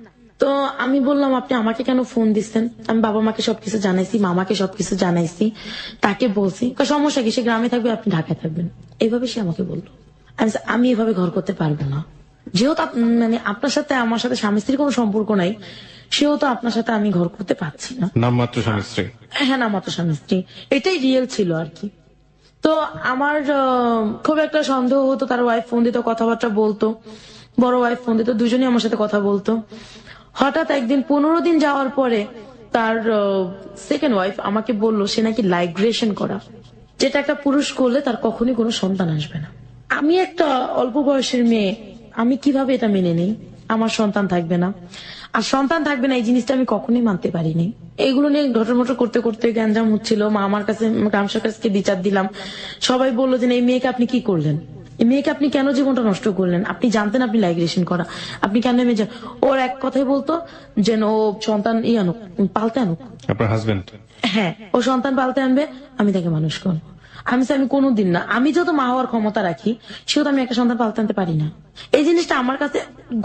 তো আমি বললাম আপনি আমাকে কেন ফোন দিচ্ছেন? আমি বাবা মাকে সবকিছু জানাইছি, মামাকে সবকিছু জানাইছি, তাকে বলছি সমস্যা কি, সে গ্রামে থাকবে আপনি ঢাকায় থাকবেন, এইভাবে সে আমাকে বললো। আমি এভাবে ঘর করতে পারবো না, যেহেতু মানে আপনার সাথে আমার সাথে স্বামী স্ত্রীর কোনো সম্পর্ক নাই, সেহেতু আপনার সাথে আমি ঘর করতে পারছি না। নামমাত্র স্বামী স্ত্রী? হ্যাঁ, না মাত্র স্বামী স্ত্রী, এটাই রিয়েল ছিল আর কি। তো আমার খুব একটা সন্দেহ হতো, তার ওয়াইফ ফোন দিত, কথাবার্তা বলতো, বড় ওয়াইফ ফোন দিত, দুজনেই আমার সাথে কথা বলতো। হঠাৎ একদিন 15 দিন যাওয়ার পরে তার সেকেন্ড ওয়াইফ আমাকে বলল সে নাকি লাইগ্রেশন করা, যেটা একটা পুরুষ করলে তার কখনই কোনো সন্তান আসবে না। আমি একটা অল্প বয়সের মেয়ে, আমি কিভাবে এটা মেনে নিই? আমার সন্তান থাকবে না, আর সন্তান থাকবে না এই জিনিসটা আমি কখনোই মানতে পারিনি। এগুলো নিয়ে ঘটমট করতে করতে গ্যাঞ্জাম হচ্ছিল, মা আমার কাছে, গ্রাম সরকারকে বিচার দিলাম। সবাই বললো যে এই মেয়েকে আপনি কি করলেন, এই মেয়েকে আপনি কেন জীবনটা নষ্ট করলেন? আপনি জানতেন আপনি লাইগ্রেশন করা, আপনি কেন মেয়ে? ওর এক কথাই বলতো যেন ও সন্তান আনুক, পালতে আনুক। আপনার হাজবেন্ড? হ্যাঁ, ও সন্তান পালতে আনবে, আমি তাকে মানুষ করবো। আমি কোনোদিন না, আমি যত মা হওয়ার ক্ষমতা রাখি সেহেতু আমি একটা সন্তান পালতে আনতে পারি না। এই জিনিসটা আমার কাছে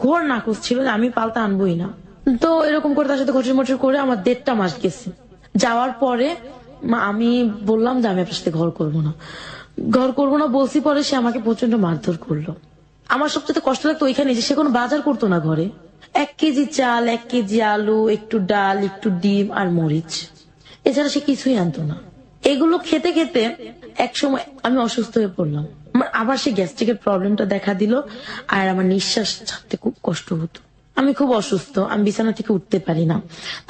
ঘোর নাকচ ছিল যে আমি পালতে আনবোই না। তো এরকম করে তার সাথে ঘটর মটর করে আমার 1.5 মাস গেছে। যাওয়ার পরে আমি বললাম যে আমি আপনার সাথে ঘর করবো না, ঘর করবো না বলছি, পরে সে আমাকে প্রচন্ড মারধর করলো। আমার সবচেয়ে কষ্ট লাগতো ওইখানে যে সে কোনো বাজার করতো না ঘরে। 1 কেজি চাল, 1 কেজি আলু, একটু ডাল, একটু ডিম আর মরিচ, এছাড়া সে কিছুই আনতো না। এগুলো খেতে খেতে এক সময় আমি অসুস্থ হয়ে পড়লাম। আমার আবার সে গ্যাস্ট্রিকের প্রবলেমটা দেখা দিল, আর আমার নিঃশ্বাস ছাড়তে খুব কষ্ট হতো। আমি খুব অসুস্থ, আমি বিছানা থেকে উঠতে পারি না।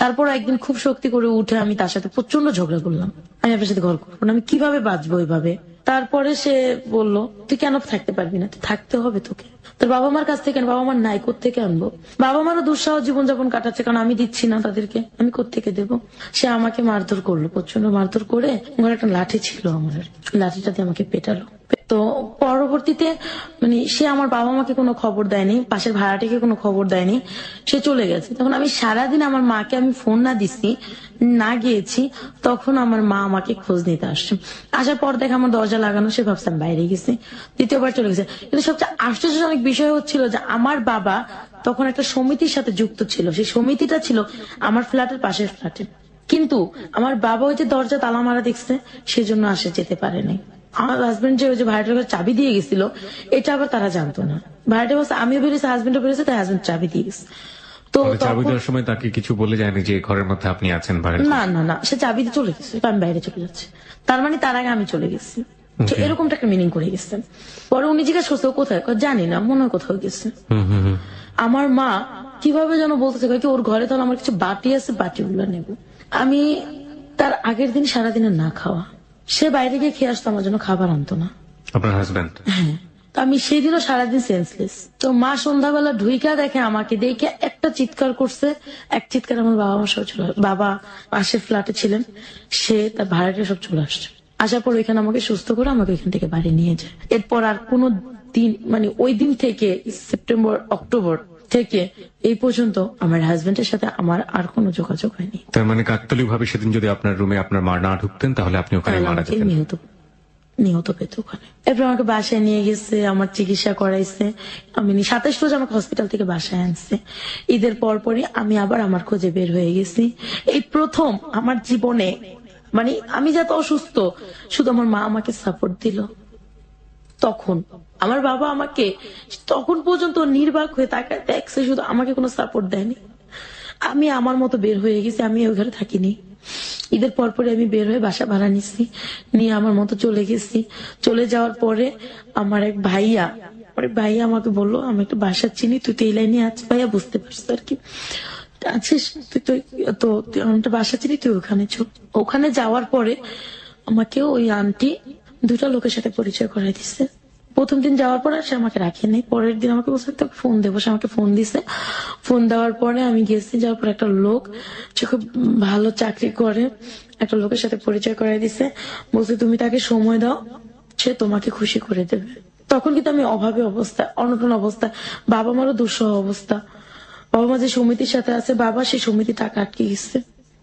তারপর একদিন খুব শক্তি করে উঠে আমি তার সাথে প্রচন্ড ঝগড়া করলাম, আমি আপনার সাথে ঘর করবো না, আমি কিভাবে বাঁচবো এইভাবে। তারপরে সে বলল তুই কেন থাকতে পারবি না? তুই থাকতে হবে তোকে, তোর বাবা মার কাছ থেকে। বাবা মার নাই, কোত্থেকে আনবো? বাবা মারও দুঃসাহ জীবনযাপন কাটাচ্ছে, কারণ আমি দিচ্ছি না তাদেরকে, আমি কোত্থেকে দেবো? সে আমাকে মারধর করলো, প্রচন্ড মারধর করে। ঘরে একটা লাঠি ছিল আমার, লাঠিটা দিয়ে আমাকে পেটালো। তো পরবর্তীতে মানে সে আমার বাবা মাকে কোনো খবর দেয়নি, পাশের ভাড়াটিকে কোনো খবর দেয়নি, সে চলে গেছে। তখন আমি সারাদিন আমার মাকে আমি ফোন না দিছি, না গিয়েছি, তখন আমার মা আমাকে খোঁজ নিতে আসছে। আসার পর দেখে আমার দরজা লাগানো, সে ভাবছে আমি বাইরে গেছি, দ্বিতীয়বার চলে গেছে। কিন্তু সবচেয়ে আশ্চর্যজনক বিষয় হচ্ছিল যে আমার বাবা তখন একটা সমিতির সাথে যুক্ত ছিল, সেই সমিতিটা ছিল আমার ফ্ল্যাটের পাশের ফ্ল্যাটে। কিন্তু আমার বাবা ওই যে দরজা তালা মারা দেখছে, সেজন্য আসে যেতে পারেনি। আমার হাজবেন্ড যে ওই যে ভাড়াটার ঘরে চাবি দিয়ে গেছিল, এটা আবার তারা জানতো না। ভাড়াটা বলছে আমিও বেরিয়েছি, হাজবেন্ডও বেরিয়েছে, তাই হাজবেন্ড চাবি দিয়ে গেছে। তো চাবি দেওয়ার সময় তাকে কিছু বলে যায়নি যে ঘরের মধ্যে আপনি আছেন? না না না, সে চাবি দিয়ে চলে গেছে, আমি বাইরে চলে যাচ্ছি, তার মানে তার আগে আমি চলে গেছি। তো এরকমটা একটা মিনিং করে গেছে। পরে উনি জিজ্ঞাসা করছে ও কোথায়, জানি না, মনে হয় কোথাও গেছে। আমার মা কিভাবে যেন বলতেছে কি ওর ঘরে তাহলে আমার কিছু বাটি আছে, বাটিগুলো নেব। আমি তার আগের দিন সারাদিনে না খাওয়া, সে বাইরে গিয়ে খেয়ে আসতো, আমার জন্য খাবার আনতো না। আপনার হাজবেন্ড? হ্যাঁ। তো আমি সেদিনও সারাদিন সেন্সলেস। তো মা সন্ধ্যাবেলা ঢুইকা দেখে আমাকে, দেখে একটা চিৎকার করছে, এক চিৎকার আমার বাবা আমার সব চলে, বাবা পাশের ফ্ল্যাটে ছিলেন, সে তার ভাড়াটা সব চলে আসছে। আসার পর ওইখানে আমাকে সুস্থ করে আমাকে ওইখান থেকে বাড়ি নিয়ে যায়। এরপর আর কোনো দিন মানে ওই দিন থেকে সেপ্টেম্বর অক্টোবর থেকে এই পর্যন্ত আমার হাজবেন্ডের সাথে আমার আর কোনো যোগাযোগ হয়নি। তার মানে কাকতালীয় ভাবে সেদিন যদি আপনার রুমে আপনার মা না ঢুকতেন তাহলে আপনি ওখানে মারা যেতেন? নিহত পেত ওখানে। এরপর আমাকে বাসায় নিয়ে গেছে, আমার চিকিৎসা করাইছে। আমি 27 রোজ আমাকে হসপিটাল থেকে বাসায় আনছে। ঈদের পরপরই আমি আবার আমার খোঁজে বের হয়ে গেছি। এই প্রথম আমার জীবনে, মানে আমি যত অসুস্থ, শুধু আমার মা আমাকে সাপোর্ট দিল। তখন আমার বাবা আমাকে তখন পর্যন্ত নির্বাক হয়ে তাকায় দেখছে, শুধু আমাকে কোনো সাপোর্ট দেয়নি। আমি আমার মতো বের হয়ে গেছি, আমি ওই ঘরে থাকিনি। ঈদের পরপরে আমি বের হয়ে বাসা ভাড়া নিছি, নিয়ে আমার মতো চলে গেছি। চলে যাওয়ার পরে আমার এক ভাইয়া আমাকে বললো, আমি একটা বাসা চিনি, তুই তো এই লাইনে আছিস ভাইয়া, বুঝতে পারছিস আর কি, আছিস তুই আমার একটা বাসা চিনি, তুই ওখানে চল। ওখানে যাওয়ার পরে আমাকে ওই আন্টি 2টা লোকের সাথে পরিচয় করাই দিচ্ছে। প্রথম দিন যাওয়ার পরে সে আমাকে রাখেনি, পরের দিন আমাকে বলছে তোকে ফোন দেবো, সে আমাকে ফোন দিছে। ফোন দেওয়ার পরে আমি গেছি, যাওয়ার পর একটা লোক, সে খুব ভালো চাকরি করে, একটা লোকের সাথে পরিচয় করাই দিছে। বলছে তুমি তাকে সময় দাও, সে তোমাকে খুশি করে দেবে। তখন কিন্তু আমি অভাবে অবস্থা, অনটন অবস্থা, বাবা মারও দুঃসহ অবস্থা। বাবা মা যে সমিতির সাথে আছে, বাবা সেই সমিতি টাকা আটকে গেছে,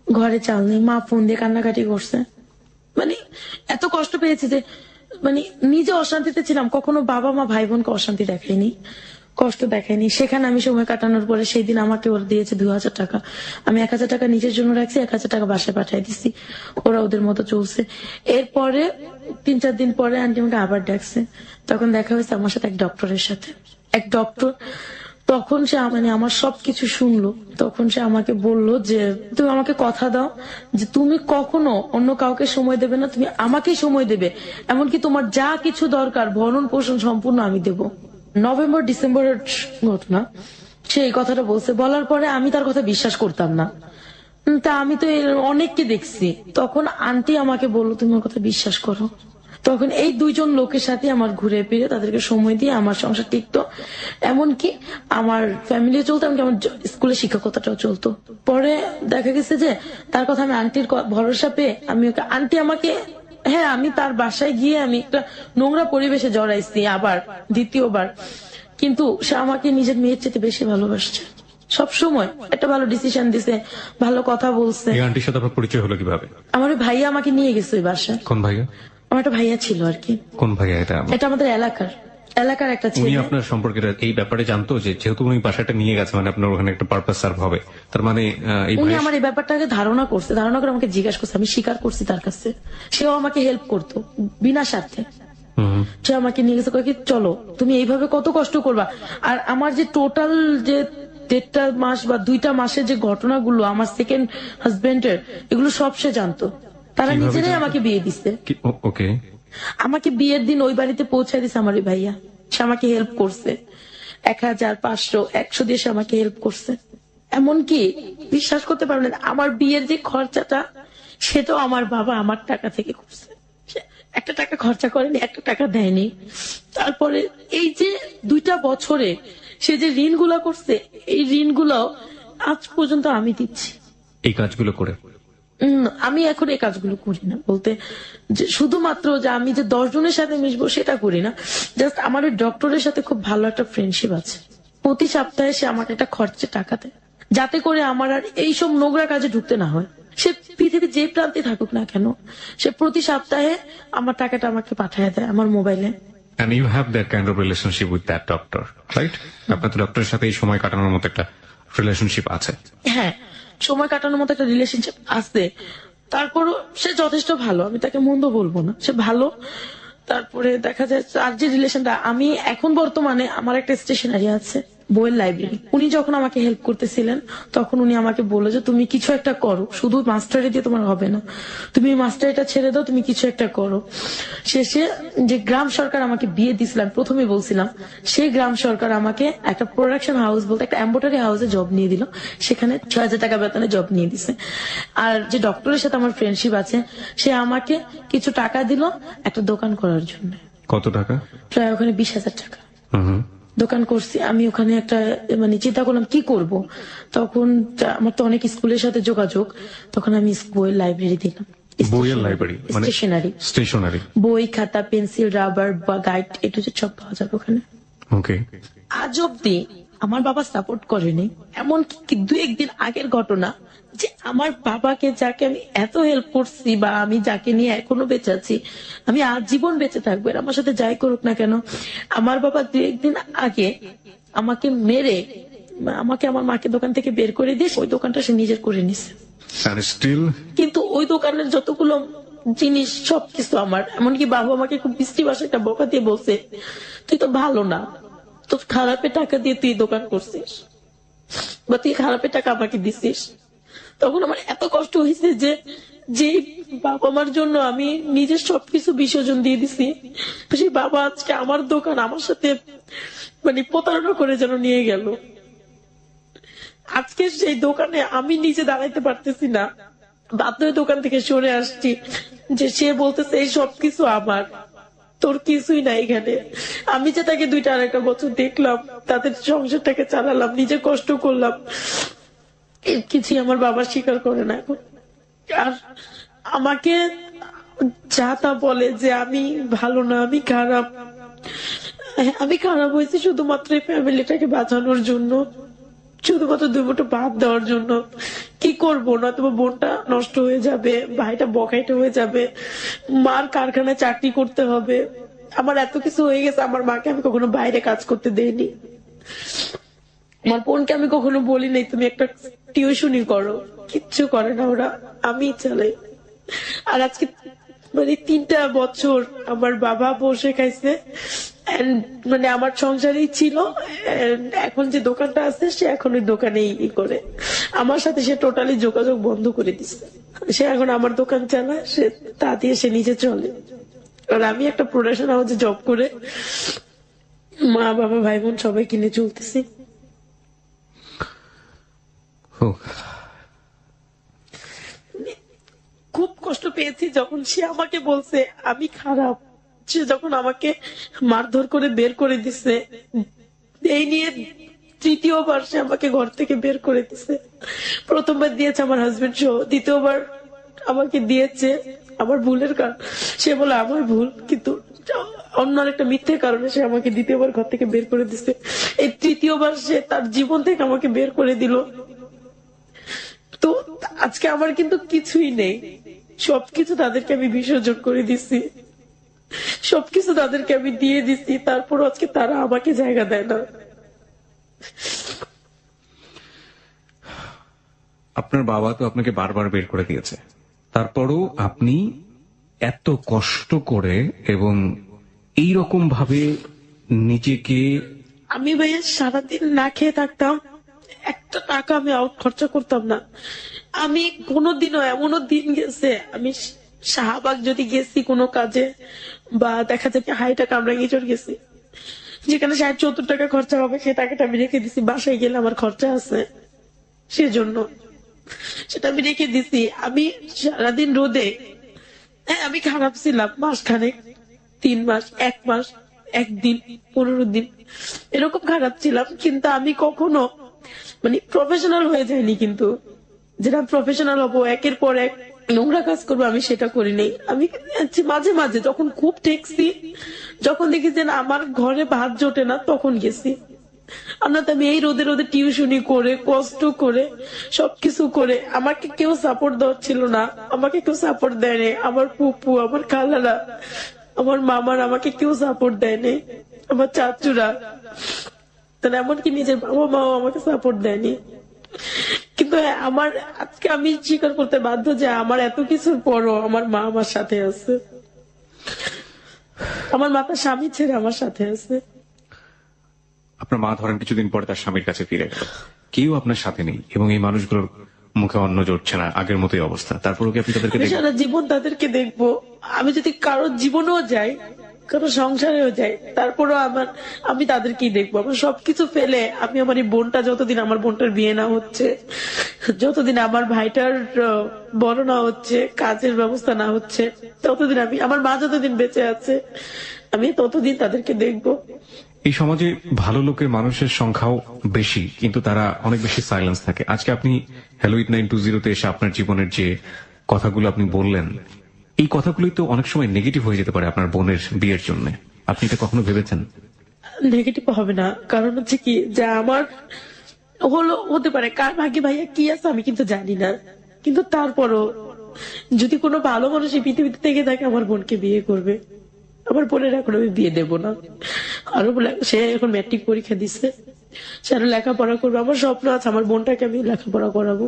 ঘরে চাল নেই, মা ফোন দিয়ে কান্নাকাটি করছে। মানে এত কষ্ট পেয়েছি যে, মানে নিজে অশান্তিতে ছিলাম, কখনো বাবা মা ভাই বোনকে অশান্তি দেখায়নি, কষ্ট দেখায়নি। সেখানে আমি সময় কাটানোর পরে সেই দিন আমাকে ওরা দিয়েছে 2000 টাকা। আমি 1000 টাকা নিজের জন্য রাখছি, 1000 টাকা বাসায় পাঠিয়ে দিচ্ছি, ওরা ওদের মতো চলছে। এরপরে 3-4 দিন পরে আন্টি আমাকে আবার ডাকছে। তখন দেখা হয়েছে আমার সাথে এক ডক্টরের সাথে। এক ডক্টর, তখন সে মানে আমার সবকিছু শুনলো। তখন সে আমাকে বলল যে তুমি আমাকে কথা দাও যে তুমি কখনো অন্য কাউকে সময় দেবে না, তুমি আমাকে সময় দেবে, এমনকি তোমার যা কিছু দরকার ভরণ পোষণ সম্পূর্ণ আমি দেব। নভেম্বর ডিসেম্বরের ঘটনা, সে এই কথাটা বলছে। বলার পরে আমি তার কথা বিশ্বাস করতাম না, তা আমি তো অনেককে দেখছি। তখন আন্টি আমাকে বললো তুমি ওর কথা বিশ্বাস করো। তখন এই 2জন লোকের সাথে আমার ঘুরে ফিরে তাদেরকে সময় দিয়ে আমার সংসার টিকতো, এমনকি আমার ফ্যামিলিও চলতো, এমনকি আমার স্কুলে শিক্ষকতাটাও চলতো। পরে দেখা গেছে যে তার কথা আমি আন্টির ভরসা পেয়ে আমি ওকে, আন্টি আমাকে, হ্যাঁ আমি তার বাসায় গিয়ে আমি একটা নোংরা পরিবেশে জড়াইছি আবার দ্বিতীয়বার, কিন্তু সে আমাকে নিজের মেয়ের চেয়ে বেশি ভালোবাসছে। সব সময় একটা ভালো ডিসিশন দিছে, ভালো কথা বলছে। এই আন্টির সাথে আপনার পরিচয় হলো কিভাবে? আমার ওই ভাইয়া আমাকে নিয়ে গেছে ওই বাসায়। কোন ভাইয়া? আমার একটা ভাইয়া ছিল আর কি। কোন ভাইয়া এটা? এটা আমাদের এলাকার একটা উনি ছেলে। আপনার সম্পর্কে এই ব্যাপারে জানতো যে যেহেতু উনি বাসাটা নিয়ে গেছে, মানে আপনার ওখানে একটা পারপাস সার্ভ হবে, তার মানে এই উনি ভাইয়া আমার এই ব্যাপারটাকে ধারণা করে আমাকে জিজ্ঞাসা করছে, আমি স্বীকার করছি তার কাছে। সেও আমাকে হেল্প করতো বিনা স্বার্থে। সে আমাকে নিয়ে গেছে, কয়ে কি চলো তুমি এইভাবে কত কষ্ট করবা। আর আমার যে টোটাল যে 1.5 মাস বা 2টা মাসের যে ঘটনাগুলো আমার সেকেন্ড হাজবেন্ডের, এগুলো সব সে জানতো। তারা কিভাবে নিজেরাই জানতো? আমাকে বিয়ে দিচ্ছে। ওকে। আমাকে বিয়ের দিন ওই বাড়িতে পৌঁছায় দিছে আমার ওই ভাইয়া। সে আমাকে হেল্প করছে, 1000, 500, 100 দিয়ে সে আমাকে হেল্প করছে। এমনকি বিশ্বাস করতে পারবেন না, আমার বিয়ের যে খরচাটা সেটাও আমার বাবা আমার টাকা থেকে করছে। সে 1 টাকা খরচা করেনি, 1 টাকা দেয়নি। তারপরে এই যে 2টা বছরে সে যে ঋণগুলো করছে, এই ঋণগুলো আজ পর্যন্ত আমি দিচ্ছি। এই কাজগুলো করে আমি এখন এই কাজগুলো করি না, বলতে যে শুধুমাত্র যে আমি যে 10 জনের সাথে মিশবো সেটা করি না। জাস্ট আমার ওই ডক্টরের সাথে খুব ভালো একটা ফ্রেন্ডশিপ আছে। প্রতি সপ্তাহে সে আমাকে একটা খরচে টাকা দেয়, যাতে করে আমার আর এইসব নোংরা কাজে ঢুকতে না হয়। সে পৃথিবীর যে প্রান্তে থাকুক না কেন, সে প্রতি সপ্তাহে আমার টাকাটা আমাকে পাঠিয়ে দেয় আমার মোবাইলে। and you have that kind of relationship with that doctor, right? আপনার তো ডক্টরের সাথে এই সময় কাটানোর মতো একটা রিলেশনশিপ আছে। হ্যাঁ, সময় কাটানোর মতো একটা রিলেশনশিপ আছে। তারপরও সে যথেষ্ট ভালো, আমি তাকে মন্দ বলবো না, সে ভালো। তারপরে দেখা যায় আর যে রিলেশনটা, আমি এখন বর্তমানে আমার একটা স্টেশনারি আছে, বইয়ের লাইব্রেরি। উনি যখন আমাকে হেল্প করতেছিলেন তখন উনি আমাকে বললো যে তুমি কিছু একটা করো, শুধু মাস্টারি দিয়ে তোমার হবে না, তুমি মাস্টারিটা ছেড়ে দাও, তুমি কিছু একটা করো। শেষে যে গ্রাম সরকার আমাকে বিয়ে দিয়েছিলাম, প্রথমে বলছিলাম, সেই গ্রাম সরকার আমাকে একটা প্রোডাকশন হাউস বলতে একটা এম্ব্রয়ডারি হাউসে জব নিয়ে দিল। সেখানে 6000 টাকা বেতনে জব নিয়ে দিছে। আর যে ডক্টরের সাথে আমার ফ্রেন্ডশিপ আছে, সে আমাকে কিছু টাকা দিল একটা দোকান করার জন্য। কত টাকা? প্রায় ওখানে 20,000 টাকা। দোকান করছি আমি ওখানে। একটা মানে চিন্তা করলাম কি করব, তখন আমার তো অনেক স্কুলের সাথে যোগাযোগ, তখন আমি বইয়ের লাইব্রেরি দিলাম। বইয়ের লাইব্রেরি মানে স্টেশনারি, বই, খাতা, পেন্সিল, রাবার বা গাইড, এটু সব পাওয়া যাবে ওখানে। ওকে। আজ অব্দি আমার বাবা সাপোর্ট করেনি, এমনকি 2-1 দিন আগের ঘটনা, যে আমার বাবাকে, যাকে আমি এত হেল্প করছি বা আমি যাকে নিয়ে এখনো বেঁচে আছি, আমি আজীবন বেঁচে থাকবো, এর আমার সাথে যাই করুক না কেন। আমার বাবা 2-1 দিন আগে আমাকে মেরে আমাকে আমার মাকে দোকান থেকে বের করে দিয়ে ওই দোকানটা সে নিজের করে নিছে। And still কিন্তু ওই দোকানের যতগুলো জিনিস সবকিছু আমার, এমনকি বাবা আমাকে খুব বৃষ্টি ভাষায় একটা বকা দিয়ে বলছে, তুই তো ভালো না, তো খারাপের টাকা দিয়ে তুই দোকান করছিস বা তুই খারাপের টাকা আমাকে দিছিস। তখন আমার এত কষ্ট হয়েছে যে যে বাবা মার জন্য আমি নিজের সবকিছু বিসর্জন দিয়ে দিছি, সেই বাবা আজকে আমার দোকান আমার সাথে মানে প্রতারণা করে যেন নিয়ে গেল। আজকে সেই দোকানে আমি নিজে দাঁড়াইতে পারতেছি না, বাধ্য হয়ে দোকান থেকে সরে আসছি। যে সে বলতেছে এই সবকিছু আমার, তোর কিছুই নাই এখানে। আমি যে তাকে 2-2.5 বছর দেখলাম, তাদের সংসারটাকে চালালাম, নিজে কষ্ট করলাম, এর কিছুই আমার বাবা স্বীকার করে না এখন। আর আমাকে যা তা বলে যে আমি ভালো না, আমি খারাপ। আমি খারাপ হয়েছি শুধুমাত্র এই ফ্যামিলিটাকে বাঁচানোর জন্য, শুধুমাত্র 2 মুঠো ভাত দেওয়ার জন্য। কি করবো না, তোমার বোনটা নষ্ট হয়ে যাবে, ভাইটা বকাইটা হয়ে যাবে, মার কারখানায় চাকরি করতে হবে, আমার এত কিছু হয়ে গেছে। আমার মাকে আমি কখনো বাইরে কাজ করতে দেইনি, আমার বোনকে আমি কখনো বলি নাই তুমি একটা টিউশনি করো, কিচ্ছু করে না ওরা, আমি চালাই। আর আজকে মানে 3টা বছর আমার বাবা বসে খাইছে, মানে আমার সংসারেই ছিল। এখন যে দোকানটা আছে সে এখন ওই দোকানেই করে, আমার সাথে সে টোটালি যোগাযোগ বন্ধ করে দিচ্ছে। সে এখন আমার দোকান চালায়, সে তা দিয়ে সে নিজে চলে। আর আমি একটা প্রোডাকশন হাউসে জব করে মা বাবা ভাই বোন সবাই কিনে চলতেছি। খুব কষ্ট পেয়েছি যখন সে আমাকে বলছে আমি খারাপ, সে যখন আমাকে মারধর করে বের করে দিছে, এই নিয়ে 3য় বার সে আমাকে ঘর থেকে বের করে দিছে। প্রথমবার দিয়েছে আমার হাজবেন্ড সহ, 2য় বার আমাকে দিয়েছে আমার ভুলের কারণ, সে বলে আমার ভুল, কিন্তু অন্য একটা মিথ্যে কারণে সে আমাকে 2য় বার ঘর থেকে বের করে দিছে। এই 3য় বার সে তার জীবন থেকে আমাকে বের করে দিল। তো আজকে আমার কিন্তু কিছুই নেই, সবকিছু তাদেরকে আমি বিসর্জন করে দিছি, সবকিছু তাদেরকে আমি দিয়ে দিছি, তারপর আজকে তারা আমাকে জায়গা দেয় না। আপনার বাবা তো আপনাকে বারবার বের করে দিয়েছে, তারপরও আপনি এত কষ্ট করে এবং এই রকম ভাবে নিজেকে, আমি ভাইয়া সারাদিন না খেয়ে থাকতাম, একটা টাকা আমি আউট খরচা করতাম না। আমি কোনোদিনও, এমনও দিন গেছে আমি শাহবাগ যদি গেছি কোনো কাজে, বা দেখা যাবে হাইটা কামরাঙ্গীচর গেছি, যেখানে 60-70 টাকা খরচা হবে, সে টাকাটা আমি রেখে দিছি, বাসায় গেলে আমার খরচা আছে সেজন্য, সেটা আমি রেখে দিছি। আমি সারাদিন রোদে, হ্যাঁ আমি খারাপ ছিলাম মাসখানেক, 3 মাস, 1 মাস, 1 দিন, 15 দিন এরকম খারাপ ছিলাম, কিন্তু আমি কখনো মানে প্রফেশনাল হয়ে যায়নি। কিন্তু যেটা প্রফেশনাল হবো, একের পর এক নোংরা কাজ করবো, আমি সেটা করিনি। আমি মাঝে মাঝে যখন খুব ঠেকছি, যখন দেখি যে না আমার ঘরে ভাত জোটে না, তখন গেছি। আর না তো আমি এই রোদে রোদে টিউশনি করে কষ্ট করে সবকিছু করে, আমাকে কেউ সাপোর্ট দেওয়ার ছিল না, আমাকে কেউ সাপোর্ট দেয়নি। আমার ফুপু, আমার খালারা, আমার মামার আমাকে কেউ সাপোর্ট দেয়নি, আমার চাচুরা, তাহলে এমনকি নিজের বাবা মাও আমাকে সাপোর্ট দেয়নি। কিন্তু আমার আজকে আমি স্বীকার করতে বাধ্য যে আমার এত কিছুর পরও আমার মা আমার সাথে আছে, আমার মা তার স্বামী ছেড়ে আমার সাথে আছে। আপনার মা ধরেন কিছুদিন পরে তার স্বামীর কাছে ফিরে গেল, কেউ আপনার সাথে নেই এবং এই মানুষগুলোর মুখে অন্ন জড়ছে না, আগের মতোই অবস্থা, তারপরেও কি আপনি তাদেরকে আমি সারা জীবন তাদেরকে দেখবো। আমি যদি কারোর জীবনেও যাই, কারো সংসারেও যাই, তারপরও আমি তাদেরকেই দেখবো। আমার সবকিছু ফেলে আমি আমার এই বোনটা, যতদিন আমার বোনটার বিয়ে না হচ্ছে, যতদিন আমার ভাইটার বড় না হচ্ছে, কাজের ব্যবস্থা না হচ্ছে, ততদিন আমার মা যতদিন বেঁচে আছে, আমি ততদিন তাদেরকে দেখবো। এই সমাজে ভালো লোকের মানুষের সংখ্যাও বেশি, কিন্তু তারা অনেক বেশি সাইলেন্স থাকে। আজকে আপনি হ্যালো 8920 এসে আপনার জীবনের যে কথাগুলো আপনি বললেন, এই কথাগুলোই তো অনেক সময় নেগেটিভ হয়ে যেতে পারে আপনার বোনের বিয়ের জন্য। আপনি এটা কখনো ভেবেছেন? নেগেটিভ হবে না, কারণ হচ্ছে কি যে আমার হতে পারে, কার ভাগ্যে ভাইয়া কি আছে আমি কিন্তু জানি না, কিন্তু তারপরও যদি কোনো ভালো মানুষ এই পৃথিবীতে থেকে থাকে আমার বোনকে বিয়ে করবে। আমার বোনের এখন আমি বিয়ে দেবো না। আরো সে এখন ম্যাট্রিক পরীক্ষা দিচ্ছে, সে আরো লেখাপড়া করবে। আমার স্বপ্ন আছে আমার বোনটাকে আমি লেখাপড়া করাবো।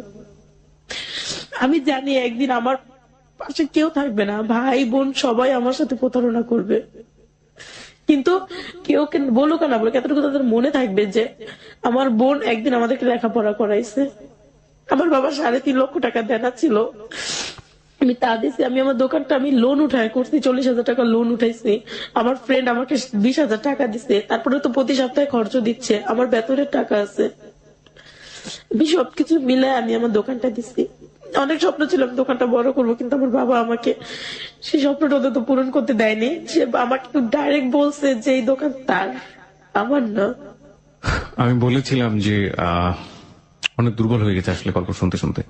আমি জানি একদিন আমার পাশে কেউ থাকবে না, ভাই বোন সবাই আমার সাথে প্রতারণা করবে, কিন্তু কেউ বলুক না বলুক, এতটুকু তাদের মনে থাকবে যে আমার বোন একদিন আমাদেরকে লেখাপড়া করাইছে। আমার বাবা 3.5 লক্ষ টাকা দেনা ছিল, আমি তা দিছি। আমি আমার দোকানটা আমি লোন উঠায় করছি, 40,000 টাকা লোন উঠাইছি। আমার ফ্রেন্ড আমাকে 20,000 টাকা দিচ্ছে, তারপরে তো প্রতি সপ্তাহে খরচ দিচ্ছে, আমার বেতনের টাকা আছে। আমি সবকিছু মিলে আমি আমার দোকানটা দিছি। অনেক স্বপ্ন ছিল আমি দোকানটা বড় করবো, কিন্তু আমার বাবা আমাকে সেই স্বপ্নটা অন্তত পূরণ করতে দেয়নি। সে আমাকে ডাইরেক্ট বলছে যে এই দোকান তার, আমার না। আমি বলেছিলাম যে অনেক দুর্বল হয়ে গেছে আসলে গল্প শুনতে শুনতে।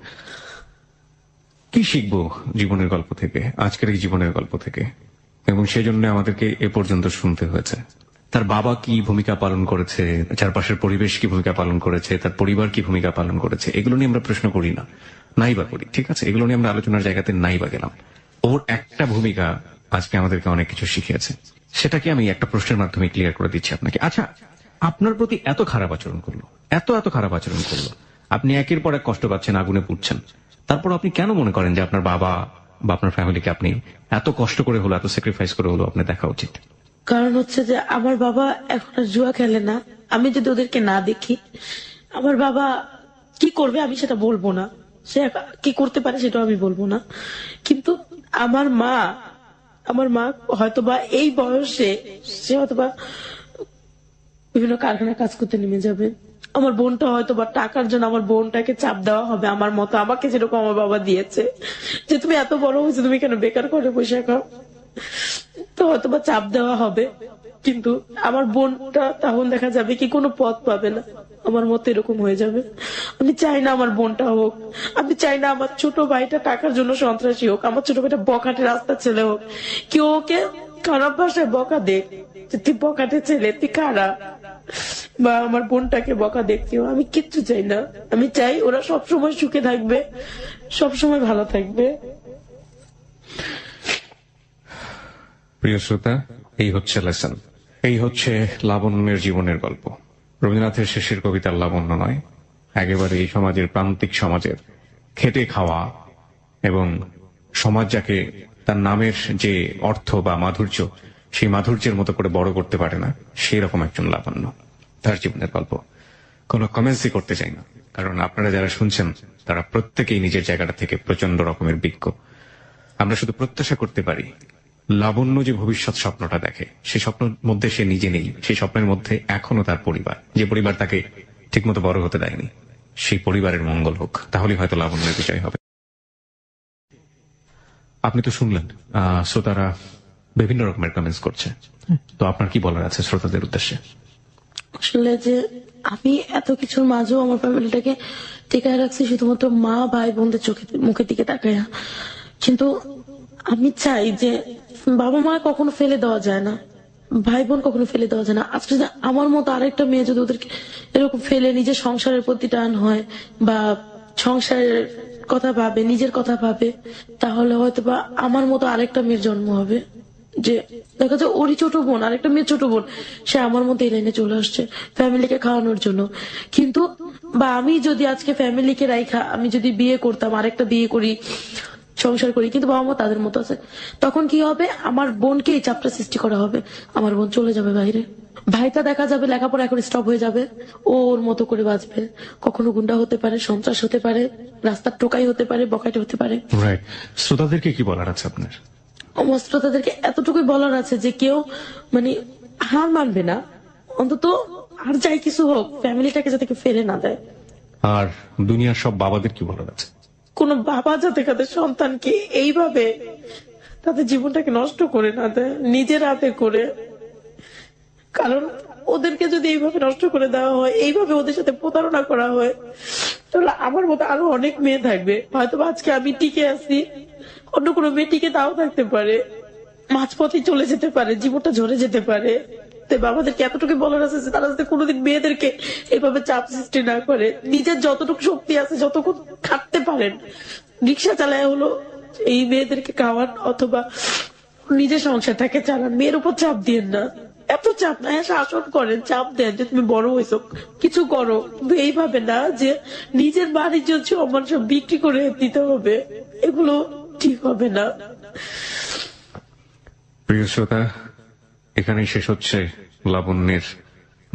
কি শিখবো জীবনের গল্প থেকে, আজকের এই জীবনের গল্প থেকে, এবং সেই জন্য আমাদেরকে এ পর্যন্ত শুনতে হয়েছে। তার বাবা কি ভূমিকা পালন করেছে, চারপাশের পরিবেশ কি ভূমিকা পালন করেছে, তার পরিবার কি ভূমিকা পালন করেছে, এগুলো নিয়ে আমরা প্রশ্ন করি না, নাই বা করি, ঠিক আছে, এগুলো নিয়ে আমরা আলোচনার জায়গাতে নাই বা গেলাম। ওর একটা ভূমিকা আজকে আমাদেরকে অনেক কিছু শিখিয়েছে, সেটাকে আমি একটা প্রশ্নের মাধ্যমে ক্লিয়ার করে দিচ্ছি আপনাকে। আচ্ছা, আপনার প্রতি এত খারাপ আচরণ করলো, এত খারাপ আচরণ করলো, আপনি একের পর এক কষ্ট পাচ্ছেন, আগুনে পুড়ছেন, তারপর আপনি কেন মনে করেন যে আপনার বাবা বা আপনার ফ্যামিলিকে আপনি এত কষ্ট করে হলো, এত স্যাক্রিফাইস করে হলো আপনার দেখা উচিত? কারণ হচ্ছে যে আমার বাবা এখন আর জুয়া খেলে না। আমি যদি ওদেরকে না দেখি, আমার বাবা কি করবে আমি সেটা বলবো না, সে কি করতে পারে সেটাও আমি বলবো না। কিন্তু আমার মা হয়তোবা এই বয়সে সে হয়তোবা বিভিন্ন কারখানায় কাজ করতে নেমে যাবে। আমার বোনটা হয়তোবা টাকার জন্য আমার বোনটাকে চাপ দেওয়া হবে, আমার মতো আমাকে যেরকম আমার বাবা দিয়েছে যে তুমি এত বড় হয়েছে তুমি কেন বেকার করে বসে খাও, তো হয়তোবা চাপ দেওয়া হবে। কিন্তু আমার বোনটা তখন দেখা যাবে কি কোনো পথ পাবে না, আমার মতো এরকম হয়ে যাবে। আমি চাই না আমার বোনটা হোক, আমি চাই না আমার ছোট ভাইটা টাকার জন্য সন্ত্রাসী হোক, আমার ছোট ভাইটা বখাটে রাস্তার ছেলে হোক, কেউ ওকে খারাপ ভাষায় বকা দেখ যে তুই বখাটে ছেলে, তুই খারাপ, বা আমার বোনটাকে বকা দেখতেও আমি কিচ্ছু চাই না। আমি চাই ওরা সবসময় সুখে থাকবে, সবসময় ভালো থাকবে। প্রিয় শ্রোতা, এই হচ্ছে লেসন, এই হচ্ছে লাবণ্যের জীবনের গল্প। রবীন্দ্রনাথের শেষের কবিতার লাবণ্য নয়, একেবারে এই সমাজের প্রান্তিক সমাজের খেটে খাওয়া এবং সমাজ যাকে তার নামের যে অর্থ বা মাধুর্য, সেই মাধুর্যের মতো করে বড় করতে পারে না, সেই রকম একজন লাবণ্য, তার জীবনের গল্প। কোনো কমেন্টসই করতে চাই না, কারণ আপনারা যারা শুনছেন তারা প্রত্যেকেই নিজের জায়গাটা থেকে প্রচন্ড রকমের বিজ্ঞ। আমরা শুধু প্রত্যাশা করতে পারি লাবণ্য যে ভবিষ্যৎ স্বপ্নটা দেখে, সেই স্বপ্নের মধ্যে সে নিজে নেই, সেই স্বপ্নের মধ্যে এখনো তার পরিবার, যে পরিবার তাকে ঠিকমতো বড় হতে দেয়নি, সেই পরিবারের মঙ্গল হোক, তাহলে হয়তো লাবণ্যের বিজয় হবে। আপনি তো শুনলেন শ্রোতারা বিভিন্ন রকমের কমেন্টস করছে, তো আপনার কি বলার আছে শ্রোতাদের উদ্দেশ্যে? আসলে যে আমি এত কিছুর মাঝেও আমার ফ্যামিলিটাকে টিকায় রাখছি শুধুমাত্র মা ভাই বোনদের মুখের দিকে তাকাইয়া। কিন্তু আমি চাই যে বাবা মা কখনো ফেলে দেওয়া যায় না, ভাই বোন কখনো ফেলে দেওয়া যায় না। আজকে যে আমার মতো আরেকটা মেয়ে যদি ওদেরকে এরকম ফেলে নিজের সংসারের প্রতি টান হয় বা সংসারের কথা ভাবে, নিজের কথা ভাবে, তাহলে হয়তো বা আমার মতো আরেকটা মেয়ের জন্ম হবে। যে দেখা যায় ওরই ছোট বোন, আরেকটা মেয়ের ছোট বোন, সে আমার মতো এই লাইনে চলে আসছে ফ্যামিলিকে খাওয়ানোর জন্য। কিন্তু বা আমি যদি আজকে ফ্যামিলিকে রাইখা আমি যদি বিয়ে করতাম, আরেকটা বিয়ে করি, সংসার করি, কিন্তু বাবা মা তাদের মতো আছে, তখন কি হবে? আমার বোনকে এই চাপটা সৃষ্টি করা হবে, আমার বোন চলে যাবে বাইরে, ভাইটা দেখা যাবে লেখাপড়া এখন স্টপ হয়ে যাবে, ও ওর মতো করে বাঁচবে, কখনো গুন্ডা হতে পারে, সন্ত্রাস হতে পারে, রাস্তার টোকাই হতে পারে, বকাইটে হতে পারে। রাইট, শ্রোতাদেরকে কি বলার আছে আপনার? অমস্ত্র তাদেরকে এতটুকুই বলার আছে যে কেউ মানে হার মানবে না, অন্তত আর যাই কিছু হোক ফ্যামিলিটাকে যাতে কেউ ফেলে না দেয়। আর দুনিয়ার সব বাবাদের কি বলার আছে? কোন বাবা যাতে তাদের সন্তানকে এইভাবে তাদের জীবনটাকে নষ্ট করে না দেয় নিজের হাতে করে। কারণ ওদেরকে যদি এইভাবে নষ্ট করে দেওয়া হয়, এইভাবে ওদের সাথে প্রতারণা করা হয়, তাহলে আমার মতো আরো অনেক মেয়ে থাকবে, হয়তো আজকে আমি টিকে আছি, অন্য কোনো মেয়ে টিকে তাও থাকতে পারে, মাঝপথে চলে যেতে পারে, জীবনটা ঝরে যেতে পারে। থাকতে বা আমাদেরকে এতটুকু বলার আছে যে তারা যাতে কোনোদিন মেয়েদেরকে এভাবে চাপ সৃষ্টি না করে, নিজের যতটুকু শক্তি আছে যতক্ষণ খাটতে পারেন, রিক্সা চালায় হলো এই মেয়েদেরকে খাওয়ান অথবা নিজের সংসারটাকে চালান, মেয়ের উপর চাপ দিয়েন না। এত চাপ না, হ্যাঁ শাসন করেন, চাপ দেন যে তুমি বড় হয়েছো কিছু করো, কিন্তু এইভাবে না যে নিজের বাণিজ্য সম্মান সব বিক্রি করে দিতে হবে, এগুলো ঠিক হবে না। প্রিয় শ্রোতা, এখানেই শেষ হচ্ছে লাবণ্যের